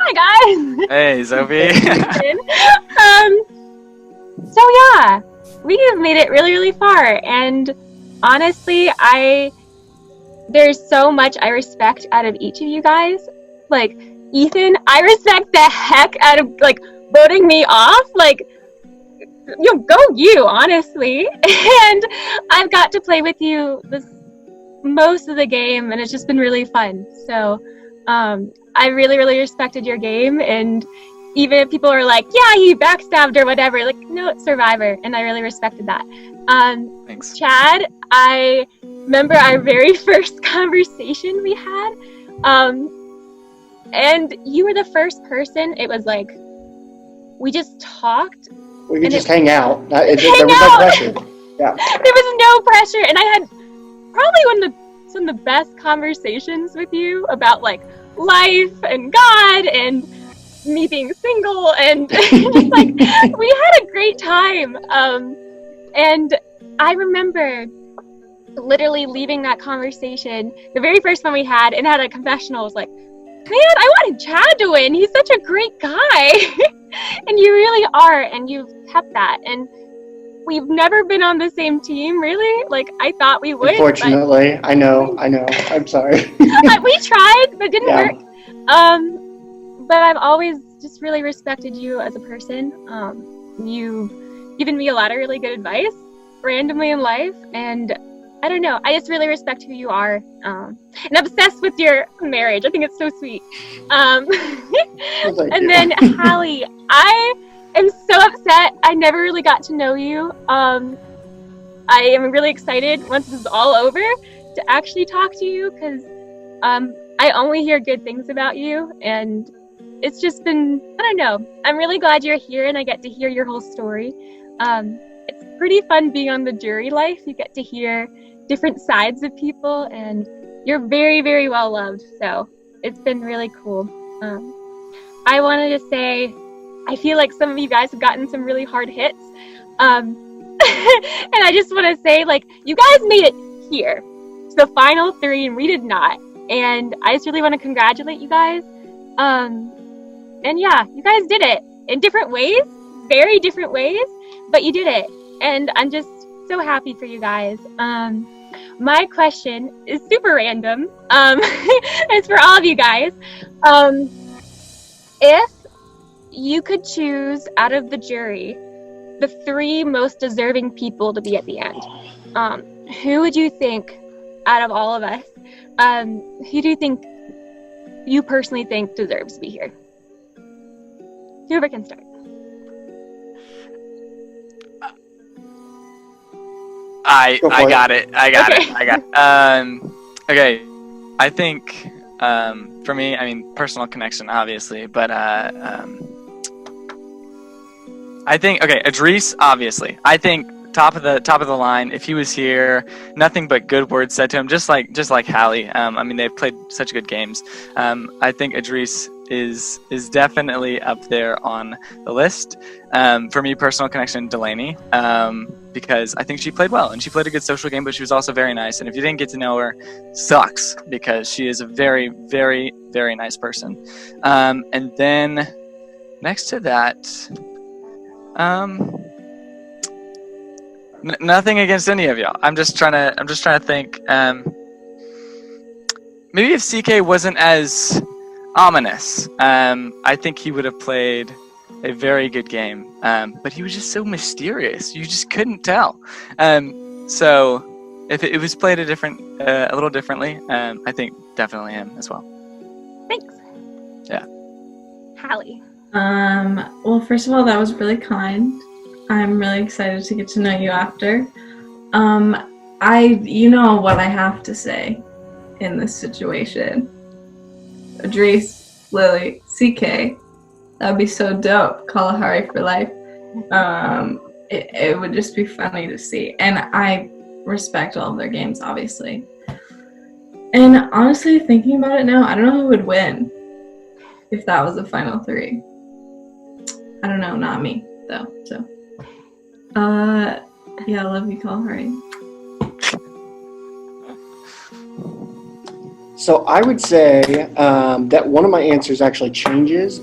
Hi, guys. Hey, Sophie. So yeah, we have made it really, really far, and honestly, there's so much I respect out of each of you guys. Like, Ethan, I respect the heck out of, voting me off. Go you, honestly. And I've got to play with you most of the game, and it's just been really fun. So, I really, really respected your game, and even if people are like, yeah, he backstabbed or whatever, no, it's Survivor, and I really respected that. Thanks. Chad, I remember our very first conversation we had, and you were the first person. It was we just talked. We could just hang out. There was no pressure. Yeah. There was no pressure, and I had probably some of the best conversations with you about life and God and me being single, and just we had a great time. And I remember literally leaving that conversation, the very first one we had, and had a confessional. Was man, I wanted Chad to win. He's such a great guy. And you really are, and you've kept that. And we've never been on the same team, really. I thought we would. Unfortunately, I know. I'm sorry. We tried, but it didn't work. But I've always just really respected you as a person. You've given me a lot of really good advice randomly in life, and I don't know, I just really respect who you are, and obsessed with your marriage. I think it's so sweet. And then Hallie, I am so upset I never really got to know you. I am really excited once this is all over to actually talk to you, because I only hear good things about you, and it's just been, I don't know, I'm really glad you're here and I get to hear your whole story. It's pretty fun being on the jury life. You get to hear different sides of people, and you're very, very well loved. So it's been really cool. I wanted to say, I feel like some of you guys have gotten some really hard hits. And I just want to say, like, you guys made it here to the final 3 and we did not. And I just really want to congratulate you guys. And yeah, you guys did it in different ways, very different ways, but you did it. And I'm just so happy for you guys. My question is super random. It's for all of you guys. If you could choose out of the jury the 3 most deserving people to be at the end, who would you think out of all of us, who do you think you personally think deserves to be here? Whoever can start. I got it. Okay. I think for me, I mean, personal connection, obviously, but I think Idris, obviously. I think top of the line. If he was here, nothing but good words said to him. Just like Hallie. I mean, they've played such good games. I think Idris is definitely up there on the list. For me, personal connection, Delaney. Because I think she played well and she played a good social game, but she was also very nice. And if you didn't get to know her, sucks, because she is a very, very, very nice person. And then next to that, nothing against any of y'all. I'm just trying to think. Maybe if CK wasn't as ominous, I think he would have played a very good game, but he was just so mysterious. You just couldn't tell. So if it was played a little differently, I think definitely him as well. Thanks. Yeah. Hallie. Well, first of all, that was really kind. I'm really excited to get to know you after. You know what I have to say in this situation. Idris, Lily, CK. That would be so dope. Kalahari for life. It would just be funny to see. And I respect all of their games, obviously. And honestly, thinking about it now, I don't know who would win if that was the final 3. I don't know, not me, though. So, yeah, I love you, Kalahari. So I would say that one of my answers actually changes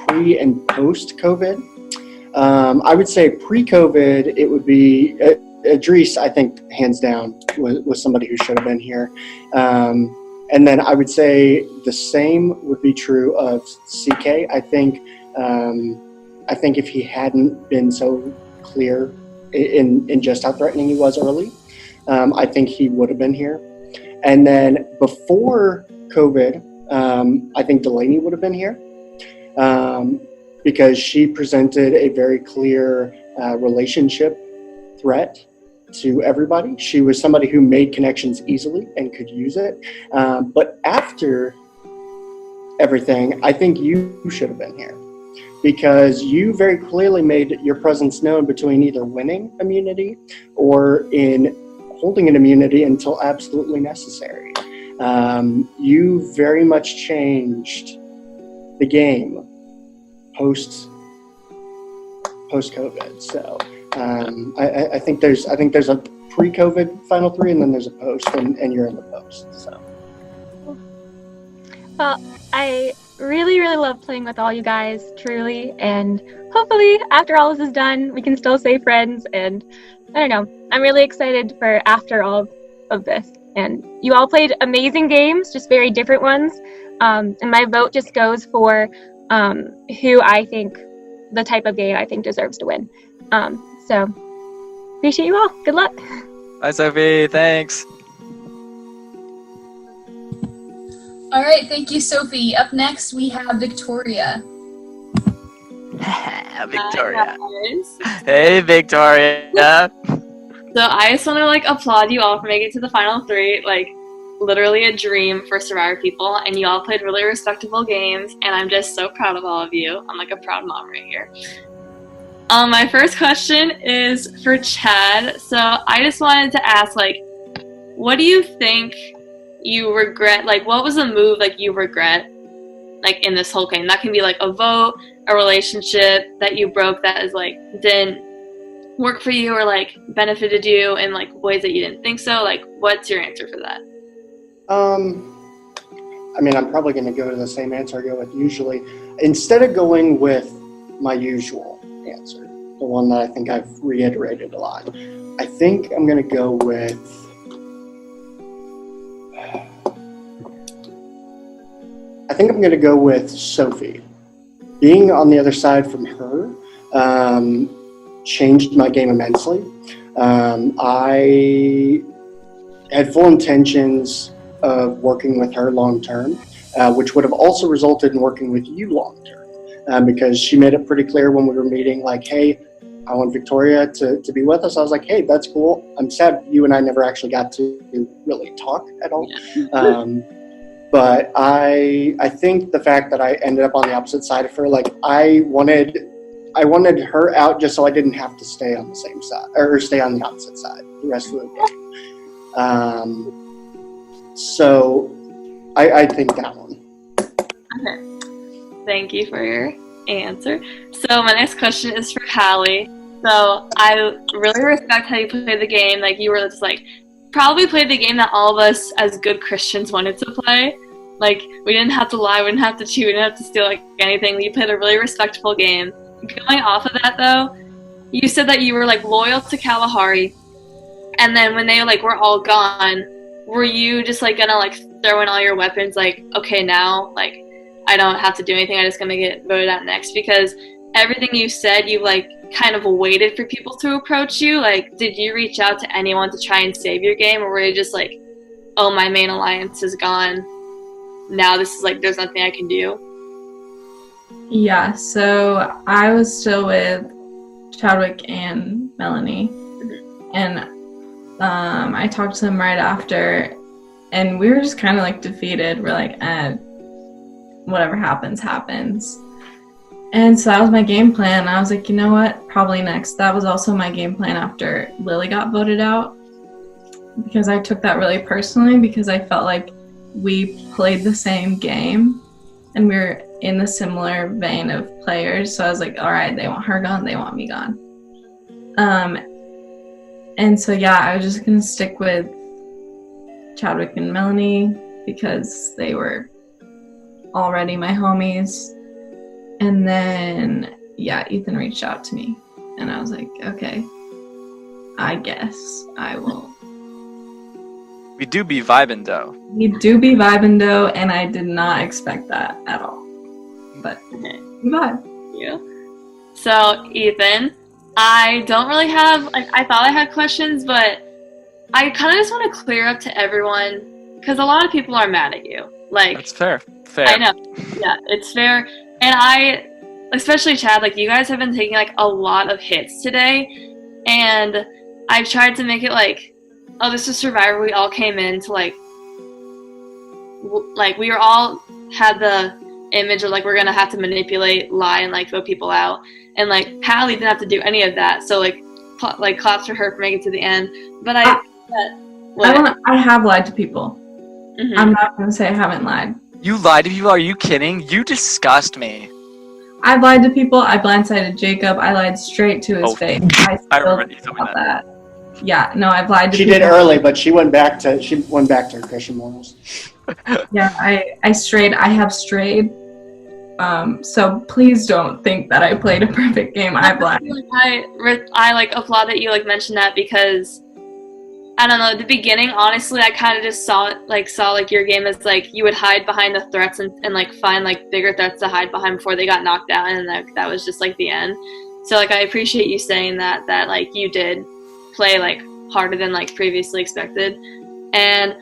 pre and post COVID. I would say pre-COVID, it would be Idris, I think, hands down, was somebody who should have been here. And then I would say the same would be true of CK. I think if he hadn't been so clear in just how threatening he was early, I think he would have been here. And then before COVID, I think Delaney would have been here. Because she presented a very clear relationship threat to everybody. She was somebody who made connections easily and could use it. But after everything, I think you should have been here, because you very clearly made your presence known between either winning immunity or in holding an immunity until absolutely necessary. You very much changed the game post-COVID. So I think there's a pre-COVID final 3, and then there's a post, and you're in the post. So. Well, I really, really love playing with all you guys, truly, and hopefully after all this is done, we can still stay friends. And I don't know, I'm really excited for after all of this. And you all played amazing games, just very different ones. And my vote just goes for who I think, the type of game I think deserves to win. So appreciate you all. Good luck. Bye, Sophie. Thanks. All right, thank you, Sophie. Up next, we have Victoria. Victoria. Hey, Victoria. So I just want to applaud you all for making it to the final 3. Literally a dream for Survivor people, and you all played really respectable games, and I'm just so proud of all of you. I'm like a proud mom right here. My first question is for Chad. So I just wanted to ask, what do you think you regret, like what was a move like you regret like in this whole game? That can be like a vote, a relationship that you broke that is like didn't work for you or like benefited you in like ways that you didn't think so. Like what's your answer for that? I mean, I'm probably going to go to the same answer I go with usually. Instead of going with my usual answer, the one that I think I've reiterated a lot, I think I'm going to go with Sophie. Being on the other side from her changed my game immensely. I had full intentions of working with her long term, which would have also resulted in working with you long term, because she made it pretty clear when we were meeting, like, hey, I want Victoria to be with us. I was like, hey, that's cool. I'm sad you and I never actually got to really talk at all. But I think the fact that I ended up on the opposite side of her, like I wanted her out just so I didn't have to stay on the same side or stay on the opposite side the rest of the game. So I think that one. Okay. Thank you for your answer. So my next question is for Hallie. So I really respect how you played the game. Like you were just like probably played the game that all of us as good Christians wanted to play. Like we didn't have to lie, we didn't have to cheat, we didn't have to steal like anything. You played a really respectful game. Going off of that though, you said that you were like loyal to Kalahari, and then when they like were all gone, were you just like gonna like throw in all your weapons like, okay, now like I don't have to do anything, I'm just gonna get voted out next? Because everything you said, you like kind of waited for people to approach you. Like did you reach out to anyone to try and save your game, or were you just like, oh, my main alliance is gone, now this is like there's nothing I can do? Yeah, so I was still with Chadwick and Melanie, and I talked to them right after, and we were just kind of like defeated. We're like, whatever happens, happens. And so that was my game plan. I was like, you know what, probably next. That was also my game plan after Lily got voted out, because I took that really personally, because I felt like we played the same game and we were in the similar vein of players. So I was like, all right, they want her gone, they want me gone. And so yeah, I was just gonna stick with Chadwick and Melanie because they were already my homies. And then yeah, Ethan reached out to me and I was like, okay, I guess I will. We do be vibing though. We do be vibing though, and I did not expect that at all. But vibe. Yeah. So Ethan, I don't really have like, I thought I had questions, but I kind of just want to clear up to everyone because a lot of people are mad at you. Like that's fair. I know. Yeah, it's fair. And I, especially Chad, like you guys have been taking like a lot of hits today, and I've tried to make it like, oh, this is Survivor. We all came in to like we were all had the image of like we're gonna have to manipulate, lie, and like vote people out. And like Hallie didn't have to do any of that. So like claps for her for making it to the end. But I have lied to people. Mm-hmm. I'm not gonna say I haven't lied. You lied to people? Are you kidding? You disgust me. I've lied to people. I blindsided Jacob. I lied straight to his face. I remember you told me that. Yeah, no, I've lied to She people. did early, but she went back to her Christian morals. Yeah, I strayed. I have strayed. So please don't think that I played a perfect game. I've lied. I like applaud that you like mentioned that because I don't know, at the beginning, honestly, I kind of just saw your game as like you would hide behind the threats and like find like bigger threats to hide behind before they got knocked out, and that was just like the end. So like I appreciate you saying that like you did play like harder than like previously expected. And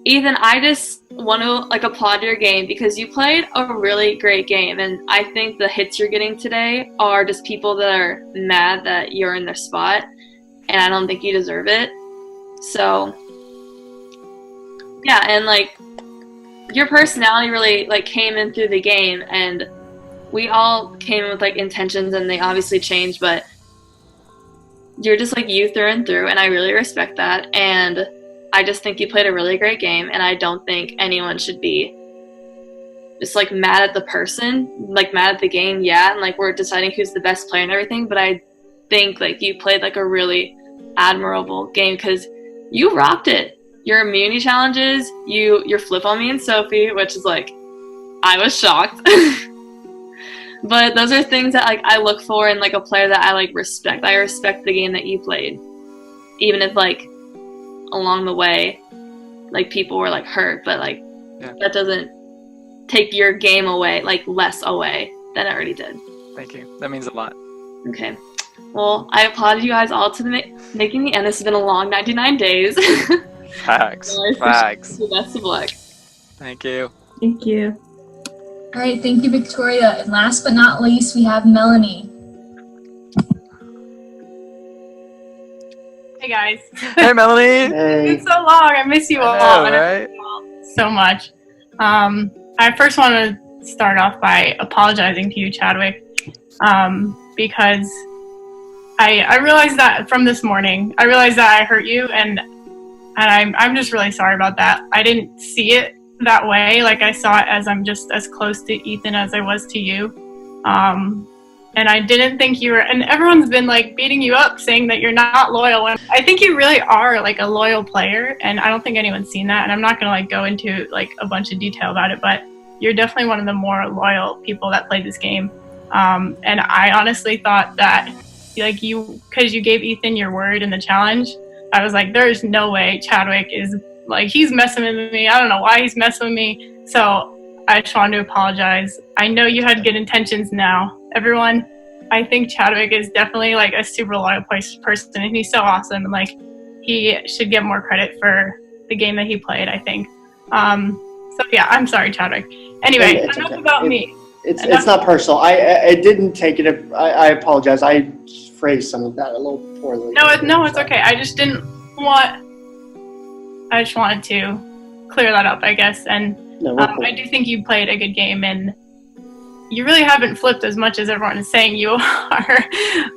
Ethan, I just want to like applaud your game because you played a really great game, and I think the hits you're getting today are just people that are mad that you're in their spot, and I don't think you deserve it. So yeah, and like your personality really like came in through the game, and we all came in with like intentions and they obviously changed, but you're just like you through and through, and I really respect that. And I just think you played a really great game, and I don't think anyone should be just like mad at the person, like mad at the game, yeah, and like we're deciding who's the best player and everything, but I think like you played like a really admirable game because you rocked it. Your immunity challenges, your flip on me and Sophie, which is like, I was shocked. But those are things that like I look for in like a player that I like respect. I respect the game that you played, even if like along the way, like people were like hurt, but like that doesn't take your game away, like less away than it already did. Thank you. That means a lot. Okay. Well, I applaud you guys all to making the end. This has been a long 99 days. Facts. So Facts. Best of luck. Thank you. Thank you. All right, thank you, Victoria. And last but not least, we have Melanie. Hey guys. Hey Melanie. It's been so long. I miss you all. I know, and I miss you all so much. I first want to start off by apologizing to you, Chadwick, because I realized that from this morning. I realized that I hurt you, and I'm just really sorry about that. I didn't see it that way. Like I saw it as I'm just as close to Ethan as I was to you. And I didn't think you were, and everyone's been like beating you up saying that you're not loyal. And I think you really are like a loyal player, and I don't think anyone's seen that. And I'm not going to like go into like a bunch of detail about it, but you're definitely one of the more loyal people that played this game. And I honestly thought that like because you gave Ethan your word in the challenge, I was like, there's no way Chadwick is like, he's messing with me. I don't know why he's messing with me. So I just wanted to apologize. I know you had good intentions now. Everyone, I think Chadwick is definitely like a super loyal person, and he's so awesome. And like, he should get more credit for the game that he played, I think. So yeah, I'm sorry, Chadwick. Anyway, enough about me. It's not personal. I didn't take it. I apologize. I phrased some of that a little poorly. No, it's okay. I just wanted to clear that up, I guess. And I do think you played a good game, and you really haven't flipped as much as everyone is saying you are.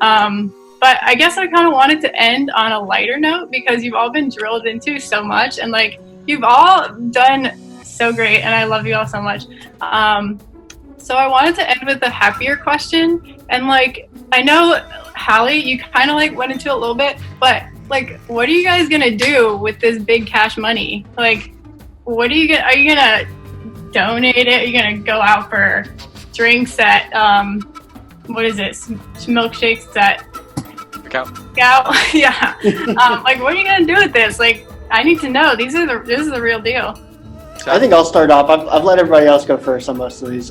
But I guess I kind of wanted to end on a lighter note because you've all been drilled into so much, and like you've all done so great, and I love you all so much. So I wanted to end with a happier question, and like I know Hallie, you kind of like went into it a little bit, but like, what are you guys gonna do with this big cash money? Like, what are you gonna donate it? Are you gonna go out for drinks at what is it? Milkshakes at Scout. Yeah. Like, what are you gonna do with this? Like, I need to know. This is the real deal. I think I'll start off. I've let everybody else go first on most of these.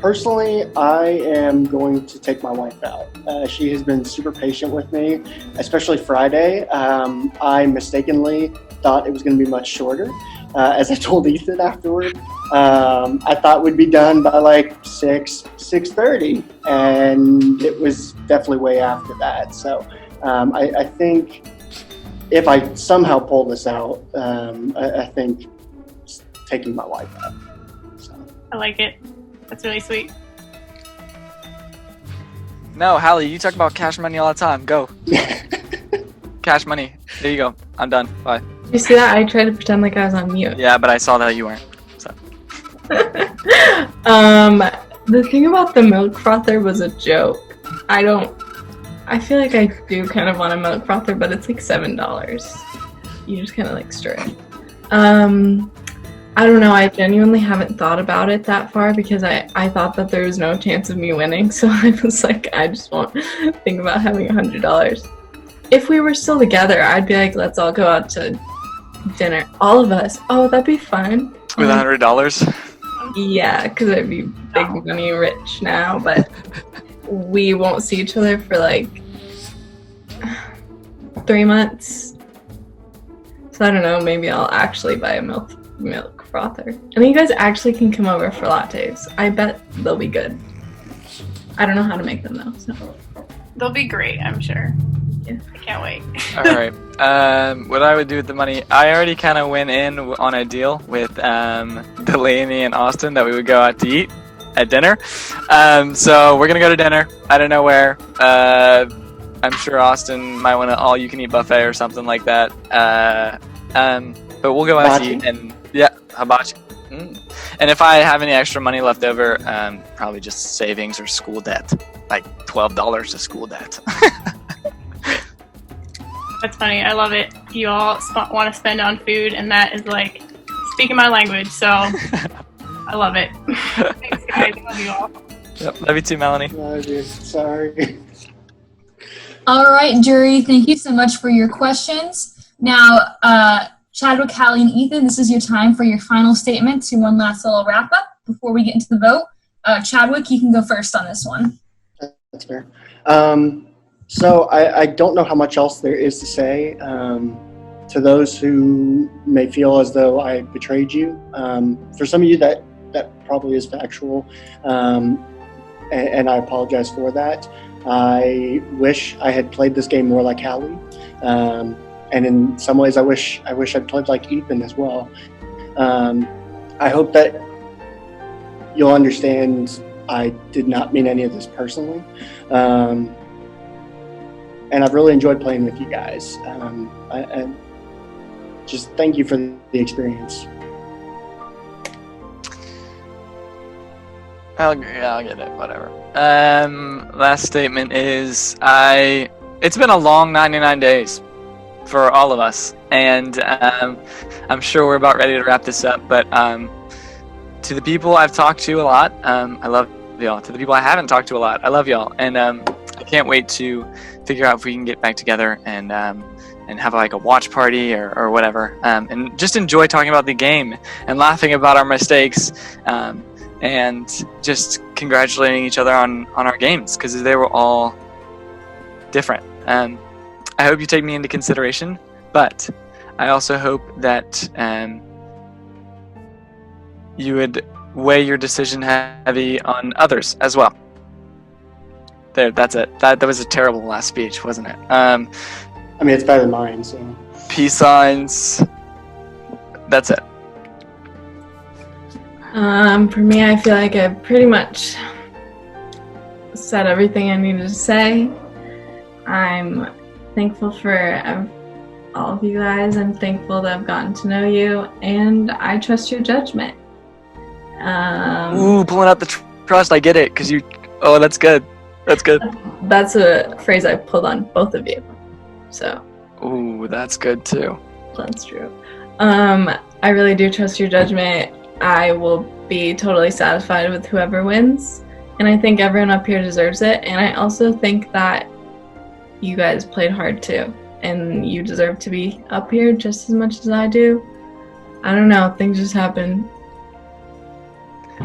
Personally, I am going to take my wife out. She has been super patient with me, especially Friday. I mistakenly thought it was going to be much shorter. As I told Ethan afterward, I thought we'd be done by like 6:30, and it was definitely way after that. So I think if I somehow pull this out, I think taking my wife out. So. I like it. That's really sweet. No, Hallie, you talk about cash money all the time. Go. Cash money. There you go. I'm done. Bye. Did you see that? I tried to pretend like I was on mute. Yeah, but I saw that you weren't. So. The thing about the milk frother was a joke. I feel like I do kind of want a milk frother, but it's like $7. You just kind of like stir it. I don't know, I genuinely haven't thought about it that far because I thought that there was no chance of me winning, so I was like, I just won't think about having $100. If we were still together, I'd be like, let's all go out to dinner. All of us. Oh, that'd be fun. With $100? Yeah, because I'd be big money rich now, but we won't see each other for like 3 months. So I don't know, maybe I'll actually buy a milk frother. And you guys actually can come over for lattes. I bet they'll be good. I don't know how to make them though. So. They'll be great, I'm sure. Yeah, I can't wait. All right. What I would do with the money, I already kind of went in on a deal with Delaney and Austin that we would go out to eat at dinner. So we're gonna go to dinner. I don't know where. I'm sure Austin might want an all-you-can-eat buffet or something like that. But we'll go out to eat, and yeah, hibachi. And if I have any extra money left over, probably just savings or school debt, like $12 to school debt. That's funny. I love it. You all want to spend on food, and that is like speaking my language. So I love it. Thanks, guys. I love you all. Yep. Love you too, Melanie. Love you. Sorry. All right, jury. Thank you so much for your questions. Now, Chadwick, Hallie, and Ethan, this is your time for your final statement to one last little wrap up before we get into the vote. Chadwick, you can go first on this one. That's fair. So I don't know how much else there is to say. To those who may feel as though I betrayed you, for some of you that probably is factual, and I apologize for that. I wish I had played this game more like Hallie, and in some ways I wish I'd played like Ethan as well. I hope that you'll understand I did not mean any of this personally. And I've really enjoyed playing with you guys. I just thank you for the experience. I'll get it, whatever. Last statement is it's been a long 99 days for all of us, and I'm sure we're about ready to wrap this up, but to the people I've talked to a lot, I love y'all. To the people I haven't talked to a lot, I love y'all, and I can't wait to figure out if we can get back together and have like a watch party or whatever, and just enjoy talking about the game and laughing about our mistakes, and just congratulating each other on our games, because they were all different. I hope you take me into consideration, but I also hope that you would weigh your decision heavy on others as well. There, that's it. That was a terrible last speech, wasn't it? I mean, it's better than mine, so. Peace signs. That's it. For me, I feel like I pretty much said everything I needed to say. I'm thankful for all of you guys. I'm thankful that I've gotten to know you, and I trust your judgment. Ooh, pulling out the trust. I get it, because you. Oh, that's good. That's good. That's a phrase I pulled on both of you. So. Ooh, that's good too. That's true. I really do trust your judgment. I will be totally satisfied with whoever wins, and I think everyone up here deserves it. And I also think that you guys played hard too, and you deserve to be up here just as much as I do. I don't know, things just happen.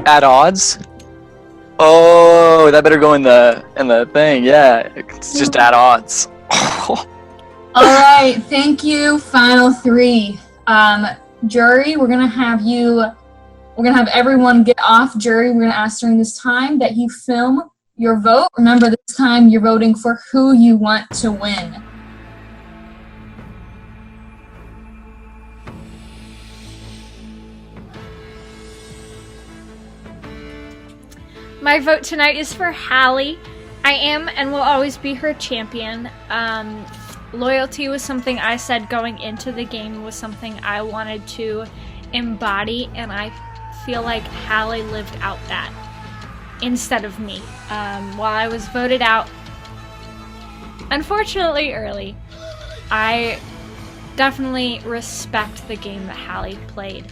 At odds? Oh, that better go in the thing. Yeah, it's just at odds. All right, thank you. Final three. Jury, we're gonna have everyone get off. Jury, we're gonna ask during this time that you film your vote. Remember, this time you're voting for who you want to win. My vote tonight is for Hallie. I am and will always be her champion. Loyalty was something I said going into the game, was something I wanted to embody, and I feel like Hallie lived out that instead of me. While I was voted out, unfortunately early, I definitely respect the game that Hallie played.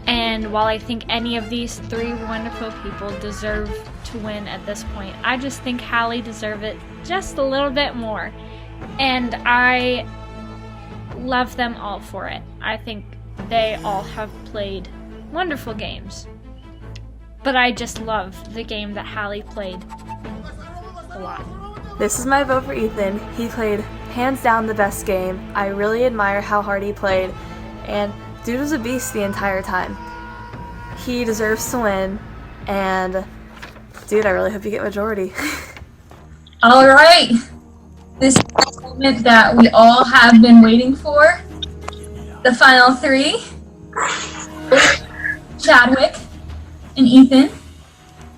And while I think any of these three wonderful people deserve to win at this point, I just think Hallie deserved it just a little bit more. And I love them all for it. I think they all have played wonderful games. But I just love the game that Hallie played a lot. This is my vote for Ethan. He played hands down the best game. I really admire how hard he played, and dude was a beast the entire time. He deserves to win, and dude, I really hope you get majority. All right. This is the moment that we all have been waiting for. The final three. Chadwick and Ethan.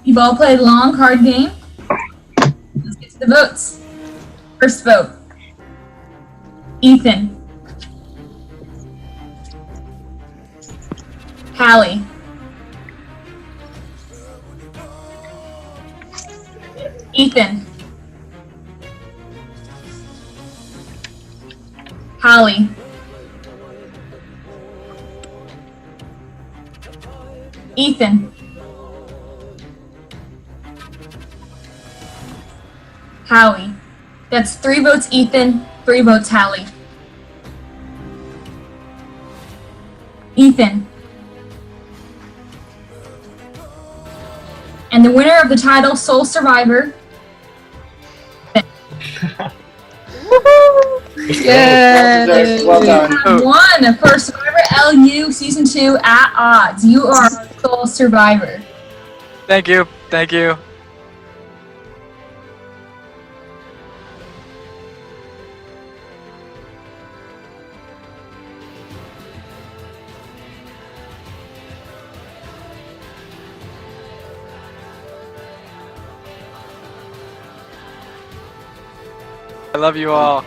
You've all played a long, hard game. Let's get to the votes. First vote. Ethan. Hallie. Ethan. Hallie. Ethan. Hallie. That's 3 votes Ethan, 3 votes Hallie. Ethan. And the winner of the title, Sole Survivor. Yay! Well done. You have won for Survivor LU Season 2 at odds. You are Sole Survivor. Thank you. Thank you. I love you all.